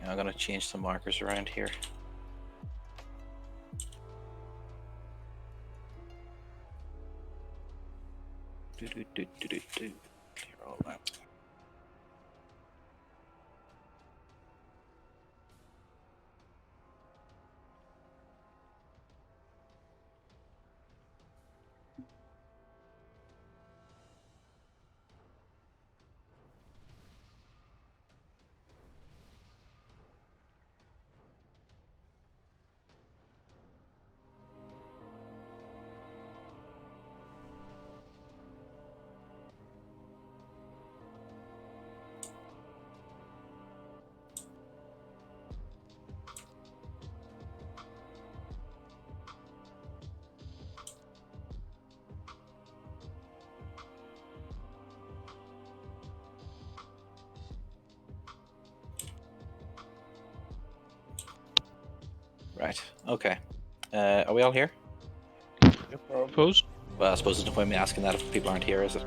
I'm gonna change some markers around here. Clear all that. Right. Okay. Are we all here?
Suppose.
Well, I suppose there's no point in me asking that if people aren't here, is it?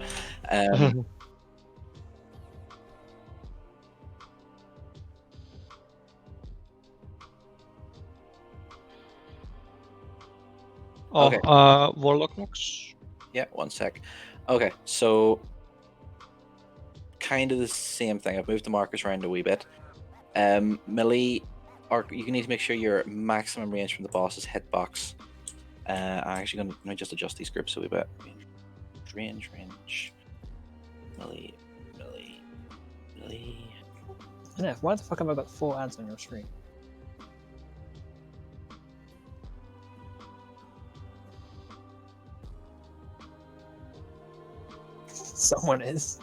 Okay.
Warlock Nox.
Yeah, one sec. Okay, so kind of the same thing. I've moved the markers around a wee bit. Melee, or you need to make sure your maximum range from the boss's hitbox. I'm actually going to just adjust these groups a wee bit. Range. Melee.
Yeah, why the fuck have I got 4 ads on your screen? Someone is.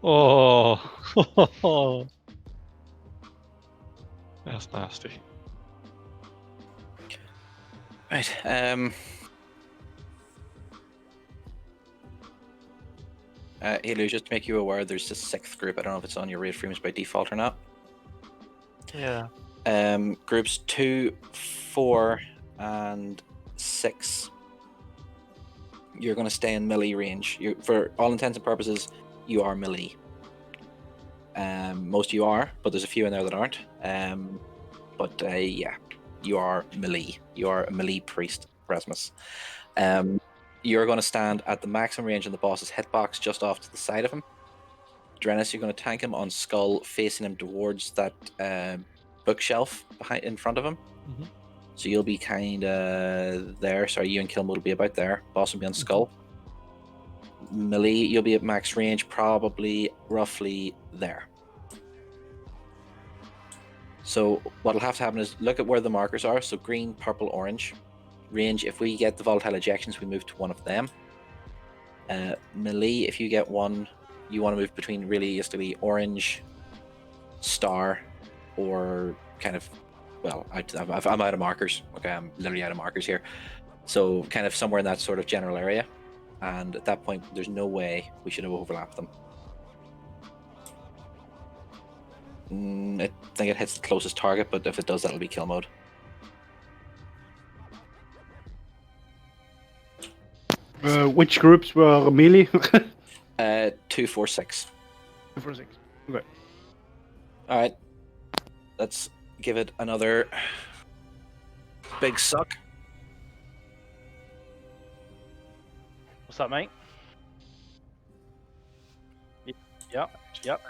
Oh. That's nasty.
Right. Helio, just to make you aware, there's a 6th group. I don't know if it's on your raid frames by default or not.
Yeah.
Groups 2, 4, and 6. You're going to stay in melee range. For all intents and purposes, you are melee. Most of you are, but there's a few in there that aren't. Yeah, you are melee. You are a melee priest, Rasmus. You're going to stand at the maximum range in the boss's hitbox, just off to the side of him. Drennis, you're going to tank him on skull, facing him towards that bookshelf in front of him.
Mm-hmm.
So you'll be kind of there. Sorry, you and Kilmode will be about there. Boss will be on skull. Melee, you'll be at max range, probably roughly there. So what'll have to happen is look at where the markers are. So green, purple, orange. Range, if we get the volatile ejections, we move to one of them. Melee, if you get one, you want to move between realistically orange, star, or kind of, well, I'm out of markers. Okay, I'm literally out of markers here. So kind of somewhere in that sort of general area. And at that point, there's no way we should have overlapped them. I think it hits the closest target, but if it does, that'll be kill mode.
Which groups were melee?
2, 4, 6.
2, 4, 6. Okay.
Alright. Let's give it another big suck.
What's that, mate? Yep.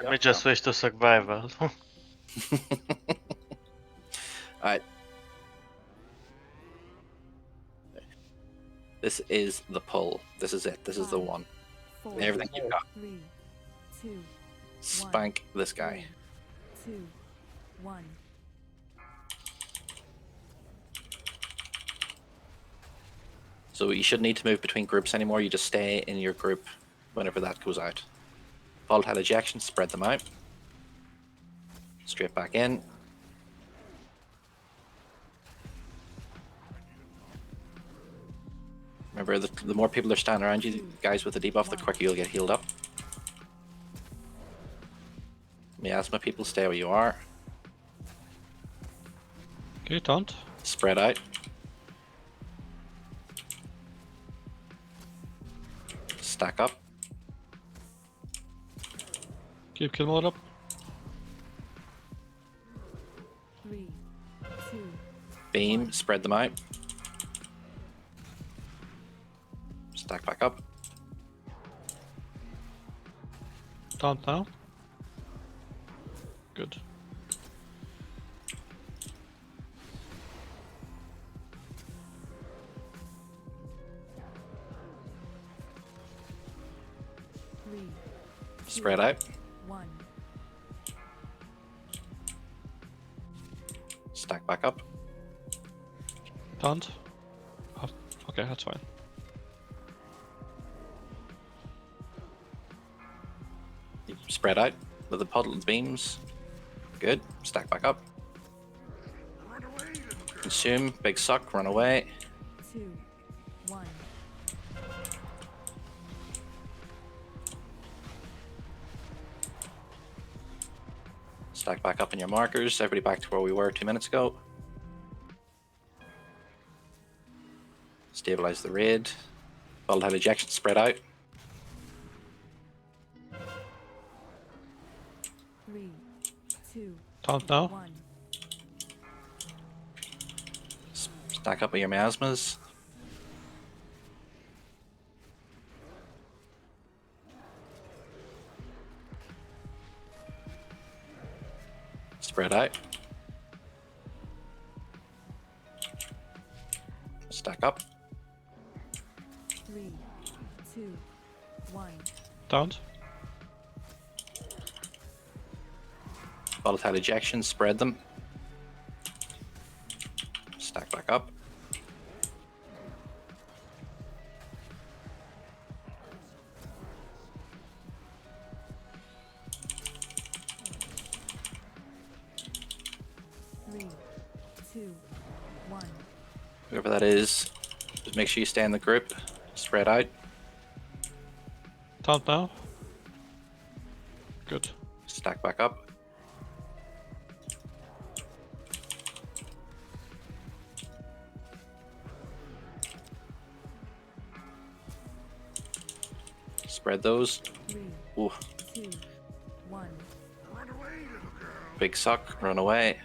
Let me just switch to survival.
Alright. This is the pull. This is it. This is the one.
4,
Everything you've got.
3, 2,
Spank this guy.
2, 1.
So you shouldn't need to move between groups anymore. You just stay in your group whenever that goes out. Volatile ejection, spread them out. Straight back in. Remember, the more people are standing around you, guys with the debuff, the quicker you'll get healed up. Miasma people, stay where you are.
Okay, taunt.
Spread out. Stack up.
Keep kill mode up.
3, 2,
Beam, spread them out. Stack back up.
Taunt now. Good.
Spread out.
1.
Stack back up.
Taunt. Oh, okay, that's fine.
Spread out with the puddle beams. Good. Stack back up. Consume. Big suck. Run away.
2, 1.
Stack back up in your markers. Everybody back to where we were 2 minutes ago. Stabilize the raid. Volatile ejection. Spread out.
3, 2,
Taunt now.
1.
Stack up with your miasmas. Spread out. Stack up.
3, 2, 1.
Taunt.
Volatile ejection. Spread them. Stack back up.
Three, 2, 1.
Whoever that is, just make sure you stay in the group. Spread out.
Taunt now. Good.
Stack back up. Spread those.
3,
Ooh.
2, 1.
Big suck. Run away.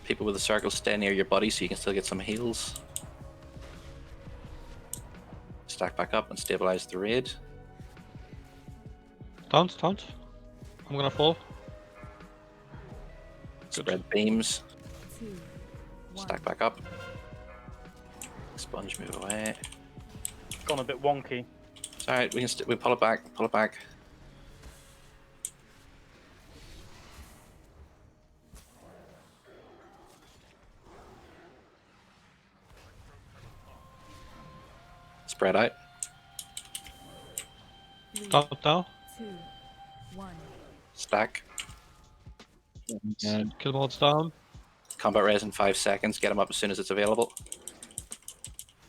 People with the circle stay near your body so you can still get some heals. Stack back up and stabilize the raid.
Taunt, taunt. I'm gonna fall.
Spread beams.
2, 1.
Stack back up. Sponge, move away.
Gone a bit wonky.
It's alright, we can we pull it back, pull it back. Spread out.
Taunt now.
2, 1.
Stack.
Kill mode's down.
Combat res in 5 seconds. Get him up as soon as it's available.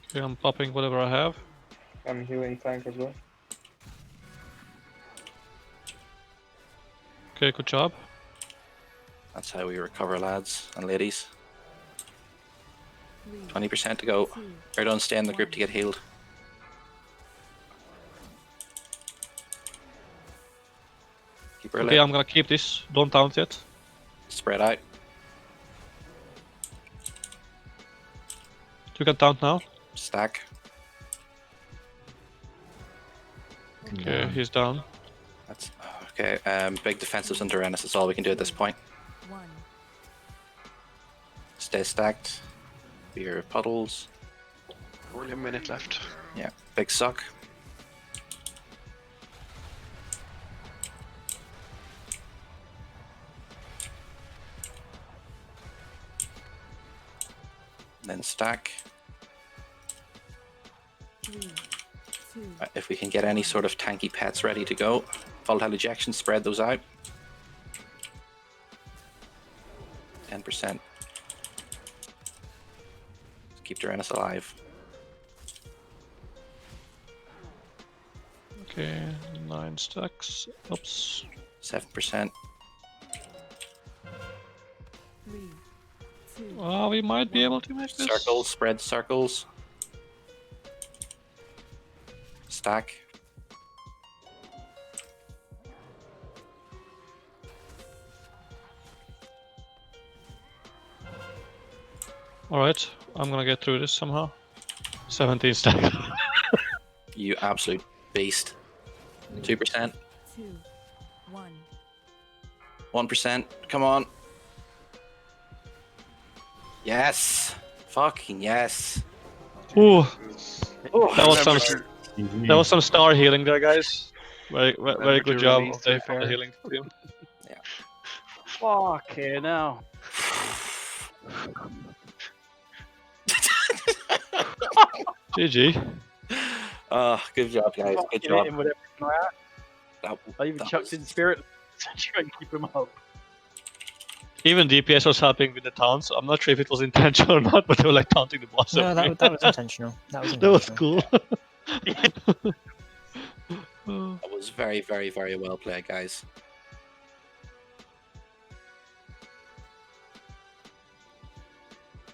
Okay, I'm popping whatever I have.
I'm healing tank as well.
Okay, good job.
That's how we recover, lads and ladies.
3,
20% to go. Everyone stay in the group to get healed. Keep her
Okay,
lit.
I'm gonna keep this. Don't taunt yet.
Spread out.
You can taunt now.
Stack.
Okay, he's down.
That's okay. Big defensives and Tyrannus. That's all we can do at this point.
1.
Stay stacked. Be your puddles.
Only a minute left.
Yeah. Big suck. Then stack.
3, 2.
If we can get any sort of tanky pets ready to go. Volatile ejection, spread those out. 10%. Keep Tyrannus alive.
Okay, 9 stacks. Oops.
7%.
3, 2.
We might be able to make this.
Circles, spread circles. stack.
Alright, I'm gonna get through this somehow. 17 stack.
You absolute beast. 2%.
2, 1.
1%. Come on. Yes. Fucking yes.
Ooh.
Oh,
That was some star healing there, guys. Very
Remember
good
to
job
release
of
the
the
repair.
healing team.
Yeah.
Okay, now.
GG.
Good job, guys. Good
Fucking
job.
hit him with everything I had. I even
that
chucked in spirit to try and keep him up.
Even DPS was helping with the taunts. I'm not sure if it was intentional or not, but they were like taunting the boss.
No,
over me.
that was intentional. That was
That was
intentional.
cool.
That was very, very, very well played, guys.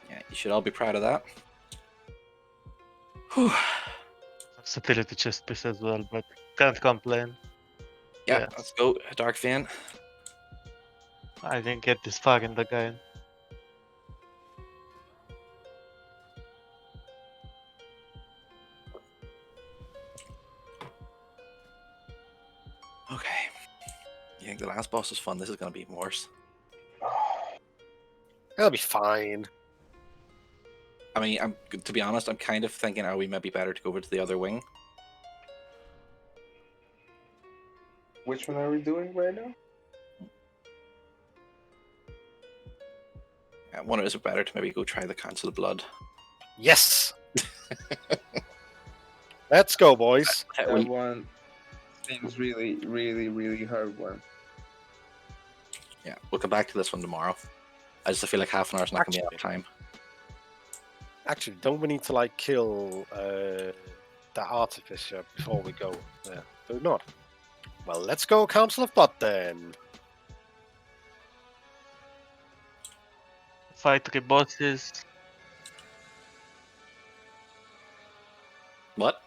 Yeah, you should all be proud of that. Whew.
Stability chest piece as well, but can't complain.
Yeah, let's go, Dark Fan.
I didn't get this far in the game.
Okay. You think the last boss was fun? This is gonna be even worse.
It'll be fine.
I mean, to be honest, I'm kind of thinking, are we maybe better to go over to the other wing?
Which one are we doing right now?
Yeah, one of us are better to maybe go try the Council of Blood.
Yes. Let's go, boys.
That one seems really, really, really hard one.
Yeah, we'll come back to this one tomorrow. I just feel like half an hour's not gonna be enough time.
Actually, don't we need to like kill that artificer before we go there? Do we not? Well, let's go Council of Blood then.
Fight 3 bosses.
What?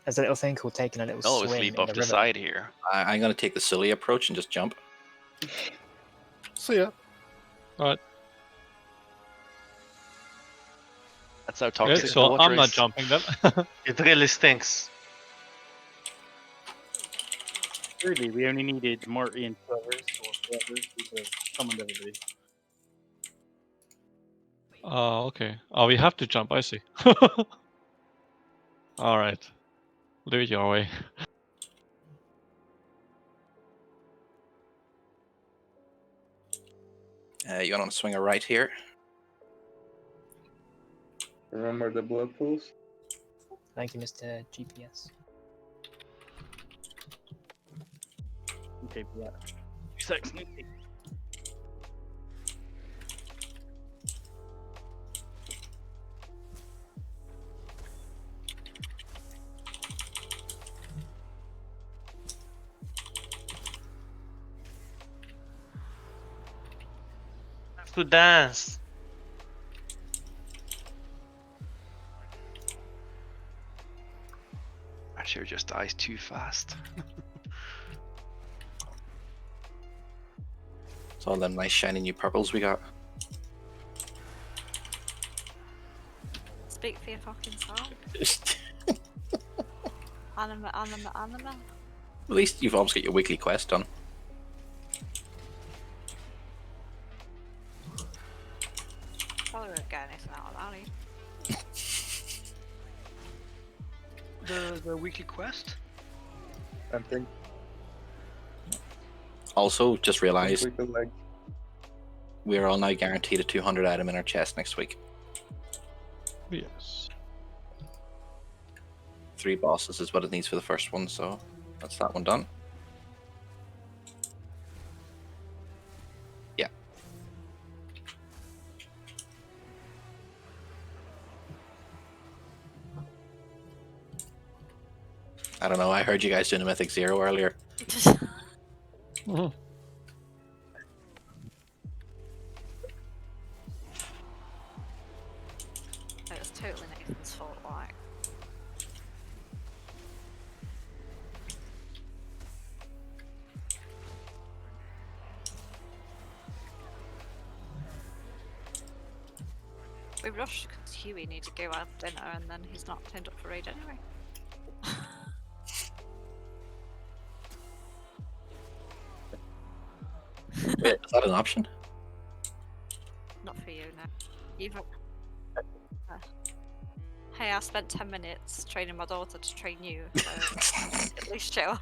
There's a little thing called taking a little
No,
swim
leap
in
off
the
the
river.
side here.
I'm gonna take the silly approach and just jump.
See ya.
Alright.
That's how
Okay,
toxic the
so
water
I'm not
is.
jumping then.
It really stinks.
Really, we only needed Marty and Travers or whoever to summon everybody.
Okay. Oh, we have to jump, I see. Alright. Do it your way.
You want to swing a right here?
Remember the blood pools?
Thank you, Mr. GPS.
Okay, yeah. 2 seconds.
Have to dance.
Asher just dies too fast.
It's all them nice shiny new purples we got.
Speak for your fucking self. Anima.
At least you've almost got your weekly quest done.
Probably won't get anything out of that.
The weekly quest?
I think
Also, just realised
we could like
we're all now guaranteed a 200 item in our chest next week.
Yes.
3 bosses is what it needs for the first one, so that's that one done. Yeah. I don't know, I heard you guys doing a Mythic 0 earlier.
Mhm.
It was totally Nathan's fault, like. We rushed because Huey needed to go out for dinner and then he's not turned up for raid anyway.
Wait, is that an option?
Not for you, no. You've. Hey, I spent 10 minutes training my daughter to train you, so at least show up.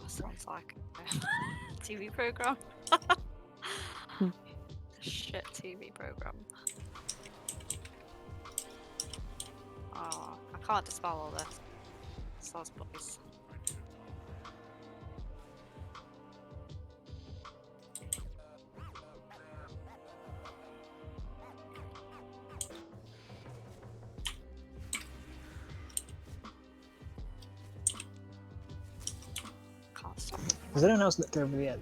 Sounds like a TV program. Shit TV program. Oh, I can't dispel all this. Soz boys. Can't stop.
Has anyone else looked over the edge?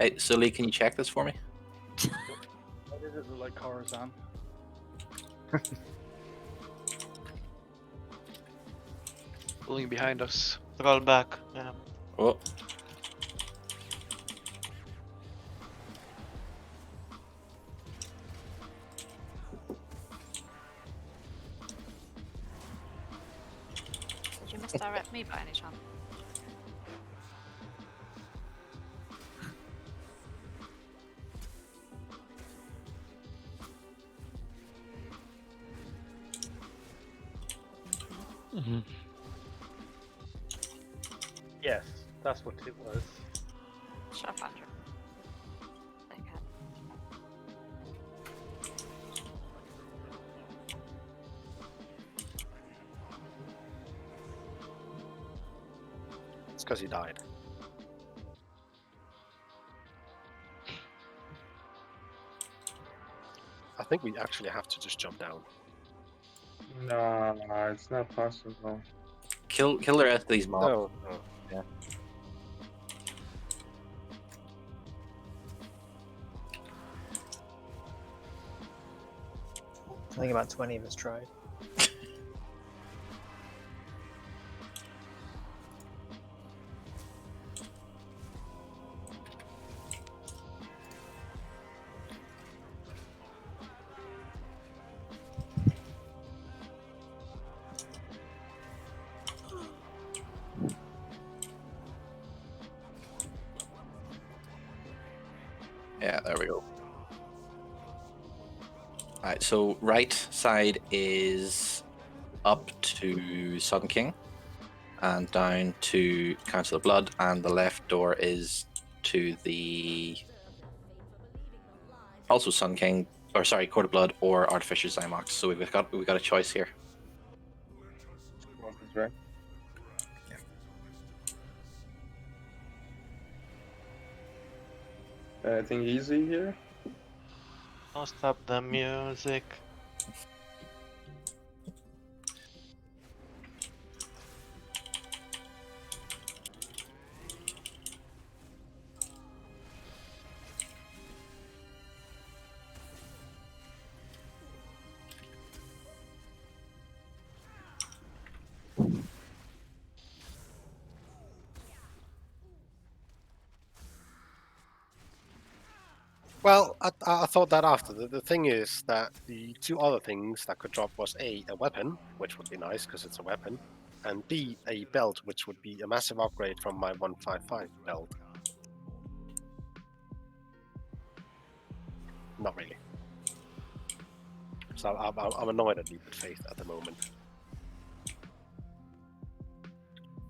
Hey, Sully, can you check this for me?
Why does it look like Corazon?
Pulling behind us.
Roll back. Yeah.
Oh.
Did you misdirect me by any chance?
Yes, that's what it was.
Shut up, Andrew. Okay.
It's because he died. I think we actually have to just jump down.
No, it's not possible.
Kill the rest of these mobs.
No, no.
Yeah.
I think about 20 of us tried.
Yeah, there we go. Alright, so right side is up to Sun King and down to Council of Blood, and the left door is to the also Sun King, or sorry, Court of Blood or Artificer Zymox. So we've got a choice here.
That's right. I think easy here.
Don't stop the music.
Well, I thought that after. The thing is that the two other things that could drop was a weapon, which would be nice because it's a weapon, and B, a belt, which would be a massive upgrade from my 155 belt. Not really. So I'm annoyed at Leap of Faith at the moment.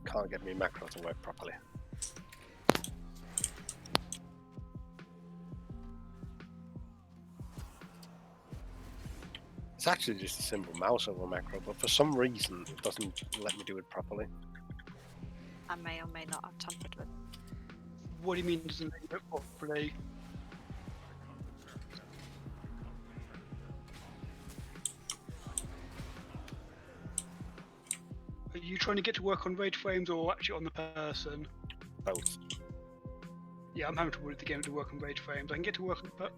Can't get me macro to work properly. It's actually just a simple mouse over macro, but for some reason it doesn't let me do it properly.
I may or may not have tampered with.
What do you mean doesn't let you work properly? Are you trying to get to work on rage frames or actually on the person?
Both.
Yeah, I'm having trouble with the game to work on rage frames. I can get to work on the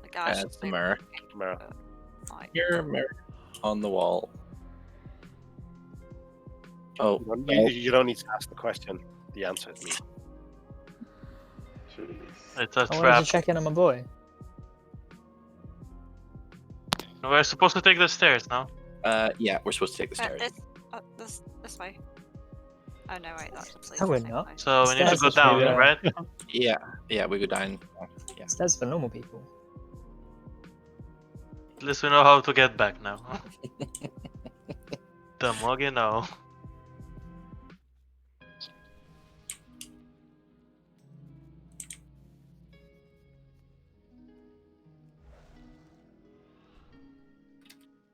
The guy should
It's the
be
mirror.
Mirror.
like,
Mirror on the wall. Oh,
You don't need to ask the question. The answer is me.
It's a
I wanted
trap.
to check in on my boy.
We're supposed to take the stairs now.
Yeah, we're supposed to take the stairs.
this way. Oh no, wait, that's just
No, we're not.
So we need to
Stairs
go
is
down,
for,
right?
Yeah, we go down. Yeah.
Stairs for normal people.
At least we know how to get back now. The more you know.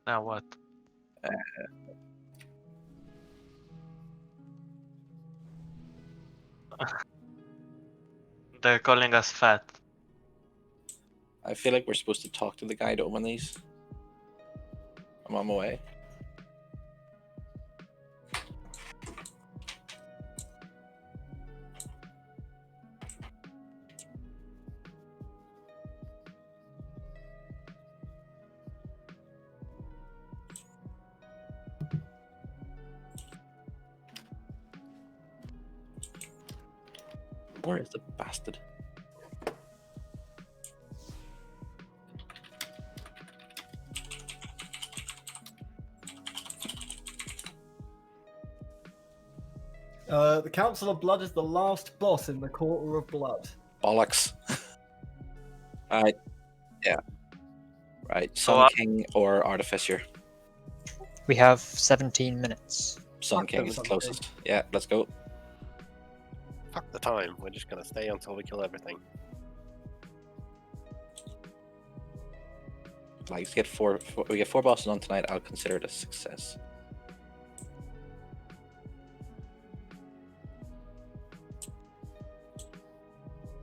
Now what? They're calling us fat.
I feel like we're supposed to talk to the guy to open these. I'm on my way. Where is the bastard?
The Council of Blood is the last boss in the Quarter of Blood.
Bollocks. Alright. Yeah. Right.
So,
Sun King or Artificer?
We have 17 minutes.
Sun King is the closest. Yeah, let's go.
Fuck the time. We're just gonna stay until we kill everything.
Like, we get four bosses on tonight, I'll consider it a success.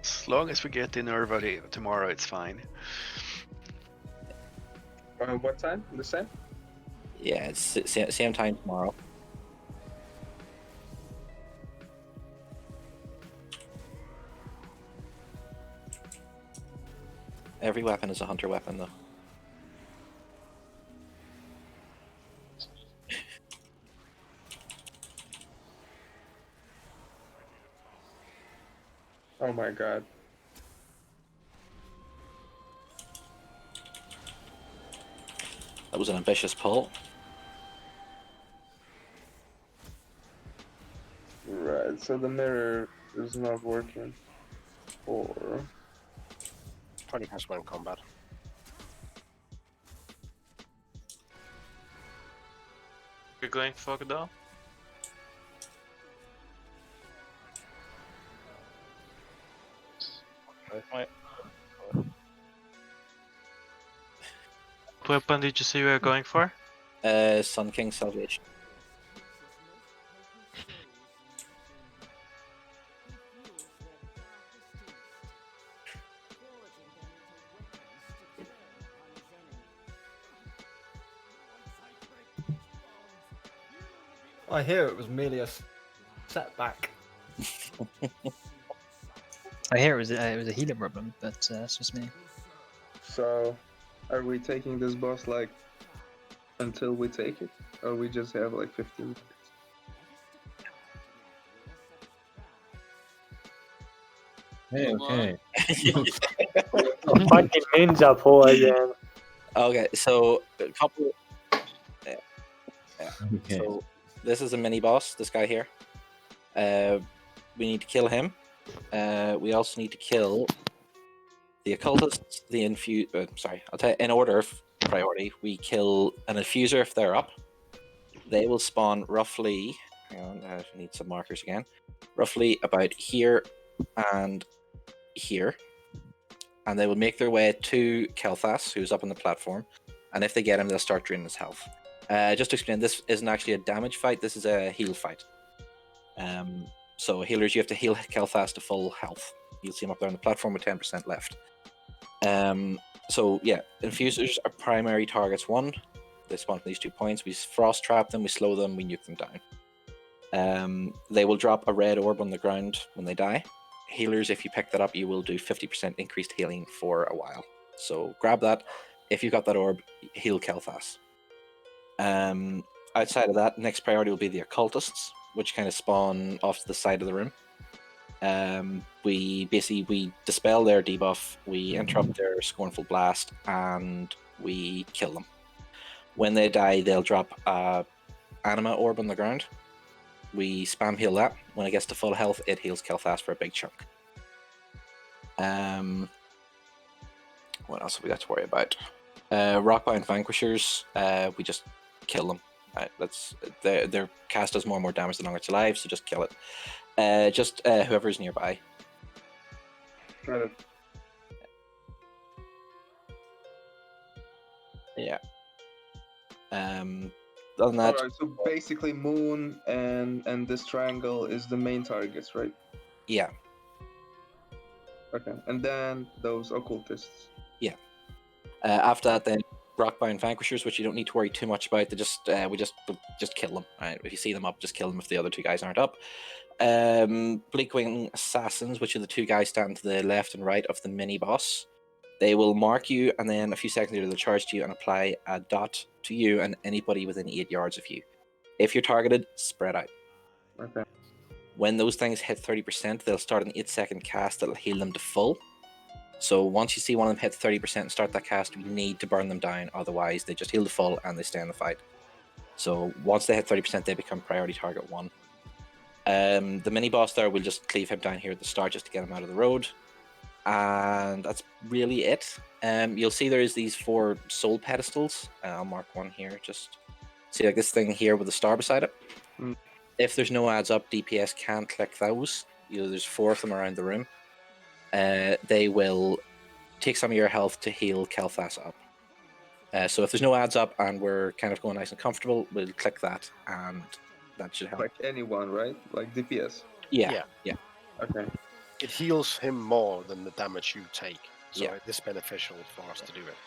As long as we get dinner ready tomorrow, it's fine.
What time? The same?
Yeah, it's same time tomorrow. Every weapon is a hunter weapon, though.
Oh my god.
That was an ambitious pull.
Right, so the mirror is not working. Or...
Probably has one combat.
We're going for though. What weapon did you say you were going for?
Sun King Salvation.
I hear it was merely a setback.
I hear it was a healing problem, but that's just me.
So, are we taking this boss like until we take it? Or we just have like 15 minutes?
Okay.
Fucking ninja pull again.
Okay, so a couple. Yeah.
Okay.
So this is a mini boss. This guy here. We need to kill him. We also need to kill the occultists, the I'll tell you in order of priority. We kill an infuser if they're up. They will spawn roughly. Hang on, I need some markers again. Roughly about here and here, and they will make their way to Kel'Thas, who's up on the platform. And if they get him, they'll start draining his health. Just to explain, this isn't actually a damage fight. This is a heal fight. So healers, you have to heal Kel'Thas to full health. You'll see him up there on the platform with 10% left. So yeah, infusers are primary targets 1. They spawn from these 2 points. We frost trap them, we slow them, we nuke them down. They will drop a red orb on the ground when they die. Healers, if you pick that up, you will do 50% increased healing for a while. So grab that. If you got that orb, heal Kel'Thas. Outside of that, next priority will be the occultists, which kind of spawn off to the side of the room. We dispel their debuff, we interrupt their scornful blast, and we kill them. When they die, they'll drop a anima orb on the ground. We spam heal that. When it gets to full health, it heals Kel'Thas for a big chunk. What else have we got to worry about? Rockbound Vanquishers, we just kill them. Their cast does more and more damage the longer it's alive, so just kill it. Just whoever's nearby.
Got it.
Yeah. Other than that,
Alright, so basically Moon and this triangle is the main targets, right?
yeah.
Okay, and then those occultists.
Yeah. After that, then Rockbound Vanquishers, which you don't need to worry too much about. They just we just kill them. Right? If you see them up, just kill them if the other 2 guys aren't up. Bleakwing Assassins, which are the 2 guys standing to the left and right of the mini boss. They will mark you, and then a few seconds later they'll charge to you and apply a dot to you and anybody within 8 yards of you. If you're targeted, spread out.
Okay.
When those things hit 30%, they'll start an 8-second cast that'll heal them to full. So once you see one of them hit 30% and start that cast, you need to burn them down, otherwise they just heal to full and they stay in the fight. So once they hit 30%, they become priority target 1. The mini boss there, we'll just cleave him down here at the start just to get him out of the road. And that's really it. You'll see there is these 4 soul pedestals. I'll mark one here. Just see like this thing here with a star beside it. If there's no adds up, DPS can click those. There's 4 of them around the room. They will take some of your health to heal Kel'Thas up. So if there's no adds up and we're kind of going nice and comfortable, we'll click that and that should help.
Like anyone, right? Like DPS.
Yeah.
Okay.
It heals him more than the damage you take, so
Yeah.
it is beneficial for us to do it.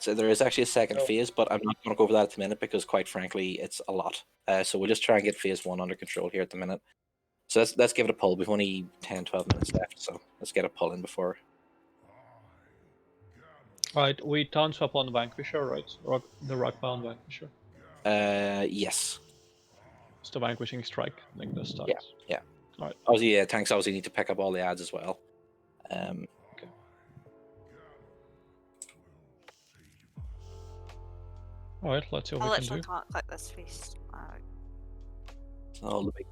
There is actually a second phase, but I'm not going to go over that at the minute because, quite frankly, it's a lot. So we'll just try and get phase 1 under control here at the minute. So let's give it a pull. We've only 10-12 minutes left, so let's get a pull in before.
Right, we turn swap on Vanquisher, right? The Rockbound Vanquisher.
Yes.
It's the Vanquishing Strike. I think this starts.
Yeah.
Alright.
Obviously, tanks obviously need to pick up all the ads as well. Okay.
Alright, let's see
I
what we can
literally
do.
can't click this feast.
All the big.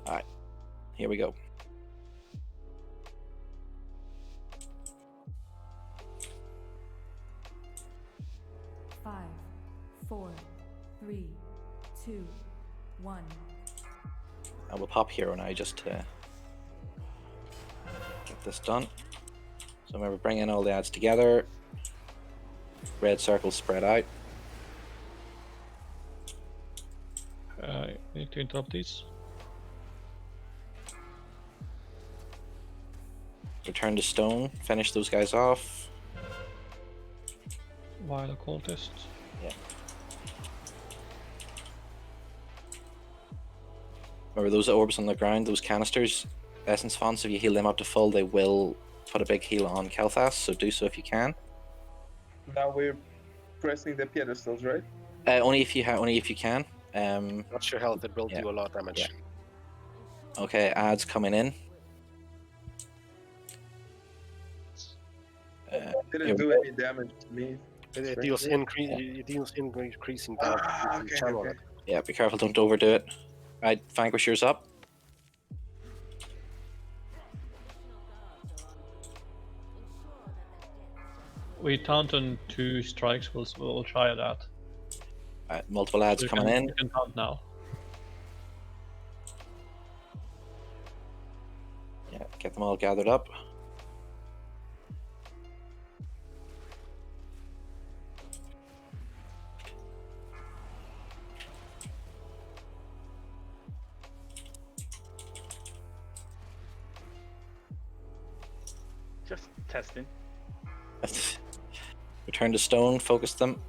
Alright, here we go.
Five, 4, 3, 2, 1.
I will pop hero now just to get this done. So remember, bring in all the ads together. Red circles spread out.
I need to interrupt these.
Return to stone. Finish those guys off.
While occultist.
Yeah. Remember those orbs on the ground, those canisters, essence fonts, if you heal them up to full, they will put a big heal on Kel'Thas, so do so if you can.
Now we're pressing the pedestals, right?
Only if you can.
What's your health? It will
Yeah.
do a lot of damage.
Yeah. Okay, ads coming in.
Didn't do any damage to me.
It deals increasing damage. You can
Okay,
channel
okay.
it.
Yeah, be careful, don't overdo it. Right, Vanquisher's up.
We taunt on 2 strikes. We'll try that.
Right, multiple ads
So you
coming
can,
in.
You can taunt now.
Yeah, get them all gathered up.
Just testing.
Return to stone, focus them.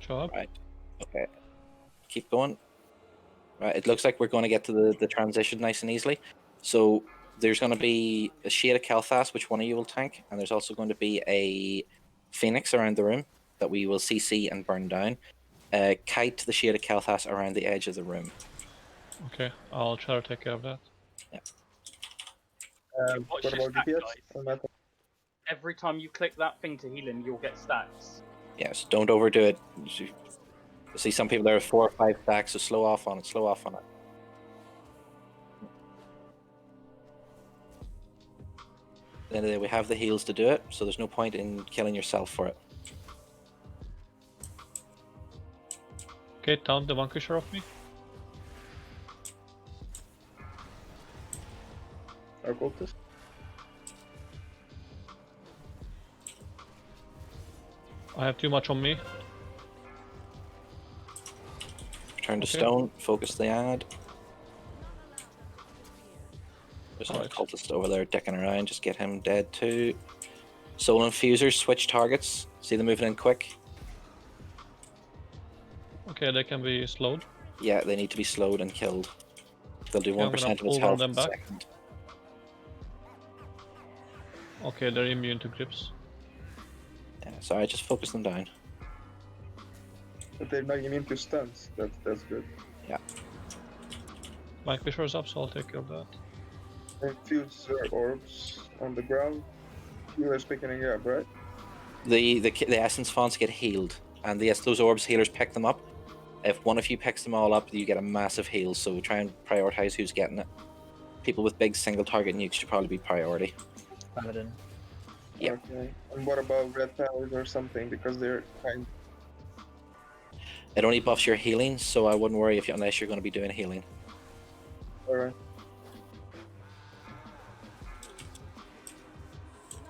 Job.
Right, okay. Keep going. Right, it looks like we're going to get to the transition nice and easily. So there's going to be a Shade of Kel'Thas, which one of you will tank, and there's also going to be a Phoenix around the room that we will CC and burn down. Kite the Shade of Kel'Thas around the edge of the room.
Okay, I'll try to take care of that.
Yeah.
Watch
What
your
about
stack,
DPS?
guys. Every time you click that thing to heal him, you'll get stacks.
Yes, don't overdo it. You see some people there are 4 or 5 stacks, so slow off on it, slow off on it. At the end of the day, we have the heals to do it, so there's no point in killing yourself for it.
Okay, taunt the Vanquisher off me.
Occultist?
I have too much on me.
Return to
Okay.
stone, focus the ad. There's an
Alright.
occultist over there dicking around, just get him dead too. Soul infusers, switch targets. See them moving in quick?
Okay, they can be slowed.
Yeah, they need to be slowed and killed. They'll do
Okay, I'm
1%
gonna
of its
pull one
health
of them
a
back.
second.
Okay, they're immune to grips.
Yeah, sorry, just focus them down.
But they're not immune to stuns. That's good.
Yeah.
Vanquisher is up, so I'll take care of that.
Infuse orbs on the ground. Healers picking it up, right?
The essence fonts get healed, and yes, those orbs healers pick them up. If one of you picks them all up, you get a massive heal. So try and prioritize who's getting it. People with big single target nukes should probably be priority.
Paladin.
Yeah.
Okay. And what about red powers or something? Because they're kind.
It only buffs your healing, so I wouldn't worry unless you're going to be doing healing.
Alright.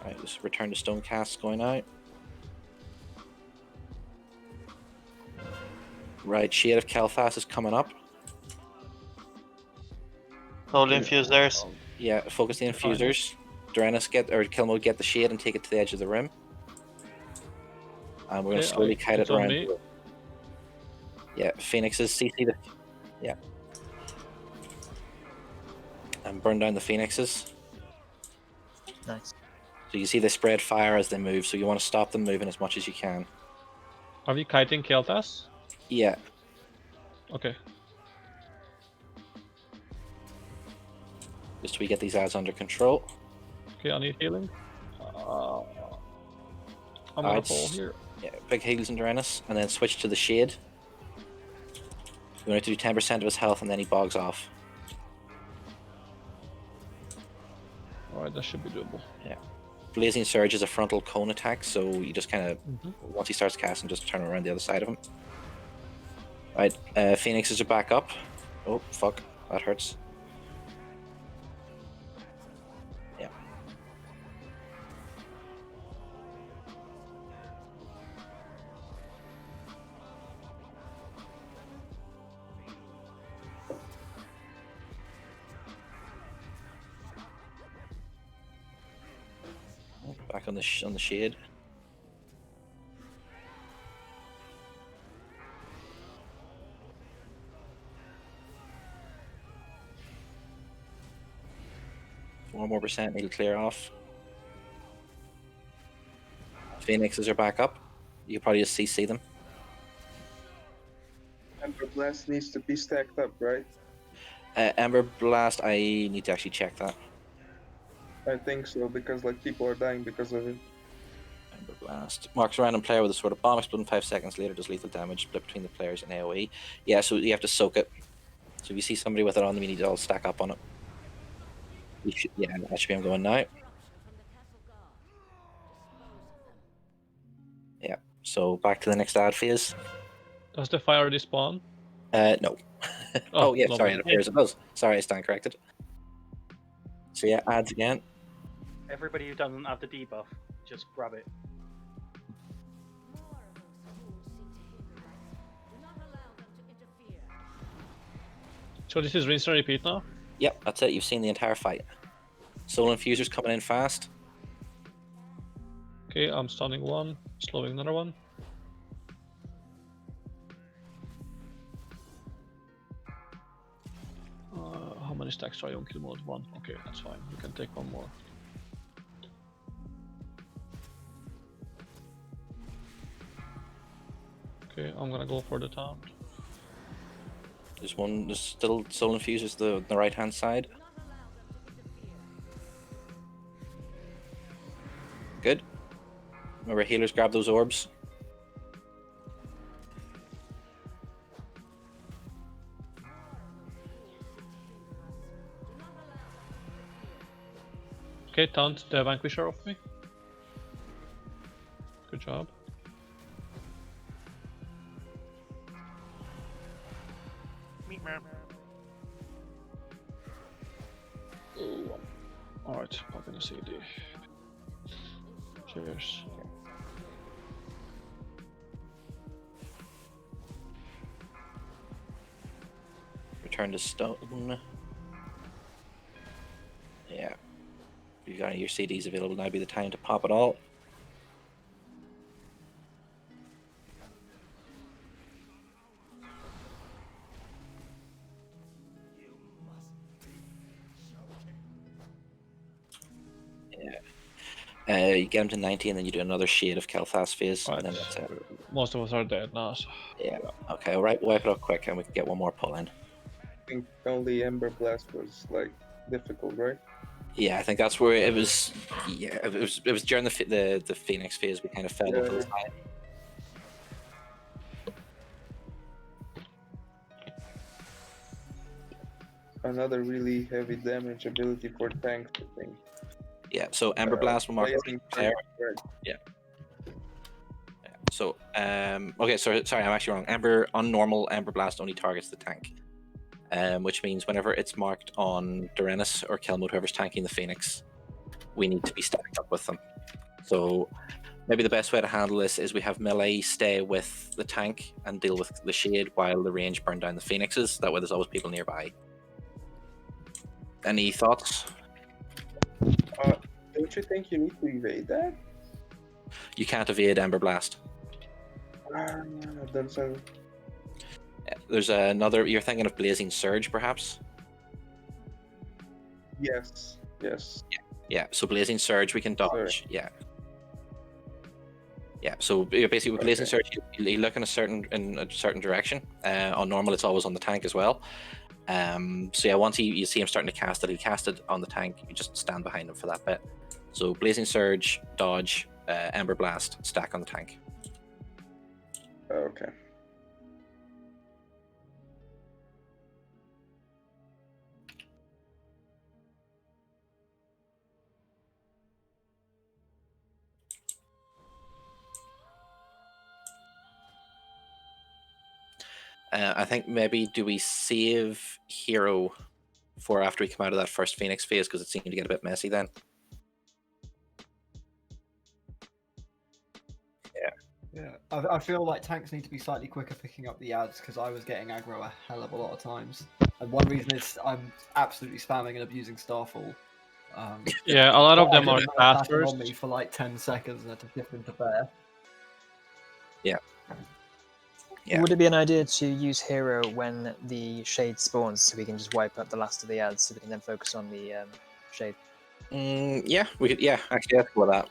Alright, just return to stone cast going out. Right, Shade of Kel'Thas is coming up.
All infusers.
Yeah, focus the infusers. Dorenis Kilmo get the shade and take it to the edge of the room. And we're going to slowly kite it
it's on
around.
me.
Yeah, Phoenixes, CC the. Yeah. And burn down the Phoenixes.
Nice.
So you see they spread fire as they move, so you want to stop them moving as much as you can.
Are we kiting Kel'Thas?
Yeah.
Okay.
Just so we get these ads under control.
Okay, I need healing. I'm gonna fall here.
Yeah, big heals in Dorenis, and then switch to the shade. We want to do 10% of his health, and then he bogs off.
Alright, that should be doable.
Yeah. Blazing Surge is a frontal cone attack, so you just kind of, once he starts casting, just turn around the other side of him. Right, Phoenixes are back up. Oh, fuck, that hurts. Yeah. Back on the shade. One more percent, he'll clear off. Phoenixes are back up. You can probably just CC them.
Ember Blast needs to be stacked up, right?
Ember Blast, I need to actually check that.
I think so, because like people are dying because of it.
Ember Blast. Marks a random player with a sort of bomb exploding 5 seconds later, does lethal damage, split between the players in AoE. Yeah, so you have to soak it. So if you see somebody with it on them, you need to all stack up on it. Yeah, that should be him going now. Yeah, so back to the next ad phase.
Does the fire already spawn?
No. Oh, yeah, sorry,
lovely.
it appears it does. Sorry, I stand corrected. So yeah, ads again.
Everybody who doesn't have the debuff, just grab it.
So this is rinse and repeat now?
Yep, that's it. You've seen the entire fight. Soul Infusers coming in fast.
Okay, I'm stunning one, slowing another one. How many stacks are you on kill mode? 1. Okay, that's fine. You can take one more. Okay, I'm gonna go for the taunt.
There's still Soul Infusers the right hand side. Good. Remember, healers grab those orbs.
Okay, taunt the Vanquisher off me. Good job. Alright, popping a CD. Cheers.
Return to stone. Yeah. If you've got your CDs available, now be the time to pop it all. Yeah. You get them to 90 and then you do another shade of Kel'Thas phase.
Right.
And then that's it.
Most of us are dead now. So.
Yeah. Okay, alright, wipe it up quick and we can get one more pull in.
I think only Ember Blast was like difficult, right?
Yeah, I think that's where it was. Yeah, it was during the Phoenix phase we kind of fell over the side.
Another really heavy damage ability for tanks, I think.
Yeah, so Ember Blast will mark
Blazing
player.
Surge,
Yeah. So okay, sorry, I'm actually wrong. Normal Ember Blast only targets the tank. Which means whenever it's marked on Dorenis or Kelmode, whoever's tanking the Phoenix, we need to be stacked up with them. So maybe the best way to handle this is we have melee stay with the tank and deal with the shade while the range burn down the Phoenixes. That way there's always people nearby. Any thoughts?
Don't you think you need to evade that?
You can't evade Ember Blast.
That's a...
There's another. You're thinking of Blazing Surge, perhaps?
Yes.
Yeah. So Blazing Surge, we can dodge. Yeah. Yeah. So basically, with Blazing Surge, you look in a certain direction. On normal, it's always on the tank as well. So yeah, once you see him starting to cast it, he cast it on the tank. You just stand behind him for that bit. So Blazing Surge, dodge, Ember Blast, stack on the tank.
Okay.
I think maybe do we save Hero for after we come out of that first Phoenix phase, because it seemed to get a bit messy then.
Yeah, I feel like tanks need to be slightly quicker picking up the ads because I was getting aggro a hell of a lot of times. And one reason is I'm absolutely spamming and abusing Starfall.
Yeah, a lot of them are
faster
fasters.
on me for like 10 seconds and I had to shift into bear.
Yeah.
Would it be an idea to use Hero when the Shade spawns so we can just wipe up the last of the ads so we can then focus on the Shade?
Yeah, we could. Yeah, actually, let's go with that.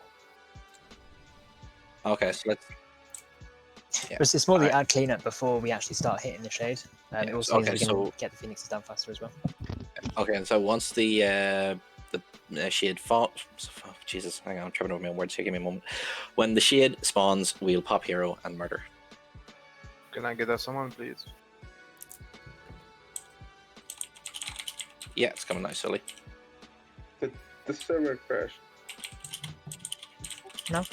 Okay, so let's. Yeah.
It's more the
Alright.
ad cleanup before we actually start hitting the shade. It also means
okay,
we can
so-
get the phoenixes down faster as well.
Okay, and so once the shade fall, Jesus, hang on, I'm tripping over my own words here. Give me a moment. When the shade spawns, we'll pop hero and murder.
Can I get us someone, please?
Yeah, it's coming now, silly.
The server crashed.
No.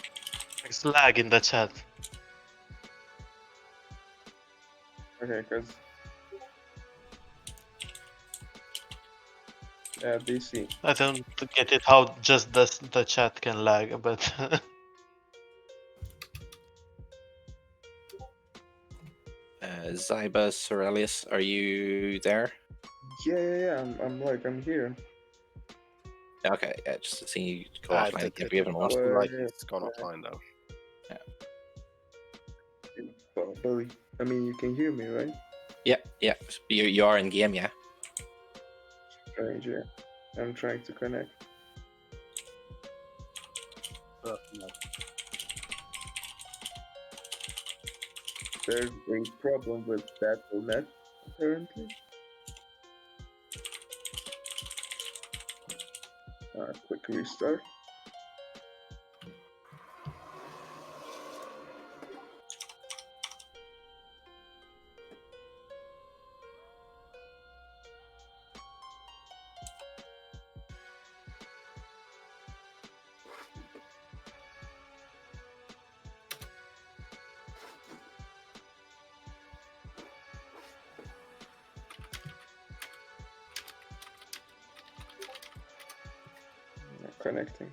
There's lag in the chat.
Okay, because yeah, DC.
I don't get it how just the chat can lag, but
Zyba Sorelius, are you there?
Yeah. I'm here.
Okay, yeah, just to see you go offline if you have a moment.
Like it's gone offline though.
Probably. I mean, you can hear me, right?
Yeah. You are in game, yeah.
Strange, yeah. I'm trying to connect. There's a problem with Battle.net, apparently. Quick restart. Connecting.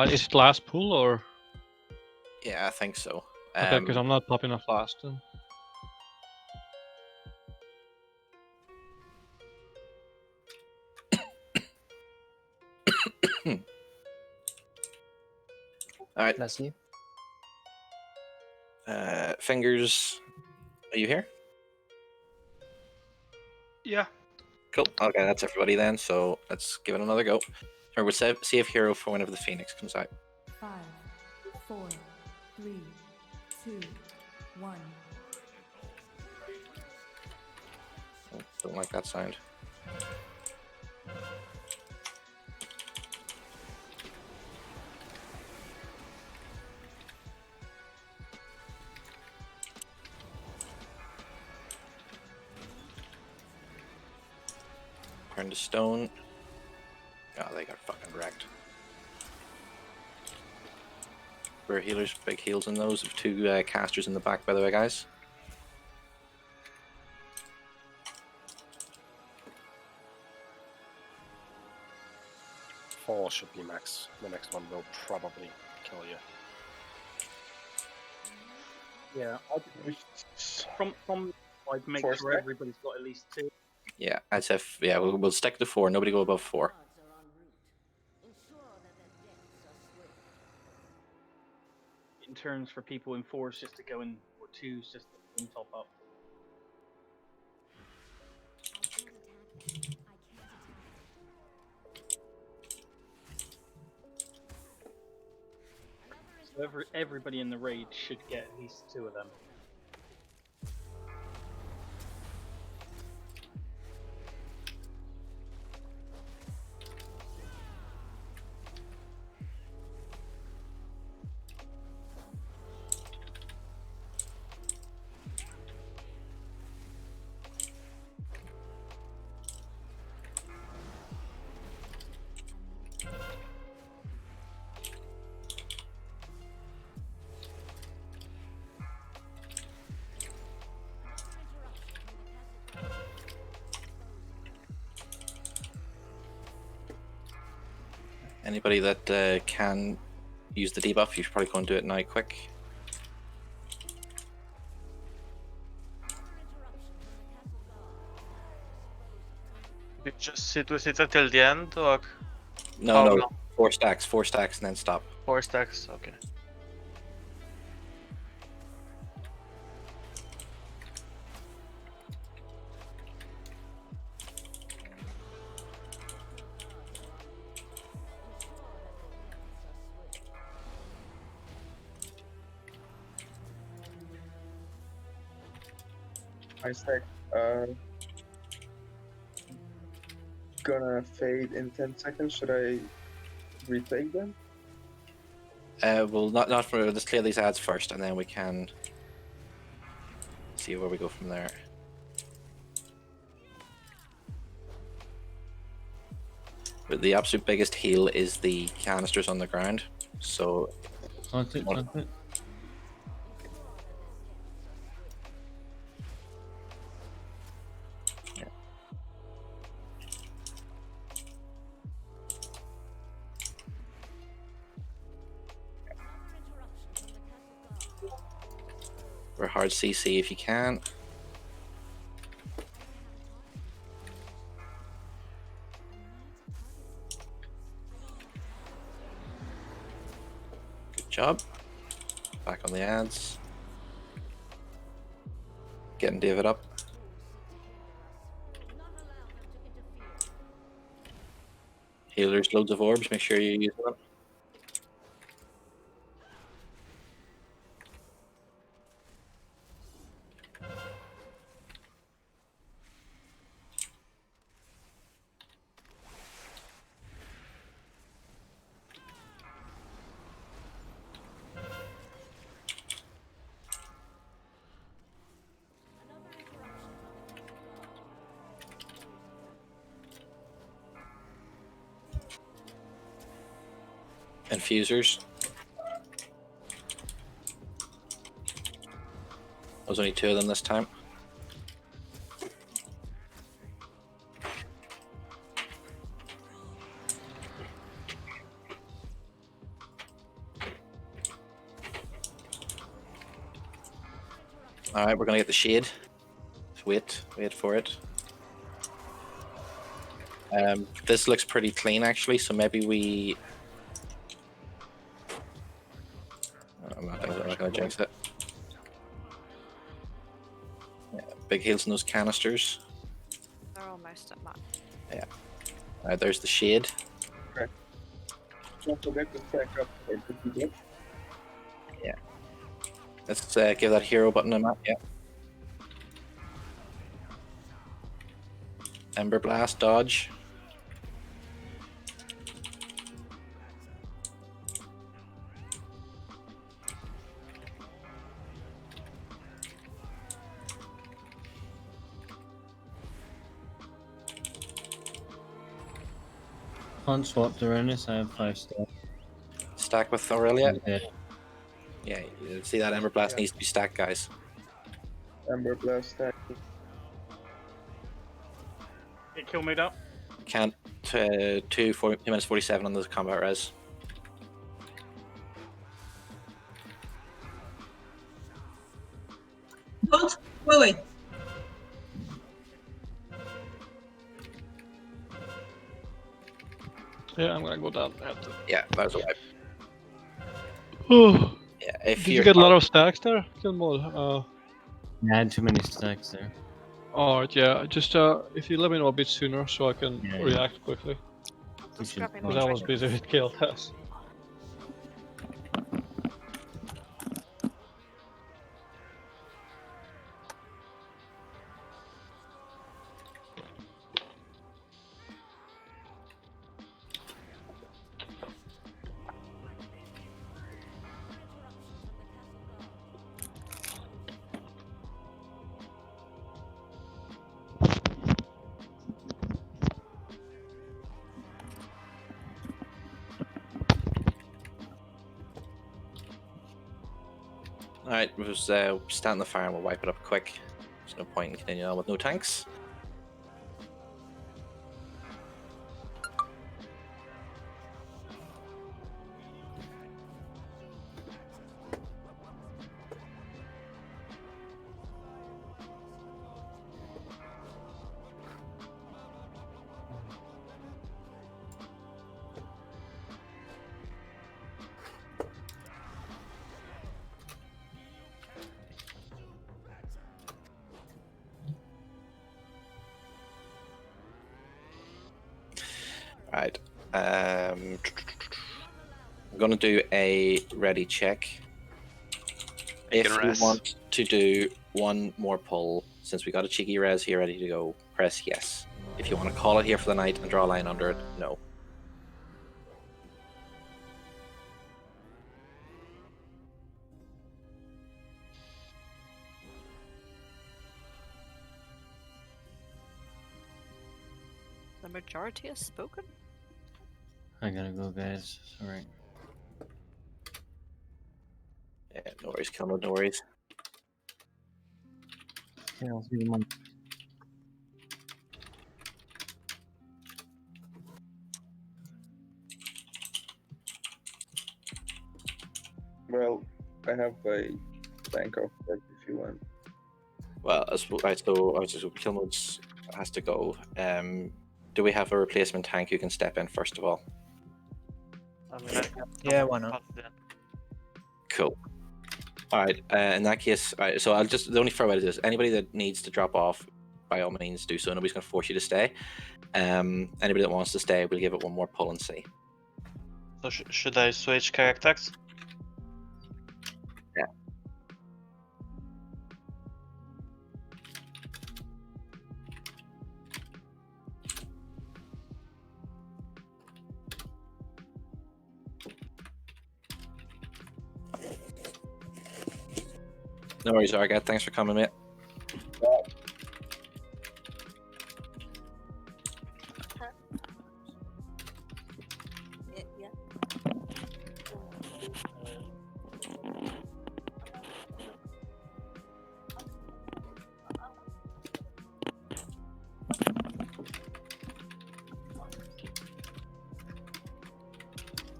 Is it last pool or?
Yeah, I think so.
Okay, because I'm not popping off last then.
All right.
Bless you.
Fingers, are you here?
Yeah.
Cool. Okay, that's everybody then. So let's give it another go. Or we'll save hero for whenever the Phoenix comes out.
5, 4, 3, 2, 1.
Oh, don't like that sound. Turn to stone. Oh, they got fucking wrecked. For healers, big heals in those. 2 casters in the back, by the way, guys.
Four should be max. The next one will probably kill you.
Yeah, I'd make
Four
sure
stack?
everybody's got at least 2.
Yeah, I'd say we'll stick to 4. Nobody go above 4.
In terms for people in 4s just to go in, or 2s just to top up. So everybody in the raid should get at least 2 of them.
Anybody that can use the debuff, you should probably go and do it now quick.
You just sit with it until the end, or
No,
how
no,
long?
4 stacks, and then stop.
4 stacks, okay.
My stack gonna fade in 10 seconds. Should I retake them?
Well, not for, let's clear these ads first, and then we can see where we go from there. But the absolute biggest heal is the canisters on the ground. So.
Hunt it.
Yeah. Or hard CC if you can. Good job. Back on the ads. Getting David up. Healers, loads of orbs. Make sure you use them. Infusers. There's only 2 of them this time. Alright, we're gonna get the shade. Wait for it. This looks pretty clean actually, so maybe we... I'm not gonna jinx it. Yeah, big heals in those canisters.
They're almost at max.
Yeah. Alright, there's the shade.
Okay. Don't forget to stack up for the debuff.
Yeah. Let's give that hero button a map. Yeah. Ember Blast, dodge.
Hunt swapped Aronis, I have 5 stacks.
Stack with Aurelia.
Yeah.
Yeah, you see that Ember Blast needs to be stacked, guys.
Ember Blast stack.
It killed me up.
Can't 2 minutes 47 on the combat res.
Don't. Wait.
Yeah, I'm gonna go down.
Yeah, that was a wipe.
Oh.
Yeah, if
Did you get a lot of stacks there, Kilmol?
I had too many stacks there.
Alright, yeah. Just if you let me know a bit sooner so I can react quickly. Because I was busy with kill tests.
Alright, we'll just stand in the fire and we'll wipe it up quick. There's no point in continuing on with no tanks. I'm gonna do a ready check. If
can
you
res.
want to do one more pull, since we got a cheeky res here ready to go, press yes. If you want to call it here for the night and draw a line under it, no.
The majority has spoken.
I gotta go, guys. Sorry.
Yeah, no worries, Kilmer, no worries.
Yeah, I'll see you Monday.
Well, I have a tank of that if you want.
Well, so Kilmud's has to go. Do we have a replacement tank who can step in first of all?
I mean, I
Yeah, why not?
Cool. All right. In that case, all right, so I'll just the only fair way to do this. Anybody that needs to drop off, by all means, do so. Nobody's going to force you to stay. Anybody that wants to stay, we'll give it one more pull and see.
So should I switch characters?
Yeah. No worries, Argat. Thanks for coming, mate.
Yeah.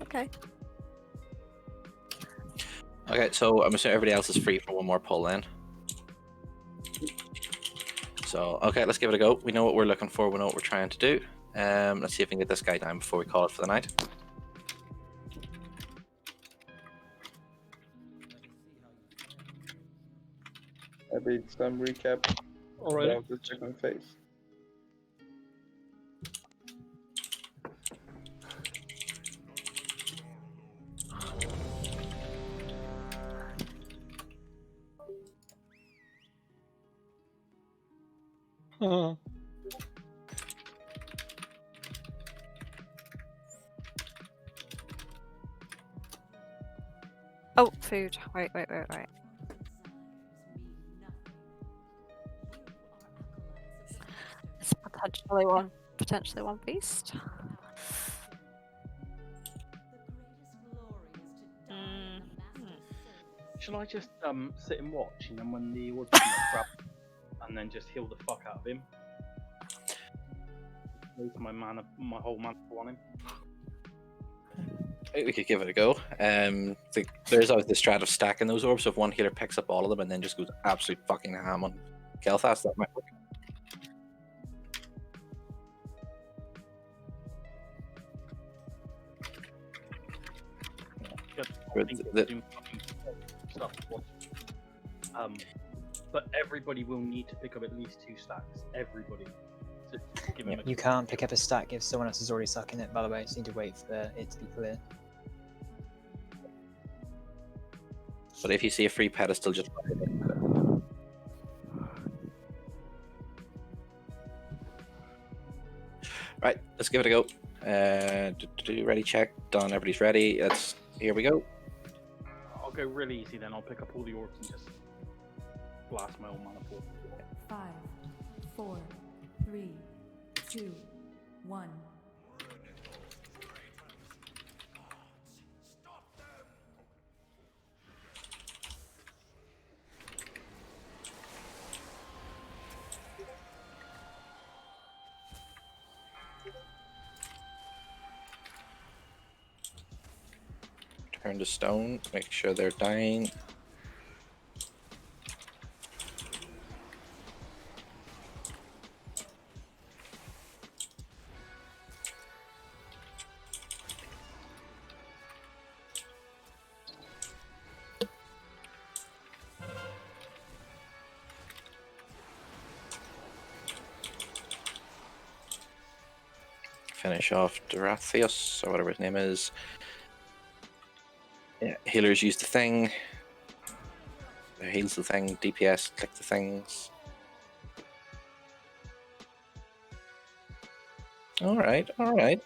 Okay.
Okay, so I'm assuming everybody else is free for one more pull then. So, okay, let's give it a go. We know what we're looking for. We know what we're trying to do. Let's see if we can get this guy down before we call it for the night.
I made some recap
Alright.
of the second phase.
Oh, food. Wait. It's potentially one feast.
Shall I just sit and watch, and then when the orb comes up, grab and then just heal the fuck out of him? Waste my whole mana on him.
I think we could give it a go. There's always the strat of stacking those orbs, so if one healer picks up all of them and then just goes absolute fucking ham on Kel'Thas, that might work.
But everybody will need to pick up at least 2 stacks. Everybody. So give
Yeah,
them
you can't pick up a stack if someone else is already sucking it, by the way, so you need to wait for it to be clear.
But if you see a free pedestal, just right. Let's give it a go. Ready, check. Done. Everybody's ready. Here we go.
I'll go really easy then. I'll pick up all the orbs and just blast my own mana pool.
5, 4, 3, 2, 1.
Turn to stone. Make sure they're dying. finish off Dorathius, or whatever his name is. Yeah, healers use the thing. Heals the thing. DPS, click the things. Alright, alright.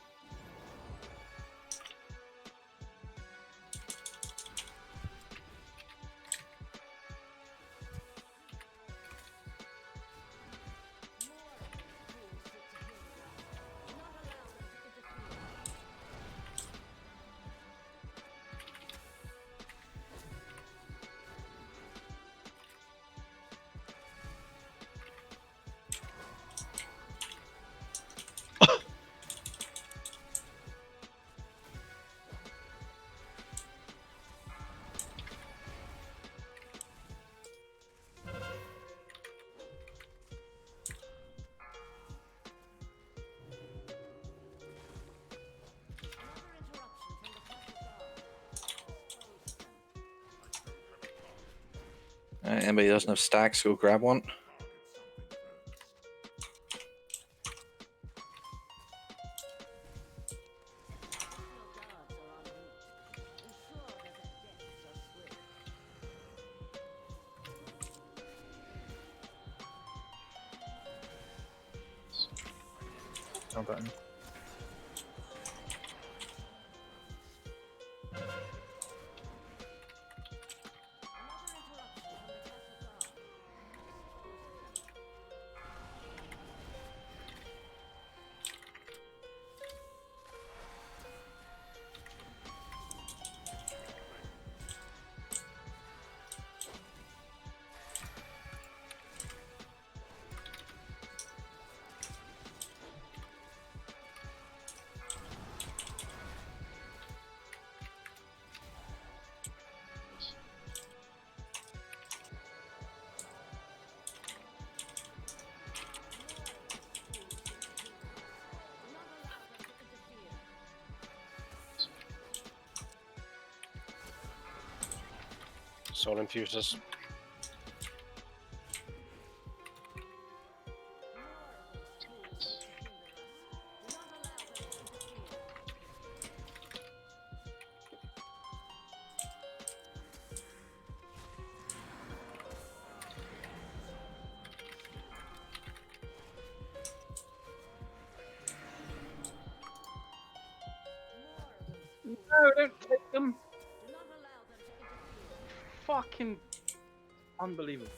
Anybody doesn't have stacks, go grab one.
No button.
Soul infuses.
No, don't take them. Fucking unbelievable.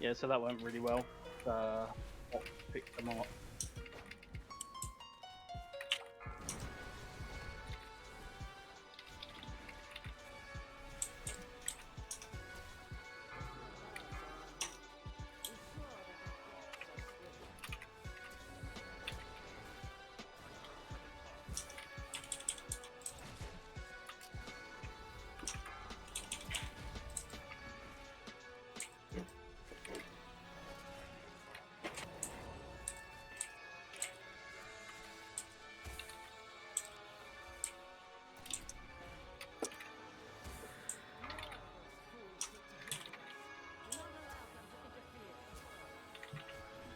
Yeah, so that went really well. Picked them up.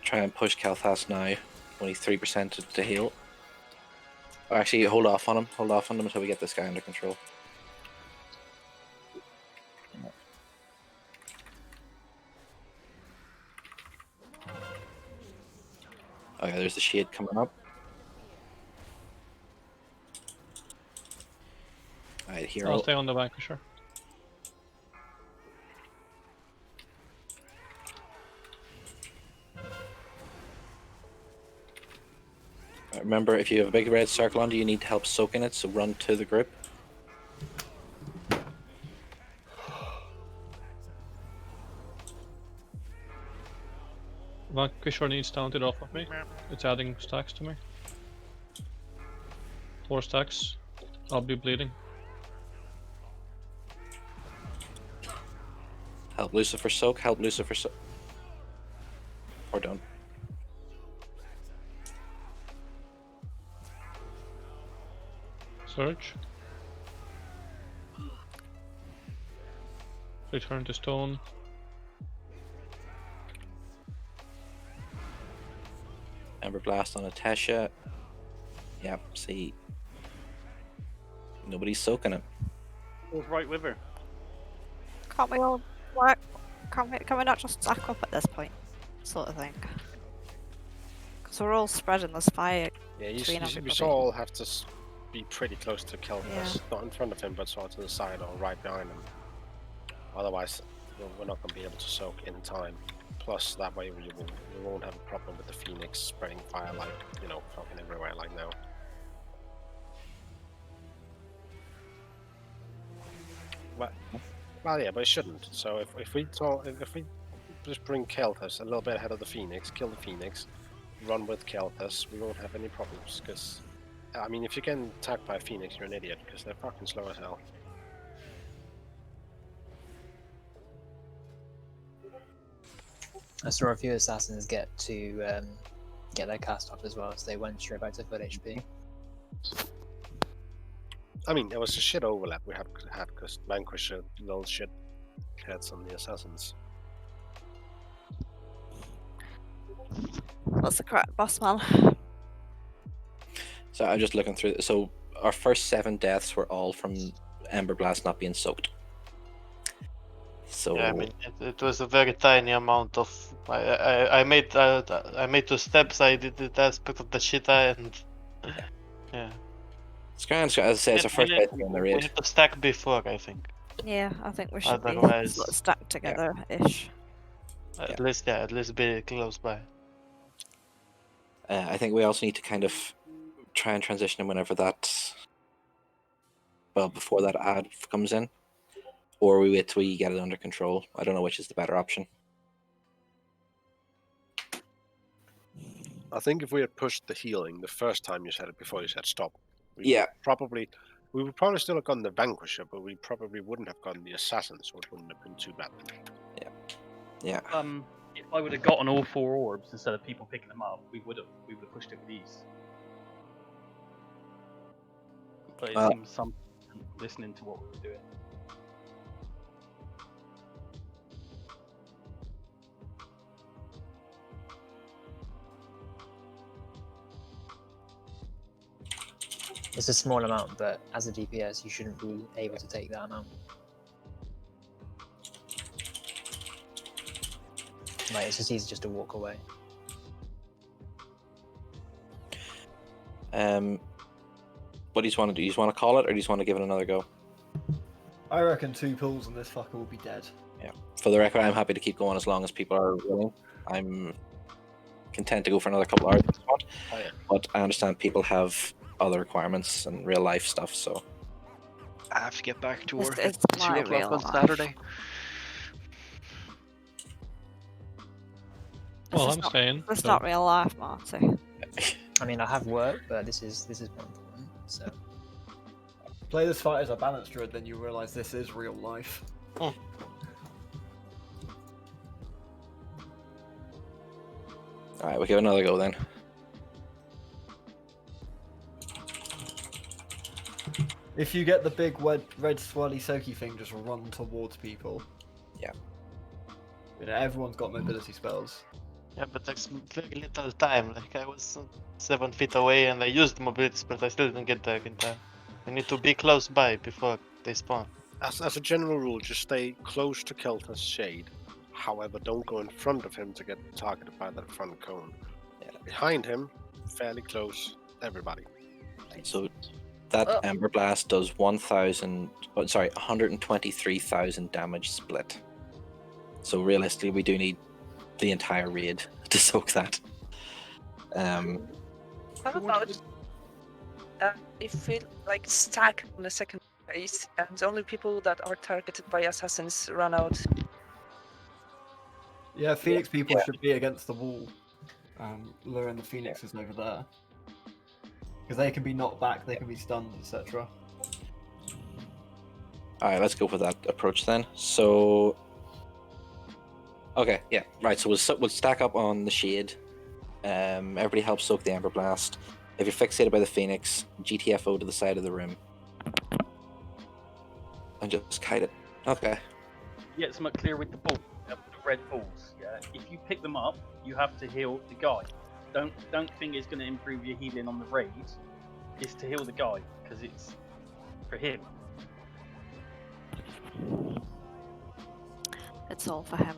Try and push Kalthas now. Only 3% to heal. Oh, actually, hold off on him. Hold off on him until we get this guy under control. Okay, there's the shade coming up. Alright, hero.
I'll stay on the Vanquisher.
Remember, if you have a big red circle under you, you need to help soak in it, so run to the group.
Vanquisher needs taunted off of me. It's adding stacks to me. 4 stacks. I'll be bleeding.
Help Lucifer soak, help Lucifer soak. Or don't.
Surge. Return to stone.
Ember Blast on Atesha. Yep, see. Nobody's soaking it.
Who's right with her?
Can't we all work? Can we not just stack up at this point, sort of thing? Because we're all spreading this fire
Yeah,
between
we
everybody.
all have to be pretty close to Kelvus.
Yeah.
Not in front of him, but sort of to the side or right behind him. Otherwise, we're not going to be able to soak in time. Plus, that way we won't have a problem with the Phoenix spreading fire like, fucking everywhere like now. Well, yeah, but it shouldn't. So if we just bring Kelthus a little bit ahead of the Phoenix, kill the Phoenix, run with Kelthus, we won't have any problems. Because, I mean, if you're getting attacked by a Phoenix, you're an idiot, because they're fucking slow as hell.
I saw a few assassins get their cast off as well, so they went straight back to full HP.
I mean, there was a shit overlap we had because Vanquish had little shit heads on the assassins.
What's the correct boss man?
So I'm just looking through. So our first 7 deaths were all from Ember Blast not being soaked. So
Yeah, I mean, it was a very tiny amount of. I made 2 steps. I did the aspect of the Shita, and yeah.
It's grand. As I say, it's our first death in the
We
raid.
need to stack before, I think.
Yeah, I think we should be
Otherwise,
sort of stacked together-ish.
At least be close by.
I think we also need to kind of try and transition him whenever that. Well, before that ad comes in, or we wait till we get it under control. I don't know which is the better option.
I think if we had pushed the healing the first time you said it before you said stop, we would probably still have gotten the Vanquisher, but we probably wouldn't have gotten the Assassin, so it wouldn't have been too bad.
Yeah.
If I would have gotten all 4 orbs instead of people picking them up, we would have pushed it with ease. But it seems some listening to what we were doing.
It's a small amount, but as a DPS, you shouldn't be able to take that amount. Like, it's just easy just to walk away.
What do you want to do? You just want to call it, or do you just want to give it another go?
I reckon 2 pulls and this fucker will be dead.
Yeah. For the record, I'm happy to keep going as long as people are willing. I'm content to go for another couple hours if you want.
Oh, yeah.
But I understand people have other requirements and real life stuff, so.
I have to get back to work
It's
at 2
my
o'clock
real
on
life.
Saturday.
Well, I'm staying.
It's
so-
not real life, Marty.
I mean, I have work, but this is more important. So
Play this fight as a balanced druid, then you realise this is real life.
Alright, we'll give it another go then.
If you get the big red swirly soaky thing, just run towards people.
Yeah.
Everyone's got mobility spells.
Yeah, but that's very little time. Like, I was 7 feet away and I used mobility, but I still didn't get there in time. We need to be close by before they spawn.
As a general rule, just stay close to Kelta's shade. However, don't go in front of him to get targeted by that front cone.
Yeah.
Behind him, fairly close, everybody.
So that Ember Blast does 123,000 damage split. So realistically, we do need the entire raid to soak that.
How about if we like stack on the second phase and the only people that are targeted by assassins run out?
Yeah, Phoenix people should be against the wall, luring the Phoenixes over there. Because they can be knocked back, they can be stunned, etc.
Alright, let's go for that approach then. So... Okay, yeah, right, so we'll stack up on the shade. Everybody helps soak the Ember Blast. If you're fixated by the Phoenix, GTFO to the side of the room. And just kite it. Okay.
you get something clear with the ball, the red balls. Yeah, if you pick them up, you have to heal the guy. Don't think it's going to improve your healing on the raid. It's to heal the guy because it's for him.
It's all for him.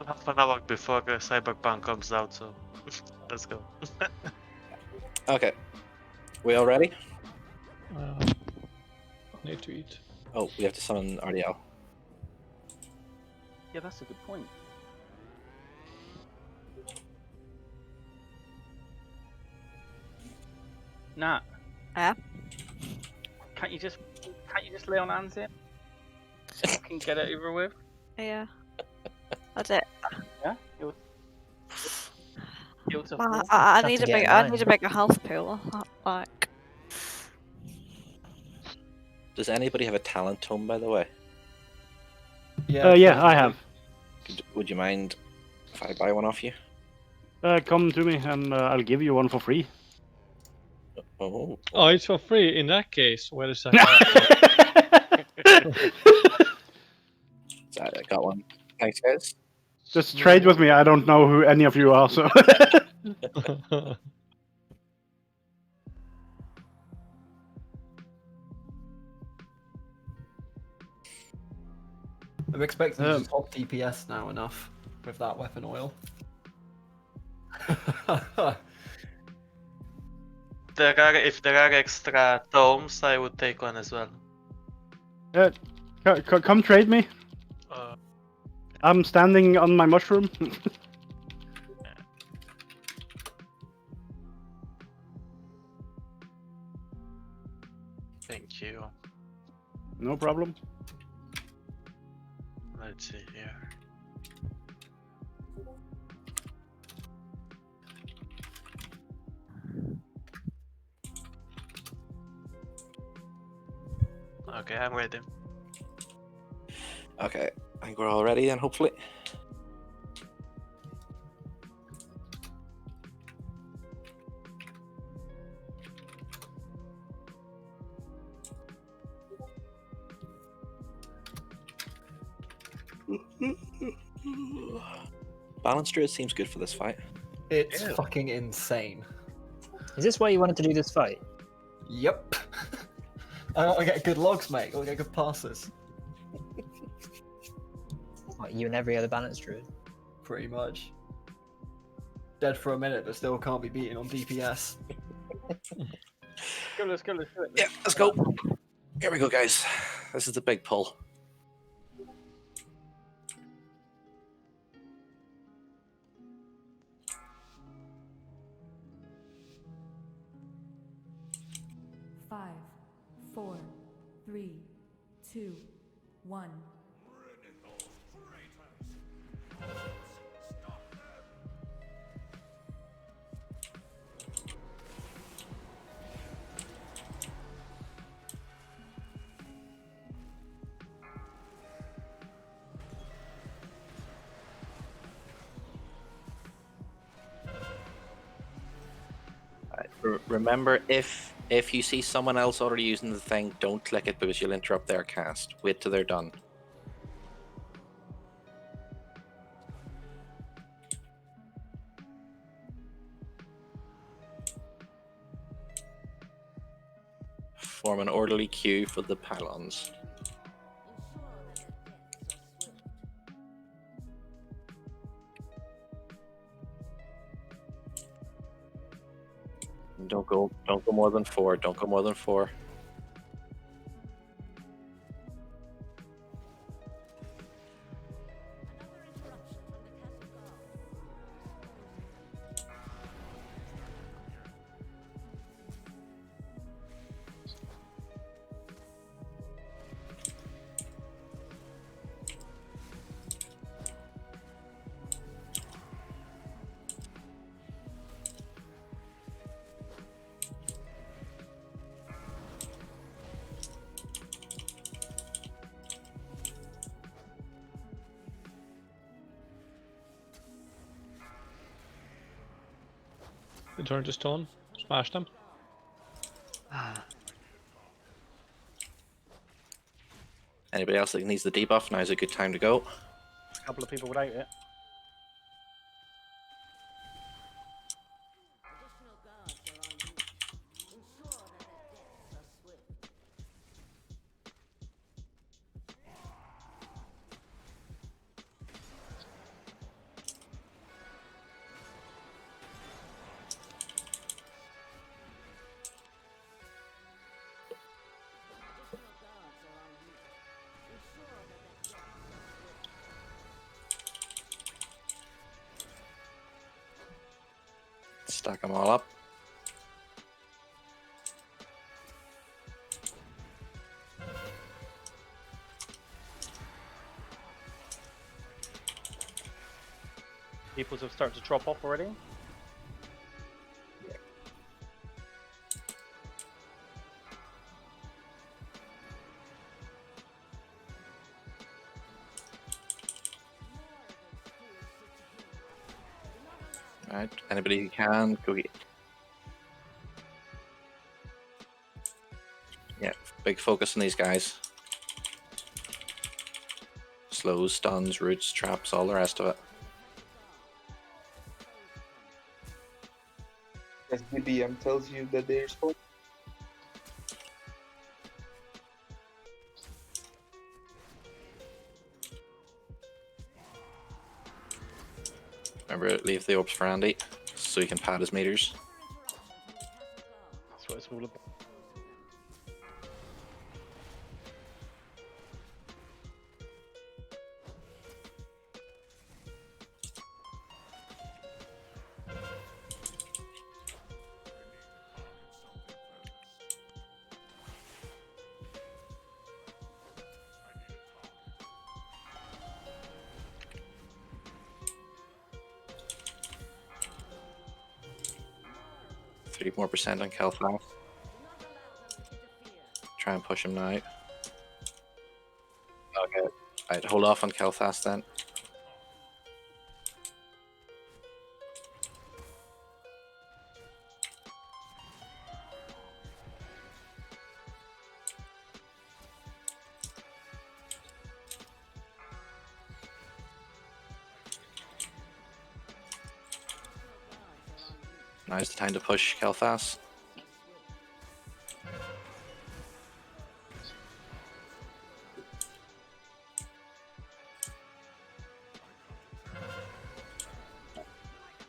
Half an hour before Cyberpunk comes out, so let's go.
Okay. We all ready?
Need to eat.
Oh, we have to summon RDL.
Yeah, that's a good point. Nat.
Yeah.
Can't you just lay on hands here? So you can get it over with.
Yeah. That's it.
Yeah.
I need a bigger health pool. Like.
Does anybody have a talent tome, by the way?
Yeah, I have.
Would you mind if I buy one off you?
Come to me and I'll give you one for free.
Oh,
it's for free. In that case, wait a second.
I got one. Thanks, guys.
Just trade with me. I don't know who any of you are, so.
I'm expecting to top DPS now enough with that weapon oil.
If there are extra tomes, I would take one as well.
Come trade me. I'm standing on my mushroom.
Thank you.
No problem.
Let's see here. Okay, I'm ready.
Okay, I think we're all ready then, hopefully. Balance Druid seems good for this fight.
It's fucking insane.
Is this why you wanted to do this fight?
Yep. I gotta get good logs, mate. I gotta get good passes.
Like you and every other balanced druid.
Pretty much. Dead for a minute, but still can't be beaten on DPS.
Let's go.
Yeah, let's go. Here we go, guys. This is the big pull.
Five, 4, 3, 2, 1.
Remember, if you see someone else already using the thing, don't click it because you'll interrupt their cast. Wait till they're done. Form an orderly queue for the pylons. Don't go more than 4. Don't go more than 4.
They turn to stone. Smash them.
Anybody else that needs the debuff, now's a good time to go.
A couple of people without it.
Stack them all up.
Peoples have started to drop off already.
Alright, anybody who can, go get. Yeah, big focus on these guys. Slows, stuns, roots, traps, all the rest of it.
As BBM tells you that they're supposed.
Remember, leave the orbs for Andy, so he can pad his meters.
That's what it's all about.
More percent on Kel'Thas. Try and push him now. Okay. Alright, hold off on Kel'Thas then. Now's the time to push Kel'Thas.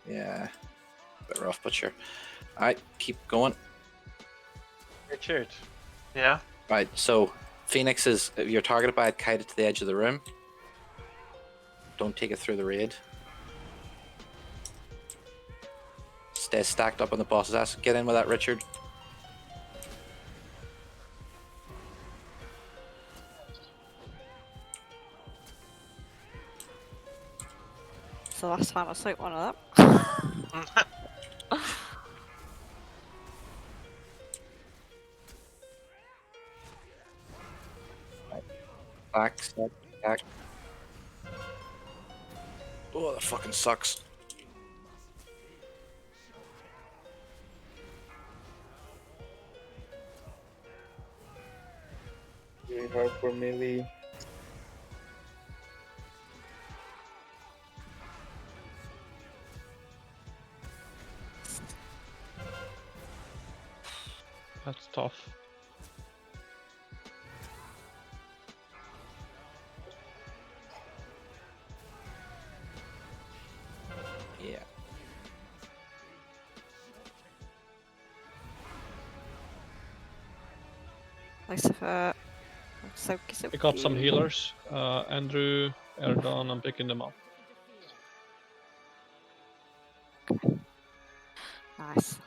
Yeah, bit rough, but sure. Alright, keep going.
Richard.
Yeah.
Right, so Phoenix is, if you're targeted by it, kite it to the edge of the room. Don't take it through the raid. Stay stacked up on the boss's ass. Get in with that, Richard.
So last time I took one of them.
Back, step, back. Oh, that fucking sucks.
Really hard for melee.
That's tough.
Yeah.
Lucifer.
Pick up some healers. Andrew, Erdan, I'm picking them up.
Nice.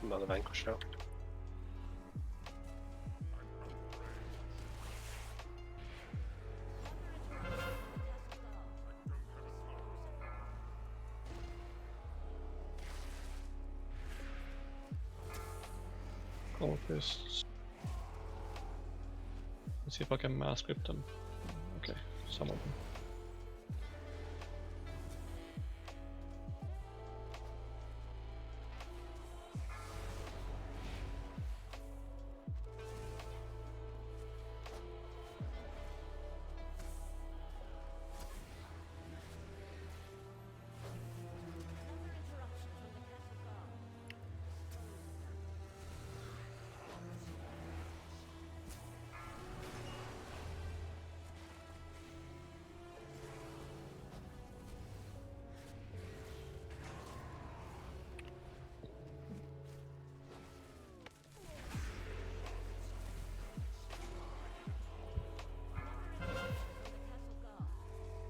Not a vanquish now.
Cultists. Let's see if I can mass script them. Okay, some of them.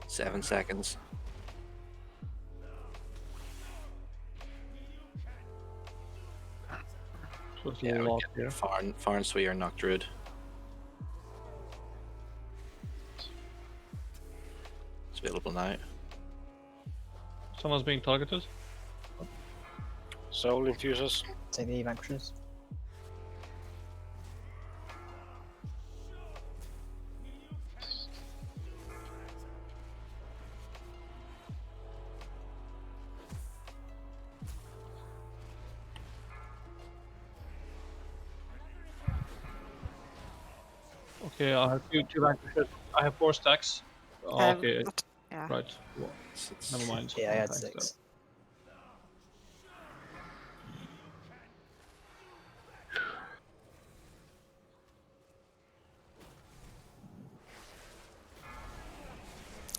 Seven seconds.
So it's
Yeah,
a
we
lot
get
here.
Far and Sweer Knock Druid. It's available now.
Someone's being targeted.
Soul Infusers.
Take the vanquishers.
Okay, I have two vanquishers. I have 4 stacks. Oh, okay.
Yeah.
Right. Well, never mind.
Yeah, I had
Thanks,
6.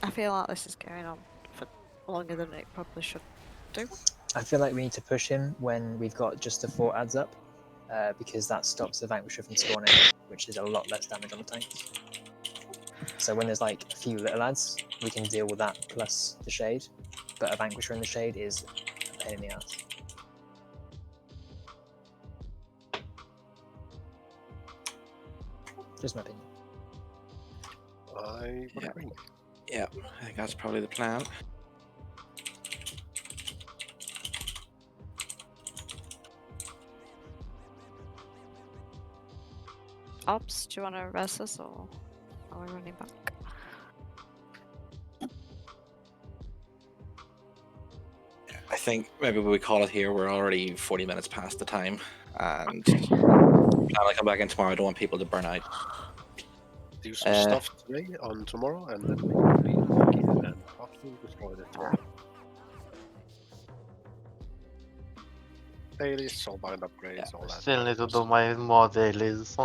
I feel like this is going on for longer than it probably should do.
I feel like we need to push him when we've got just the 4 adds up, because that stops the vanquisher from spawning, which is a lot less damage on the tank. So when there's like a few little adds, we can deal with that plus the shade, but a vanquisher in the shade is a pain in the ass. Just my opinion.
I would agree.
Yeah, I think that's probably the plan.
Ops, do you want to res us or are we running back?
I think maybe we call it here. We're already 40 minutes past the time, and I'll come back in tomorrow. I don't want people to burn out.
Do some stuff today on tomorrow, and then we will be back in and possibly destroy the tomorrow. Dailies, soulbind upgrades, all that.
Still need to do my more dailies.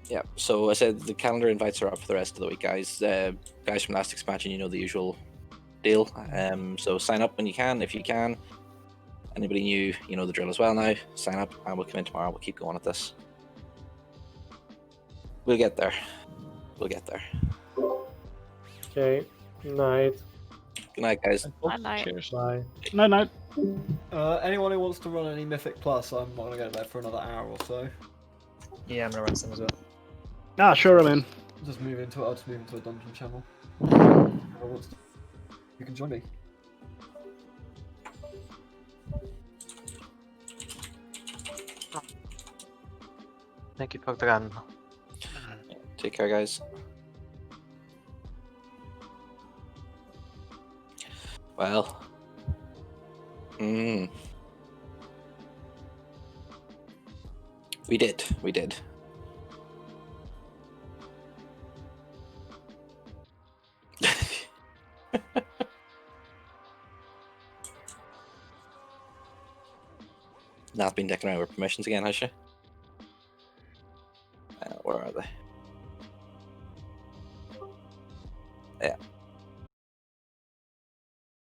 Yeah. So I said the calendar invites are up for the rest of the week, guys. Guys from last expansion, you know the usual deal. So sign up when you can, if you can. Anybody new, you know the drill as well now. Sign up, and we'll come in tomorrow. We'll keep going at this. We'll get there. We'll get there.
Okay. Night.
Good night, guys.
Night.
Cheers.
Bye.
Night.
Anyone who wants to run any Mythic Plus, I'm not gonna go to bed for another hour or so.
Yeah, I'm gonna run some as well.
Ah, sure, I'm in.
I'll just move into a dungeon channel. You can join me.
Thank you for the run.
Take care, guys. Well. We did. Nath been dicking around with permissions again, has she? Where are they? Yeah.